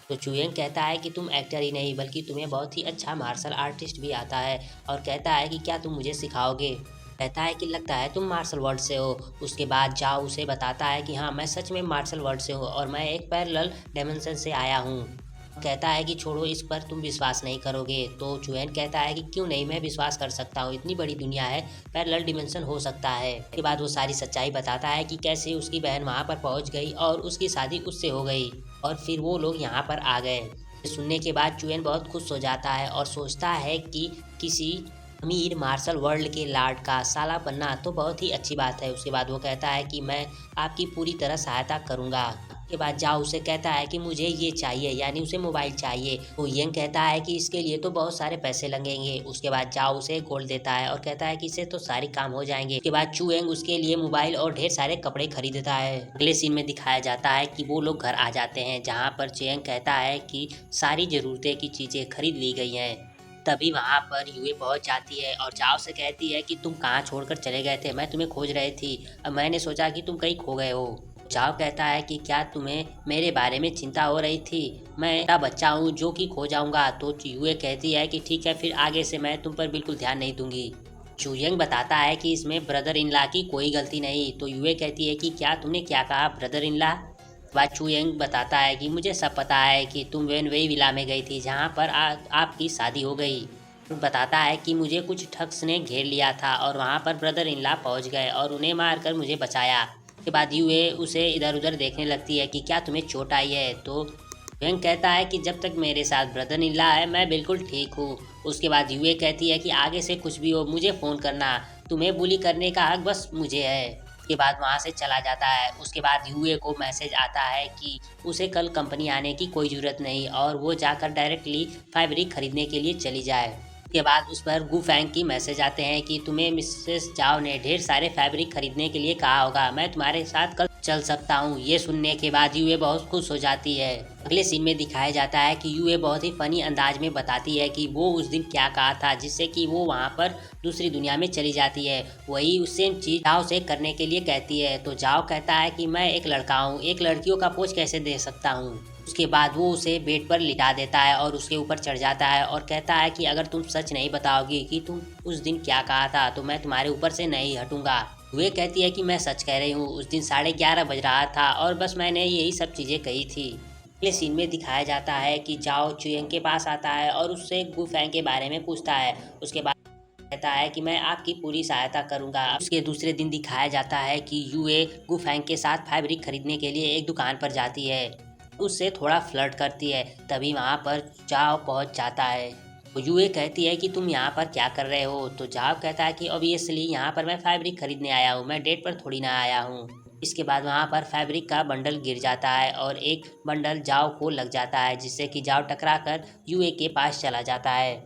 तो चुयन कहता है कि तुम एक्टर ही नहीं बल्कि तुम्हें बहुत ही अच्छा मार्शल आर्टिस्ट भी आता है और कहता है कि क्या तुम मुझे सिखाओगे। कहता है कि लगता है तुम मार्शल वर्ल्ड से हो। उसके बाद जाओ उसे बताता है कि हाँ मैं सच में मार्शल वर्ल्ड से हूँ और मैं एक पैरेलल डायमेंशन से आया हूँ। कहता है कि छोड़ो, इस पर तुम विश्वास नहीं करोगे। तो चुयन कहता है कि क्यों नहीं, मैं विश्वास कर सकता हूँ, इतनी बड़ी दुनिया है, पैरेलल डिमेंशन हो सकता है। उसके बाद वो सारी सच्चाई बताता है कि कैसे उसकी बहन वहाँ पर पहुँच गई और उसकी शादी उससे हो गई और फिर वो लोग यहाँ पर आ गए। सुनने के बाद चुयन बहुत खुश हो जाता है और सोचता है कि किसी अमीर मार्शल वर्ल्ड के लॉर्ड का साला बनना तो बहुत ही अच्छी बात है। उसके बाद वो कहता है कि मैं आपकी पूरी तरह सहायता करूँगा। उसके बाद जाओ उसे कहता है कि मुझे ये चाहिए, यानी उसे मोबाइल चाहिए। तो यंग कहता है कि इसके लिए तो बहुत सारे पैसे लगेंगे। उसके बाद जाओ उसे गोल्ड देता है और कहता है कि इससे तो सारे काम हो जाएंगे। उसके बाद चुएंग उसके लिए मोबाइल और ढेर सारे कपड़े खरीदता है। अगले सीन में दिखाया जाता है कि वो लोग घर आ जाते हैं जहाँ पर चुएंग कहता है कि सारी जरूरतें की चीजें खरीद ली गई हैं। तभी वहाँ पर यूए पहुँच जाती है और जाओ से कहती है कि तुम कहाँ छोड़कर चले गए थे, मैं तुम्हें खोज रही थी, अब मैंने सोचा कि तुम कहीं खो गए हो। जाओ कहता है कि क्या तुम्हें मेरे बारे में चिंता हो रही थी, मैं ऐसा बच्चा हूँ जो कि खो जाऊँगा। तो यूए कहती है कि ठीक है, फिर आगे से मैं तुम पर बिल्कुल ध्यान नहीं दूंगी। चूयंग बताता है कि इसमें ब्रदर इन लॉ की कोई गलती नहीं। तो यूए कहती है कि क्या तुमने क्या कहा ब्रदर इन लॉ। बाद चूयंग बताता है कि मुझे सब पता है कि तुम वही विला में गई थी जहाँ पर आपकी शादी हो गई। बताता है कि मुझे कुछ ठग्स ने घेर लिया था और वहाँ पर ब्रदर इन लॉ पहुँच गए और उन्हें मारकर मुझे बचाया। उसके बाद यूए उसे इधर उधर देखने लगती है कि क्या तुम्हें चोट आई है। तो चूयंग कहता है कि जब तक मेरे साथ ब्रदर इन लॉ है मैं बिल्कुल ठीक हूँ। उसके बाद यूए कहती है कि आगे से कुछ भी हो मुझे फ़ोन करना, तुम्हें बुली करने का हक बस मुझे है। उसके बाद वहाँ से चला जाता है। उसके बाद यूए को मैसेज आता है कि उसे कल कंपनी आने की कोई ज़रूरत नहीं और वो जाकर डायरेक्टली फैब्रिक खरीदने के लिए चली जाए। उसके बाद उस पर गू फैंग की मैसेज आते हैं कि तुम्हें मिसेस जाओ ने ढेर सारे फैब्रिक खरीदने के लिए कहा होगा, मैं तुम्हारे साथ कल चल सकता हूँ। ये सुनने के बाद यूए बहुत खुश हो जाती है। अगले सीन में दिखाया जाता है कि यूए बहुत ही फनी अंदाज में बताती है कि वो उस दिन क्या कहा था जिससे कि वो वहाँ पर दूसरी दुनिया में चली जाती है। वही उस सेम चीज जाओ से करने के लिए कहती है। तो जाओ कहता है कि मैं एक लड़का हूँ, एक लड़कियों का पोज कैसे दे सकता हूँ। उसके बाद वो उसे बेड पर लिटा देता है और उसके ऊपर चढ़ जाता है और कहता है कि अगर तुम सच नहीं बताओगी कि तुम उस दिन क्या कहा था तो मैं तुम्हारे ऊपर से नहीं हटूंगा। वे कहती है कि मैं सच कह रही हूँ, उस दिन 11:30 बज रहा था और बस मैंने यही सब चीज़ें कही थी। अगले सीन में दिखाया जाता है कि जाओ चुयंग के पास आता है और उससे गू फैंग के बारे में पूछता है। उसके बाद कहता है कि मैं आपकी पूरी सहायता करूंगा। उसके दूसरे दिन दिखाया जाता है कि यूए गू फैंग के साथ फैब्रिक खरीदने के लिए एक दुकान पर जाती है, उससे थोड़ा फ्लर्ट करती है। तभी वहाँ पर जाओ पहुँच जाता है। तो यूए कहती है कि तुम यहाँ पर क्या कर रहे हो। तो जाओ कहता है कि ऑब्वियसली यहाँ पर मैं फैब्रिक खरीदने आया हूँ, मैं डेट पर थोड़ी ना आया हूँ। इसके बाद वहाँ पर फैब्रिक का बंडल गिर जाता है और एक बंडल जाओ को लग जाता है जिससे कि जाओ टकरा कर यूए के पास चला जाता है।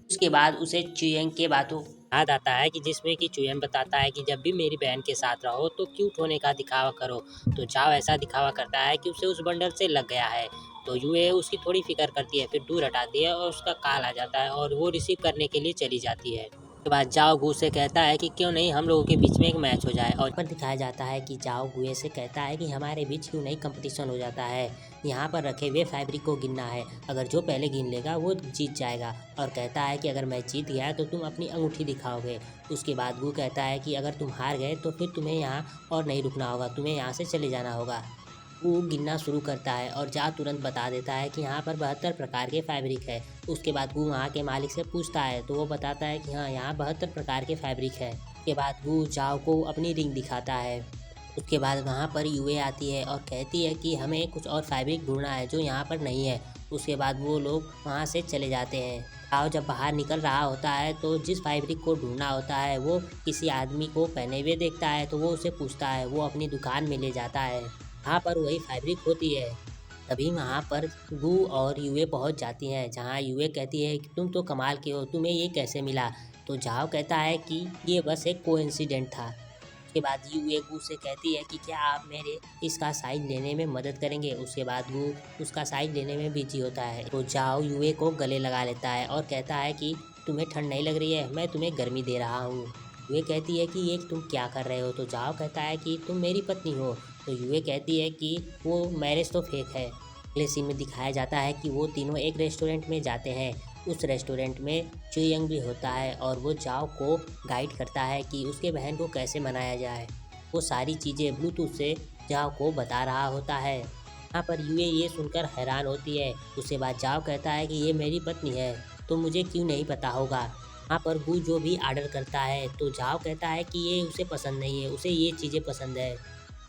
उसके बाद उसे चुयंग के बातों याद आता है कि जिसमें कि चुयंग बताता है कि जब भी मेरी बहन के साथ रहो तो क्यूट होने का दिखावा करो। तो जाओ ऐसा दिखावा करता है कि उसे उस बंडल से लग गया है। तो यूए उसकी थोड़ी फिक्र करती है, फिर दूर हटाती है और उसका कॉल आ जाता है और वो रिसीव करने के लिए चली जाती है। उसके बाद जाओ गू से कहता है कि क्यों नहीं हम लोगों के बीच में एक मैच हो जाए। और पर दिखाया जाता है कि जाओ गुए से कहता है कि हमारे बीच क्यों नहीं कंपटीशन हो जाता है, यहाँ पर रखे हुए फैब्रिक को गिनना है, अगर जो पहले गिन लेगा वो जीत जाएगा। और कहता है कि अगर मैं जीत गया तो तुम अपनी अंगूठी दिखाओगे। उसके बाद गू कहता है कि अगर तुम हार गए तो फिर तुम्हें यहाँ और नहीं रुकना होगा, तुम्हें यहाँ से चले जाना होगा। वो गिनना शुरू करता है और जा तुरंत बता देता है कि यहाँ पर 72 प्रकार के फैब्रिक है। उसके बाद वो वहाँ के मालिक से पूछता है तो वो बताता है कि हाँ यहाँ 72 प्रकार के फैब्रिक है। उसके बाद वो जाओ को अपनी रिंग दिखाता है। उसके बाद वहाँ पर यूए आती है और कहती है कि हमें कुछ और फैब्रिक ढूंढना है जो यहाँ पर नहीं है। उसके बाद वो लोग वहाँ से चले जाते हैं। जाओ जब बाहर निकल रहा होता है तो जिस फैब्रिक को ढूंढना होता है वो किसी आदमी को पहने हुए देखता है तो वो उसे पूछता है, वो अपनी दुकान में ले जाता है। वहाँ पर वही फैब्रिक होती है। तभी वहाँ पर गू और यूए पहुँच जाती हैं, जहाँ यूए कहती है कि तुम तो कमाल के हो, तुम्हें ये कैसे मिला। तो जाओ कहता है कि ये बस एक कोइंसिडेंट था। उसके बाद यूए गू से कहती है कि क्या आप मेरे इसका साइज लेने में मदद करेंगे। उसके बाद गू उसका साइज लेने में बिजी होता है। तो जाओ यूए को गले लगा लेता है और कहता है कि तुम्हें ठंड नहीं लग रही है, मैं तुम्हें गर्मी दे रहा हूँ। यूए कहती है कि ये तुम क्या कर रहे हो। तो जाओ कहता है कि तुम मेरी पत्नी हो। तो यूए कहती है कि वो मैरिज तो फेक है। अगले सीन में दिखाया जाता है कि वो तीनों एक रेस्टोरेंट में जाते हैं। उस रेस्टोरेंट में चुयंग भी होता है और वो जाओ को गाइड करता है कि उसके बहन को कैसे मनाया जाए। वो सारी चीज़ें ब्लूटूथ से जाओ को बता रहा होता है। यहाँ पर यूए ये सुनकर हैरान होती है। उसके बाद जाओ कहता है कि ये मेरी पत्नी है तो मुझे क्यों नहीं पता होगा। यहाँ पर गू जो भी ऑर्डर करता है तो जाओ कहता है कि ये उसे पसंद नहीं है, उसे ये चीज़ें पसंद है।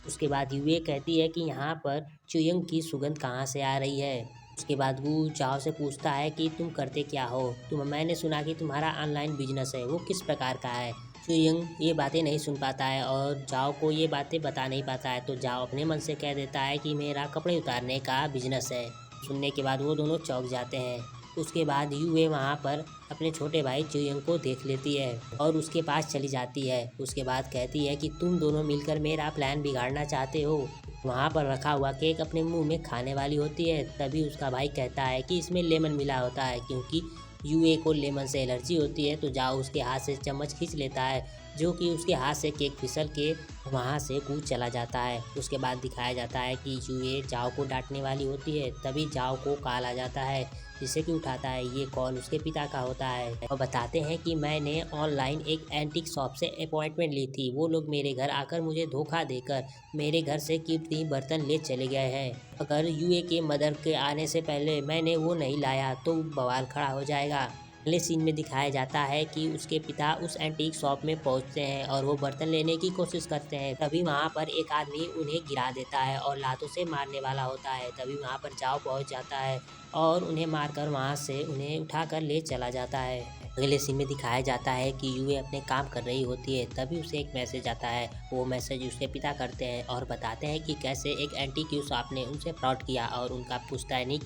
उसके बाद यूए कहती है कि यहाँ पर चुयंग की सुगंध कहाँ से आ रही है। उसके बाद वो जाओ से पूछता है कि तुम करते क्या हो, मैंने सुना कि तुम्हारा ऑनलाइन बिजनेस है, वो किस प्रकार का है। चुयंग ये बातें नहीं सुन पाता है और जाओ को ये बातें बता नहीं पाता है। तो जाओ अपने मन से कह देता है कि मेरा कपड़े उतारने का बिजनेस है। सुनने के बाद वो दोनों चौंक जाते हैं। उसके बाद यूए वहाँ पर अपने छोटे भाई चुयंग को देख लेती है और उसके पास चली जाती है। उसके बाद कहती है कि तुम दोनों मिलकर मेरा प्लान बिगाड़ना चाहते हो। वहाँ पर रखा हुआ केक अपने मुंह में खाने वाली होती है। तभी उसका भाई कहता है कि इसमें लेमन मिला होता है, क्योंकि यूए को लेमन से एलर्जी होती है। तो जाओ उसके हाथ से चम्मच खींच लेता है जो कि उसके हाथ से केक फिसल के वहाँ से कूद चला जाता है। उसके बाद दिखाया जाता है कि यूए जाओ को डांटने वाली होती है, तभी जाओ को कॉल आ जाता है, जिसे कि उठाता है। ये कॉल उसके पिता का होता है और बताते हैं कि मैंने ऑनलाइन एक एंटीक शॉप से अपॉइंटमेंट ली थी। वो लोग मेरे घर आकर मुझे धोखा देकर मेरे घर से कीमती बर्तन ले चले गए हैं। अगर यूए के मदर के आने से पहले मैंने वो नहीं लाया तो बवाल खड़ा हो जाएगा। अगले सीन में दिखाया जाता है कि उसके पिता उस एंटीक शॉप में पहुंचते हैं और वो बर्तन लेने की कोशिश करते हैं। तभी वहां पर एक आदमी उन्हें गिरा देता है और लातों से मारने वाला होता है। तभी वहां पर जाओ पहुंच जाता है और उन्हें मारकर वहां से उन्हें उठाकर ले चला जाता है। अगले सीन में दिखाया जाता है कि यूए अपने काम कर रही होती है, तभी उसे एक मैसेज आता है। वो मैसेज उसके पिता करते हैं और बताते हैं कि कैसे एक एंटीक शॉप ने उनसे फ्रॉड किया और उनका पुश्तैनी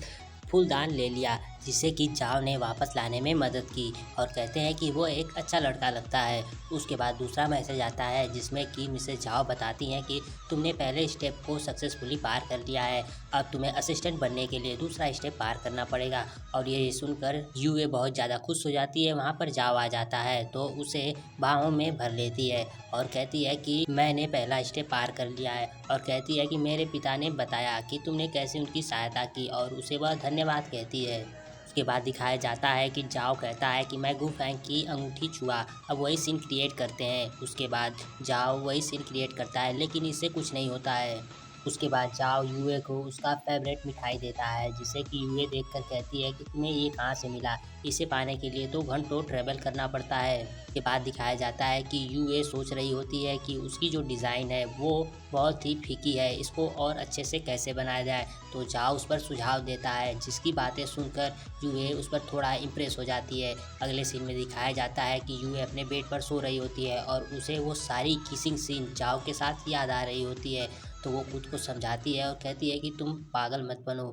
फूलदान ले लिया, जिसे कि जाओ ने वापस लाने में मदद की और कहते हैं कि वो एक अच्छा लड़का लगता है। उसके बाद दूसरा मैसेज आता है जिसमें कि मिसेस जाओ बताती हैं कि तुमने पहले स्टेप को सक्सेसफुली पार कर लिया है, अब तुम्हें असिस्टेंट बनने के लिए दूसरा स्टेप पार करना पड़ेगा। और ये सुनकर यूए बहुत ज़्यादा खुश हो जाती है। वहाँ पर जाओ आ जाता है तो उसे बाहों में भर लेती है और कहती है कि मैंने पहला स्टेप पार कर लिया है, और कहती है कि मेरे पिता ने बताया कि तुमने कैसे उनकी सहायता की, और उसे वह धन्यवाद कहती है। उसके बाद दिखाया जाता है कि जाओ कहता है कि मैं गू फैंग की अंगूठी छुआ। अब वही सीन क्रिएट करते हैं। उसके बाद जाओ वही सीन क्रिएट करता है, लेकिन इससे कुछ नहीं होता है। उसके बाद जाओ यूए को उसका फेवरेट मिठाई देता है, जिसे कि यूए देखकर कहती है कि तुम्हें ये कहाँ से मिला, इसे पाने के लिए तो घंटों ट्रेवल करना पड़ता है। उसके बाद दिखाया जाता है कि यूए सोच रही होती है कि उसकी जो डिज़ाइन है वो बहुत ही फीकी है, इसको और अच्छे से कैसे बनाया जाए। तो जाओ उस पर सुझाव देता है, जिसकी बातें सुनकर यूए उस पर थोड़ा इम्प्रेस हो जाती है। अगले सीन में दिखाया जाता है कि यूए अपने बेड पर सो रही होती है और उसे वो सारी किसिंग सीन जाओ के साथ याद आ रही होती है। तो वो खुद को समझाती है और कहती है कि तुम पागल मत बनो।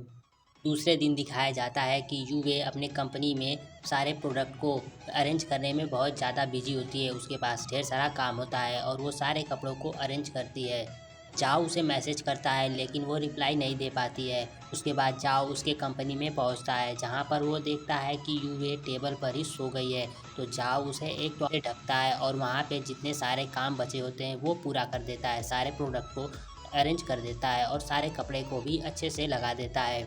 दूसरे दिन दिखाया जाता है कि यूवे अपने कंपनी में सारे प्रोडक्ट को अरेंज करने में बहुत ज़्यादा बिजी होती है। उसके पास ढेर सारा काम होता है और वो सारे कपड़ों को अरेंज करती है। जाओ उसे मैसेज करता है, लेकिन वो रिप्लाई नहीं दे पाती है। उसके बाद जाओ उसके कंपनी में पहुंचता है, जहां पर वो देखता है कि यूवे टेबल पर ही सो गई है। तो जाओ उसे एक टॉयलेट ढकता है और वहां पे जितने सारे काम बचे होते हैं वो पूरा कर देता है, सारे प्रोडक्ट को अरेंज कर देता है और सारे कपड़े को भी अच्छे से लगा देता है।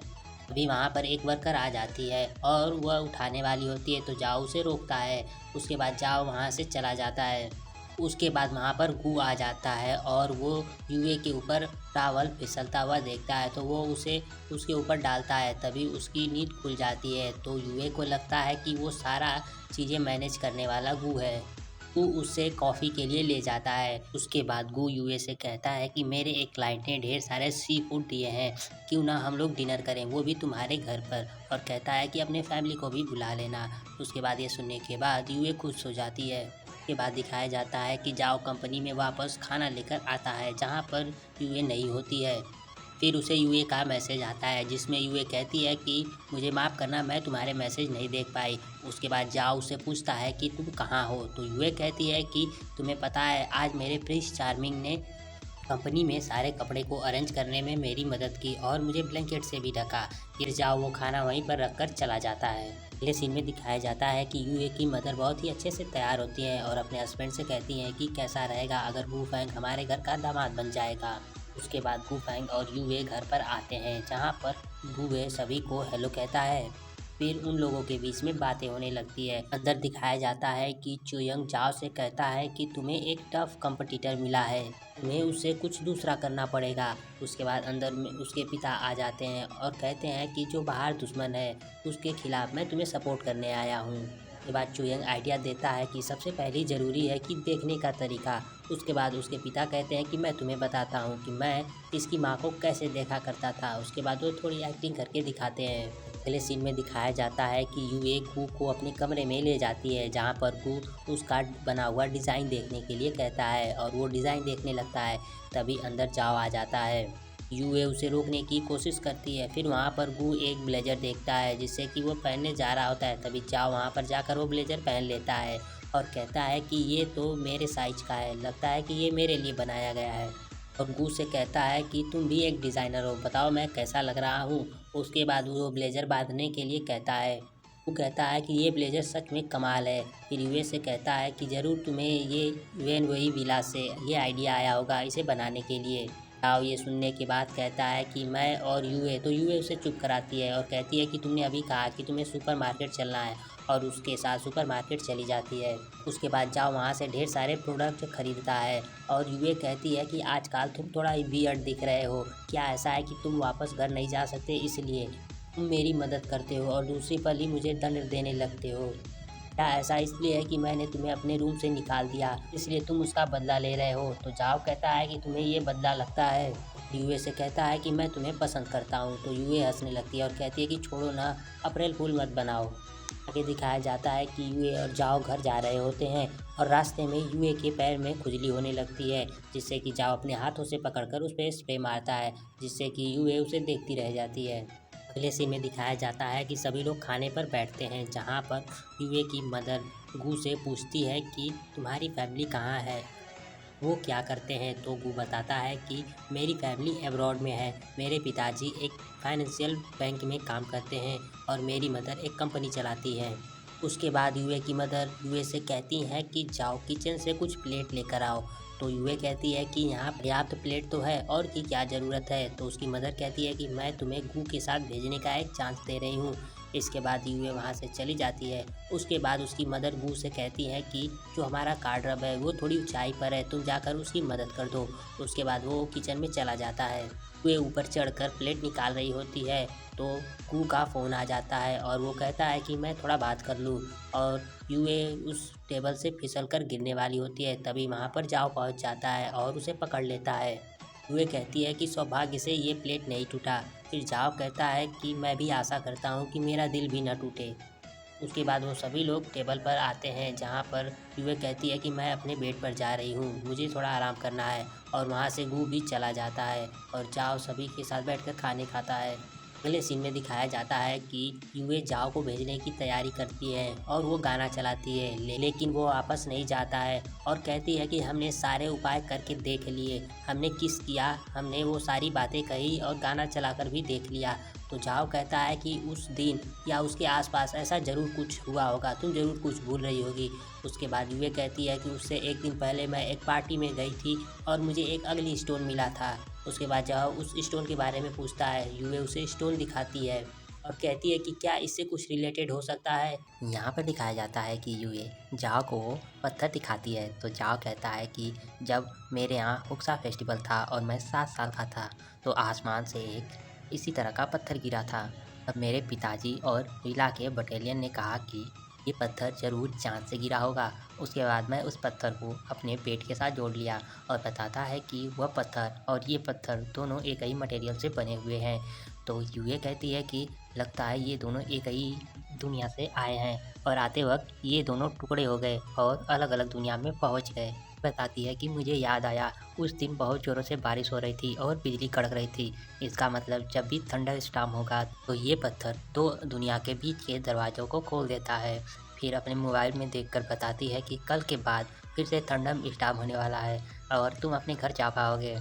अभी वहाँ पर एक वर्कर आ जाती है और वह उठाने वाली होती है, तो जाओ उसे रोकता है। उसके बाद जाओ वहाँ से चला जाता है। उसके बाद वहाँ पर गू आ जाता है और वो यूए के ऊपर टावल फिसलता हुआ देखता है, तो वो उसे उसके ऊपर डालता है। तभी उसकी नींद खुल जाती है। तो यूए को लगता है कि वो सारा चीज़ें मैनेज करने वाला गू है। गू उससे कॉफ़ी के लिए ले जाता है। उसके बाद गू यूए से कहता है कि मेरे एक क्लाइंट ने ढेर सारे सी फूड दिए हैं, क्यों ना हम लोग डिनर करें, वो भी तुम्हारे घर पर। और कहता है कि अपने फैमिली को भी बुला लेना। उसके बाद ये सुनने के बाद यूए खुश हो जाती है। उसके बाद दिखाया जाता है कि जाओ कंपनी में वापस खाना लेकर आता है, जहाँ पर यूए नहीं होती है। फिर उसे यूए का मैसेज आता है, जिसमें यूए कहती है कि मुझे माफ़ करना, मैं तुम्हारे मैसेज नहीं देख पाई। उसके बाद जाओ उससे पूछता है कि तुम कहाँ हो। तो यूए कहती है कि तुम्हें पता है आज मेरे प्रिंस चार्मिंग ने कंपनी में सारे कपड़े को अरेंज करने में मेरी मदद की और मुझे ब्लैंकेट से भी ढका। फिर जाओ वो खाना वहीं पर रख कर चला जाता है। अगले सीन में दिखाया जाता है कि यूए की मदर बहुत ही अच्छे से तैयार होती हैं और अपने हस्बैंड से कहती हैं कि कैसा रहेगा अगर गू फैंग हमारे घर का दामाद बन जाएगा। उसके बाद गू फैंग और यूए घर पर आते हैं, जहाँ पर गूए सभी को हेलो कहता है। फिर उन लोगों के बीच में बातें होने लगती है। अंदर दिखाया जाता है कि चुयंग जाओ से कहता है कि तुम्हें एक टफ कंपटीटर मिला है, तुम्हें उससे कुछ दूसरा करना पड़ेगा। उसके बाद अंदर में उसके पिता आ जाते हैं और कहते हैं कि जो बाहर दुश्मन है उसके खिलाफ मैं तुम्हें सपोर्ट करने आया हूँ। उसके बाद चुयंग आइडिया देता है कि सबसे पहले ज़रूरी है कि देखने का तरीका। उसके बाद उसके पिता कहते हैं कि मैं तुम्हें बताता हूँ कि मैं इसकी माँ को कैसे देखा करता था। उसके बाद वो थोड़ी एक्टिंग करके दिखाते हैं। अगले सीन में दिखाया जाता है कि यूए गू को अपने कमरे में ले जाती है, जहाँ पर गू उसका बना हुआ डिज़ाइन देखने के लिए कहता है और वो डिज़ाइन देखने लगता है। तभी अंदर जाओ आ जाता है। यूए उसे रोकने की कोशिश करती है। फिर वहाँ पर गू एक ब्लेजर देखता है जिससे कि वो पहनने जा रहा होता है। तभी जाओ वहाँ पर जाकर वो ब्लेजर पहन लेता है और कहता है कि ये तो मेरे साइज का है, लगता है कि ये मेरे लिए बनाया गया है। और गू से कहता है कि तुम भी एक डिज़ाइनर हो, बताओ मैं कैसा लग रहा हूँ। उसके बाद वो ब्लेजर बांधने के लिए कहता है। वो कहता है कि ये ब्लेजर सच में कमाल है। फिर यूए से कहता है कि ज़रूर तुम्हें ये वेन वही विला से ये आइडिया आया होगा इसे बनाने के लिए। जाओ ये सुनने के बाद कहता है कि मैं और यूए, तो यूए उसे चुप कराती है और कहती है कि तुमने अभी कहा कि तुम्हें सुपरमार्केट चलना है, और उसके साथ सुपरमार्केट चली जाती है। उसके बाद जाओ वहाँ से ढेर सारे प्रोडक्ट खरीदता है और यूए कहती है कि आजकल तुम थोड़ा वियर्ड दिख रहे हो, क्या ऐसा है कि तुम वापस घर नहीं जा सकते इसलिए तुम मेरी मदद करते हो और दूसरी पल ही मुझे दंड देने लगते हो? क्या ऐसा इसलिए है कि मैंने तुम्हें अपने रूम से निकाल दिया इसलिए तुम उसका बदला ले रहे हो? तो जाओ कहता है कि तुम्हें ये बदला लगता है। यूए से कहता है कि मैं तुम्हें पसंद करता हूँ। तो यूए हंसने लगती है और कहती है कि छोड़ो ना, अप्रैल फूल मत बनाओ। आगे दिखाया जाता है कि यूए और जाओ घर जा रहे होते हैं और रास्ते में यूए के पैर में खुजली होने लगती है, जिससे कि जाओ अपने हाथों से पकड़कर उस पर स्प्रे मारता है, जिससे कि यूए उसे देखती रह जाती है। अगले सीन में दिखाया जाता है कि सभी लोग खाने पर बैठते हैं, जहाँ पर यूए की मदर गू से पूछती है कि तुम्हारी फैमिली कहाँ है, वो क्या करते हैं? तो गू बताता है कि मेरी फैमिली अब्रॉड में है, मेरे पिताजी एक फाइनेंशियल बैंक में काम करते हैं और मेरी मदर एक कंपनी चलाती है। उसके बाद यूए की मदर यूए से कहती हैं कि जाओ किचन से कुछ प्लेट लेकर आओ। तो यूए कहती है कि यहाँ पर्याप्त प्लेट तो है और की क्या ज़रूरत है? तो उसकी मदर कहती है कि मैं तुम्हें गू के साथ भेजने का एक चांस दे रही हूँ। इसके बाद यूए वहाँ से चली जाती है। उसके बाद उसकी मदर गू से कहती है कि जो हमारा कार्ड रब है वो थोड़ी ऊंचाई पर है, तुम जाकर उसकी मदद कर दो। उसके बाद वो किचन में चला जाता है। वे ऊपर चढ़कर प्लेट निकाल रही होती है तो गू का फ़ोन आ जाता है और वो कहता है कि मैं थोड़ा बात कर लूँ, और यूए उस टेबल से फिसल कर गिरने वाली होती है। तभी वहाँ पर जाओ पहुँच जाता है और उसे पकड़ लेता है। यूए कहती है कि सौभाग्य से ये प्लेट नहीं टूटा। फिर जाओ कहता है कि मैं भी आशा करता हूँ कि मेरा दिल भी न टूटे। उसके बाद वो सभी लोग टेबल पर आते हैं, जहाँ पर यूए कहती है कि मैं अपने बेड पर जा रही हूँ, मुझे थोड़ा आराम करना है, और वहाँ से गू भी चला जाता है और जाओ सभी के साथ बैठकर खाने खाता है। अगले सीन में दिखाया जाता है कि यूए जाओ को भेजने की तैयारी करती है और वो गाना चलाती है, लेकिन वो वापस नहीं जाता है और कहती है कि हमने सारे उपाय करके देख लिए, हमने किस किया, हमने वो सारी बातें कही और गाना चलाकर भी देख लिया। तो जाओ कहता है कि उस दिन या उसके आसपास ऐसा ज़रूर कुछ हुआ होगा, तुम ज़रूर कुछ भूल रही होगी। उसके बाद यूए कहती है कि उससे एक दिन पहले मैं एक पार्टी में गई थी और मुझे एक अगली स्टोन मिला था। उसके बाद जाओ उस स्टोन के बारे में पूछता है, यूए उसे स्टोन दिखाती है और कहती है कि क्या इससे कुछ रिलेटेड हो सकता है। यहाँ पर दिखाया जाता है कि यूए जाओ को पत्थर दिखाती है। तो जाओ कहता है कि जब मेरे यहाँ हुक्सा फेस्टिवल था और मैं 7 साल का था तो आसमान से एक इसी तरह का पत्थर गिरा था। तब मेरे पिताजी और विला के बटालियन ने कहा कि ये पत्थर ज़रूर चाँद से गिरा होगा। उसके बाद मैं उस पत्थर को अपने पेट के साथ जोड़ लिया और बताता है कि वह पत्थर और ये पत्थर दोनों एक ही मटेरियल से बने हुए हैं। तो यूए कहती है कि लगता है ये दोनों एक ही दुनिया से आए हैं और आते वक्त ये दोनों टुकड़े हो गए और अलग अलग दुनिया में पहुंच गए। बताती है कि मुझे याद आया उस दिन बहुत ज़ोरों से बारिश हो रही थी और बिजली कड़क रही थी। इसका मतलब जब भी थंडर स्टॉर्म होगा तो ये पत्थर दो दुनिया के बीच के दरवाज़ों को खोल देता है। फिर अपने मोबाइल में देखकर बताती है कि कल के बाद फिर से थंडर स्टॉर्म होने वाला है और तुम अपने घर जा पाओगे।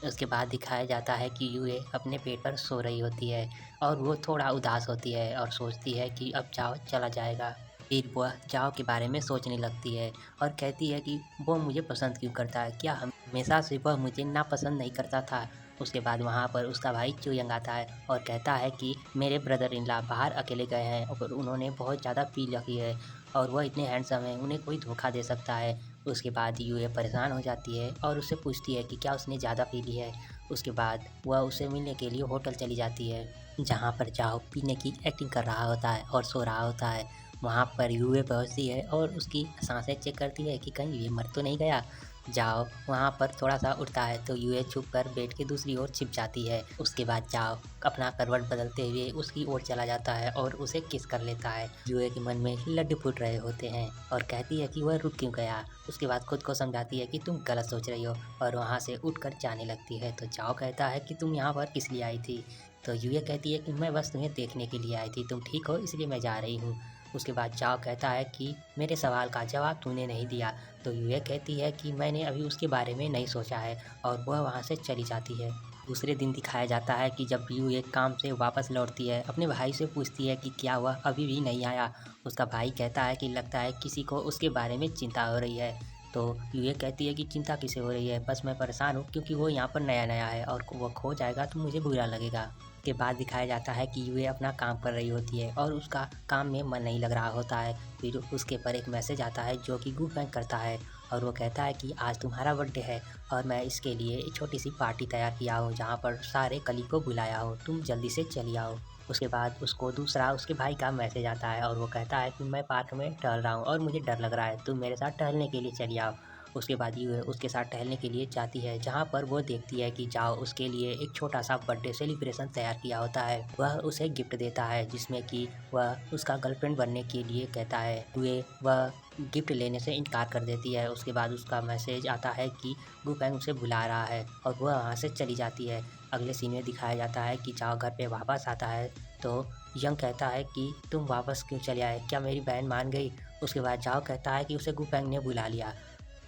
उसके बाद दिखाया जाता है कि यूए अपने पेट पर सो रही होती है और वो थोड़ा उदास होती है और सोचती है कि अब जाओ चला जाएगा। फिर वह जाओ के बारे में सोचने लगती है और कहती है कि वो मुझे पसंद क्यों करता है, क्या हमेशा से वह मुझे नापसंद नहीं करता था। उसके बाद वहाँ पर उसका भाई चुयंग आता है और कहता है कि मेरे ब्रदर इन लॉ बाहर अकेले गए हैं और उन्होंने बहुत ज़्यादा पी रखी है और वह इतने हैंडसम हैं, उन्हें कोई धोखा दे सकता है। उसके बाद यूए परेशान हो जाती है और उससे पूछती है कि क्या उसने ज़्यादा पी ली है। उसके बाद वह उसे मिलने के लिए होटल चली जाती है, जहाँ पर जाओ पीने की एक्टिंग कर रहा होता है और सो रहा होता है। वहाँ पर यूए पहुँचती है और उसकी सांसें चेक करती है कि कहीं ये मर तो नहीं गया। जाओ वहाँ पर थोड़ा सा उठता है तो यूए छुप कर बेड के दूसरी ओर छिप जाती है। उसके बाद जाओ अपना करवट बदलते हुए उसकी ओर चला जाता है और उसे किस कर लेता है। यूए के मन में लड्डू फूट रहे होते हैं और कहती है कि वह रुक क्यों गया। उसके बाद खुद को समझाती है कि तुम गलत सोच रही हो और वहाँ से उठकर जाने लगती है। तो जाओ कहता है कि तुम यहाँ पर किस लिए आई थी। तो यूए कहती है कि मैं बस तुम्हें देखने के लिए आई थी, तुम ठीक हो इसलिए मैं जा रही हूँ। उसके बाद जाओ कहता है कि मेरे सवाल का जवाब तूने नहीं दिया। तो यूए कहती है कि मैंने अभी उसके बारे में नहीं सोचा है और वह वहाँ से चली जाती है। दूसरे दिन दिखाया जाता है कि जब यूए काम से वापस लौटती है, अपने भाई से पूछती है कि क्या हुआ, अभी भी नहीं आया। उसका भाई कहता है कि लगता है किसी को उसके बारे में चिंता हो रही है। तो यूए कहती है कि चिंता किसे हो रही है, बस मैं परेशान हूँ क्योंकि वो यहाँ पर नया नया है और वो खो जाएगा तो मुझे बुरा लगेगा। के बाद दिखाया जाता है कि यूए अपना काम कर रही होती है और उसका काम में मन नहीं लग रहा होता है। फिर उसके पर एक मैसेज आता है जो कि गू फैंग करता है और वो कहता है कि आज तुम्हारा बर्थडे है और मैं इसके लिए एक छोटी सी पार्टी तैयार किया हूँ जहाँ पर सारे कलीग को बुलाया हो, तुम जल्दी से चली आओ। उसके बाद उसको दूसरा उसके भाई का मैसेज आता है और वो कहता है कि मैं पार्क में टहल रहा हूँ और मुझे डर लग रहा है, तुम मेरे साथ टहलने के लिए चली आओ। उसके बाद यूए उसके साथ टहलने के लिए जाती है जहाँ पर वो देखती है कि जाओ उसके लिए एक छोटा सा बर्थडे सेलिब्रेशन तैयार किया होता है। वह उसे गिफ्ट देता है जिसमें कि वह उसका गर्लफ्रेंड बनने के लिए कहता है। यूए वह गिफ्ट लेने से इनकार कर देती है। उसके बाद उसका मैसेज आता है कि गू फैंग उसे बुला रहा है और वह वहाँ से चली जाती है। अगले सीन में दिखाया जाता है कि जाओ घर पे वापस आता है तो यंग कहता है कि तुम वापस क्यों चले आए, क्या मेरी बहन मान गई। उसके बाद जाओ कहता है कि उसे गू फैंग ने बुला लिया।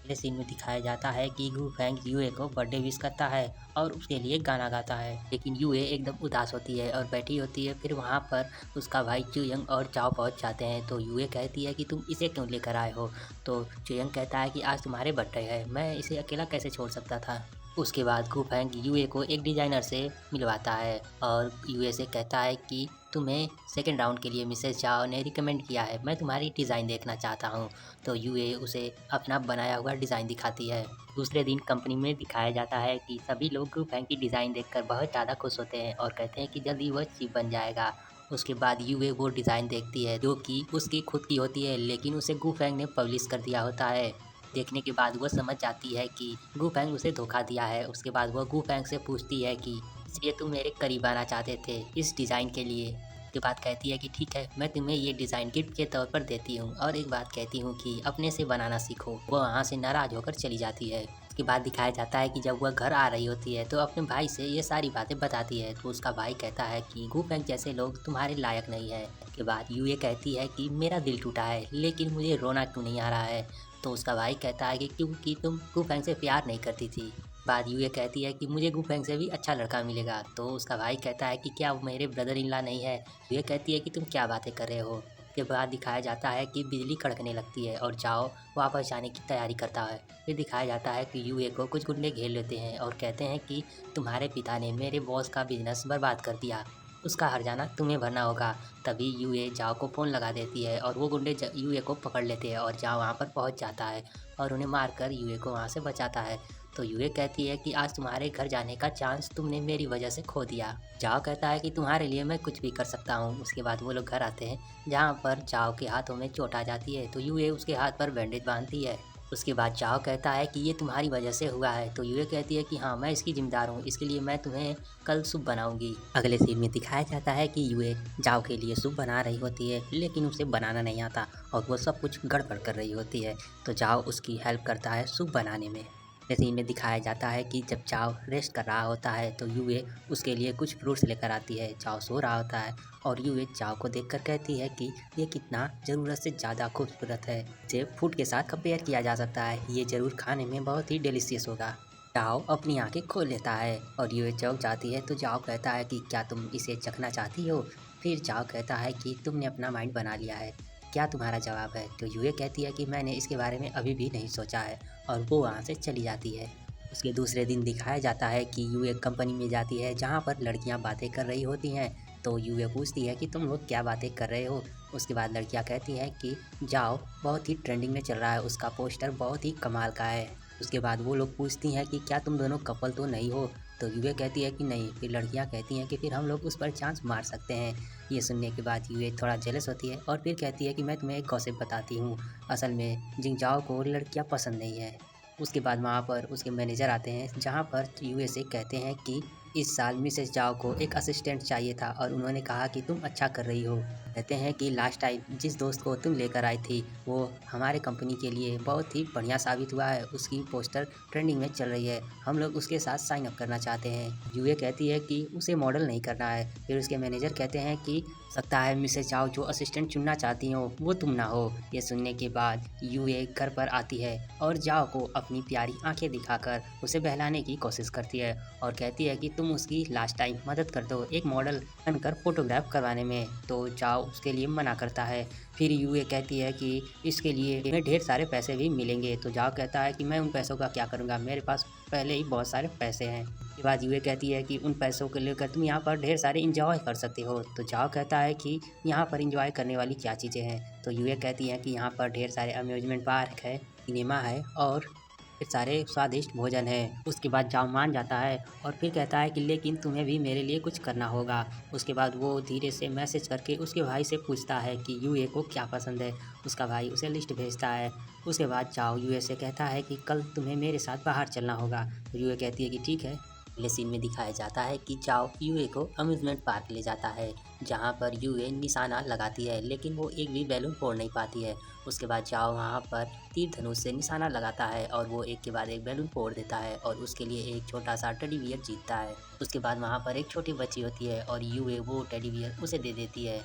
अगले सीन में दिखाया जाता है कि गू फैंग यूए को बर्थडे विश करता है और उसके लिए गाना गाता है, लेकिन यूए एकदम उदास होती है और बैठी होती है। फिर वहाँ पर उसका भाई चुयंग और चाओ पहुँच जाते हैं तो यूए कहती है कि तुम इसे क्यों लेकर आए हो। तो चुयंग कहता है कि आज तुम्हारे बर्थडे है, मैं इसे अकेला कैसे छोड़ सकता था। उसके बाद गू फैंग यूए को एक डिज़ाइनर से मिलवाता है और यूए से कहता है कि तुम्हें सेकंड राउंड के लिए मिसेस चाओ ने रिकमेंड किया है, मैं तुम्हारी डिज़ाइन देखना चाहता हूँ। तो यूए उसे अपना बनाया हुआ डिज़ाइन दिखाती है। दूसरे दिन कंपनी में दिखाया जाता है कि सभी लोग गू फैंग की डिज़ाइन देखकर बहुत ज़्यादा खुश होते हैं और कहते हैं कि जल्दी वह चीफ बन जाएगा। उसके बाद यूए वो डिज़ाइन देखती है जो कि उसकी खुद की होती है, लेकिन उसे गू फैंग ने पब्लिश कर दिया होता है। देखने के बाद वो समझ जाती है कि गू फैंग उसे धोखा दिया है। उसके बाद वो गू फैंग से पूछती है कि इसलिए तुम मेरे करीब आना चाहते थे इस डिज़ाइन के लिए। उसके बाद कहती है कि ठीक है, मैं तुम्हें ये डिज़ाइन गिफ्ट के तौर पर देती हूँ और एक बात कहती हूँ कि अपने से बनाना सीखो। वो वहाँ से नाराज़ होकर चली जाती है। उसके बाद दिखाया जाता है कि जब वह घर आ रही होती है तो अपने भाई से ये सारी बातें बताती है। तो उसका भाई कहता है कि गू फैंग जैसे लोग तुम्हारे लायक नहीं है। उसके बाद यूए कहती है कि मेरा दिल टूटा है लेकिन मुझे रोना क्यों नहीं आ रहा है। तो उसका भाई कहता है कि क्योंकि तुम गू फैंग से प्यार नहीं करती थी। बाद यूए कहती है कि मुझे गू फैंग से भी अच्छा लड़का मिलेगा। तो उसका भाई कहता है कि क्या वो मेरे ब्रदर इन लॉ नहीं है। यूए कहती है कि तुम क्या बातें कर रहे हो। के बाद दिखाया जाता है कि बिजली कड़कने लगती है और जाओ वापस जाने की तैयारी करता है। फिर दिखाया जाता है कि यूए को कुछ गुंडे घेर लेते हैं और कहते हैं कि तुम्हारे पिता ने मेरे बॉस का बिजनेस बर्बाद कर दिया, उसका हर्जाना तुम्हें भरना होगा। तभी यूए जाओ को फ़ोन लगा देती है और वो गुंडे यूए को पकड़ लेते हैं और जाओ वहाँ पर पहुँच जाता है और उन्हें मारकर यूए को वहाँ से बचाता है। तो यूए कहती है कि आज तुम्हारे घर जाने का चांस तुमने मेरी वजह से खो दिया। जाओ कहता है कि तुम्हारे लिए मैं कुछ भी कर सकता हूँ। उसके बाद वो लोग घर आते हैं जहाँ पर जाओ के हाथों में चोट आ जाती है तो यूए उसके हाथ पर बैंडेज बांधती है। उसके बाद जाओ कहता है कि ये तुम्हारी वजह से हुआ है। तो यूए कहती है कि हाँ, मैं इसकी जिम्मेदार हूँ, इसके लिए मैं तुम्हें कल सूप बनाऊंगी। अगले सीन में दिखाया जाता है कि यूए जाओ के लिए सूप बना रही होती है लेकिन उसे बनाना नहीं आता और वो सब कुछ गड़बड़ कर रही होती है। तो जाओ उसकी हेल्प करता है सूप बनाने में। सीन में दिखाया जाता है कि जब चाओ रेस्ट कर रहा होता है तो यूए उसके लिए कुछ फ्रूट्स लेकर आती है। चाओ सो रहा होता है और यूए चाओ को देखकर कहती है कि ये कितना ज़रूरत से ज़्यादा खूबसूरत है, इसे फूड के साथ कंपेयर किया जा सकता है, ये ज़रूर खाने में बहुत ही डिलीशियस होगा। चाओ अपनी आंखें खोल लेता है और यूए चौंक जाती है। तो जाओ कहता है कि क्या तुम इसे चखना चाहती हो। फिर जाओ कहता है कि तुमने अपना माइंड बना लिया है, क्या तुम्हारा जवाब है। तो यूए कहती है कि मैंने इसके बारे में अभी भी नहीं सोचा है और वो वहाँ से चली जाती है। उसके दूसरे दिन दिखाया जाता है कि यूए कंपनी में जाती है जहाँ पर लड़कियाँ बातें कर रही होती हैं। तो यूए पूछती है कि तुम लोग क्या बातें कर रहे हो। उसके बाद लड़कियाँ कहती हैं कि जाओ बहुत ही ट्रेंडिंग में चल रहा है, उसका पोस्टर बहुत ही कमाल का है। उसके बाद वो लोग पूछती हैं कि क्या तुम दोनों कपल तो नहीं हो। तो यूए कहती है कि नहीं। फिर लड़कियां कहती हैं कि फिर हम लोग उस पर चांस मार सकते हैं। ये सुनने के बाद यूए थोड़ा जेलस होती है और फिर कहती है कि मैं तुम्हें एक गॉसिप बताती हूँ, असल में जिंगजाओ को लड़कियां पसंद नहीं है। उसके बाद वहाँ पर उसके मैनेजर आते हैं जहाँ पर यूए से कहते हैं कि इस साल मिसेस जाओ को एक असिस्टेंट चाहिए था और उन्होंने कहा कि तुम अच्छा कर रही हो। कहते हैं कि लास्ट टाइम जिस दोस्त को तुम लेकर आई थी वो हमारे कंपनी के लिए बहुत ही बढ़िया साबित हुआ है, उसकी पोस्टर ट्रेंडिंग में चल रही है, हम लोग उसके साथ साइन अप करना चाहते हैं। यूए कहती है कि उसे मॉडल नहीं करना है। फिर उसके मैनेजर कहते हैं कि सकता है मिसेस जाओ जो असिस्टेंट चुनना चाहती हो वो तुम ना हो। ये सुनने के बाद यूए घर पर आती है और जाओ को अपनी प्यारी आंखें दिखाकर उसे बहलाने की कोशिश करती है और कहती है कि तुम उसकी लास्ट टाइम मदद कर दो एक मॉडल बनकर फोटोग्राफ करवाने में। तो चाओ उसके लिए मना करता है। फिर यूए कहती है कि इसके लिए तुम्हें ढेर सारे पैसे भी मिलेंगे। तो जाओ कहता है कि मैं उन पैसों का क्या करूँगा, मेरे पास पहले ही बहुत सारे पैसे हैं। उसके बाद यूए कहती है कि उन पैसों को लेकर तुम यहाँ पर ढेर सारे इंजॉय कर सकते हो। तो जाओ कहता है कि यहाँ पर इंजॉय करने वाली क्या चीज़ें हैं। तो यूए कहती है कि यहाँ पर ढेर सारे अम्यूजमेंट पार्क है, सिनेमा है और ढेर सारे स्वादिष्ट भोजन है। उसके बाद जाओ मान जाता है और फिर कहता है कि लेकिन तुम्हें भी मेरे लिए कुछ करना होगा। उसके बाद वो धीरे से मैसेज करके उसके भाई से पूछता है कि यूए को क्या पसंद है। उसका भाई उसे लिस्ट भेजता है। उसके बाद चाओ यूए से कहता है कि कल तुम्हें मेरे साथ बाहर चलना होगा। तो यूए कहती है कि ठीक है। अगले सीन में दिखाया जाता है कि चाओ यूए को अम्यूजमेंट पार्क ले जाता है, जहाँ पर यूए निशाना लगाती है लेकिन वो एक भी बैलून फोड़ नहीं पाती है। उसके बाद चाओ वहाँ पर तीर धनुष से निशाना लगाता है और वो एक के बाद एक बैलून फोड़ देता है और उसके लिए एक छोटा सा टेडी बियर जीतता है। उसके बाद वहाँ पर एक छोटी बच्ची होती है और यूए वो टेडी बियर उसे दे देती है।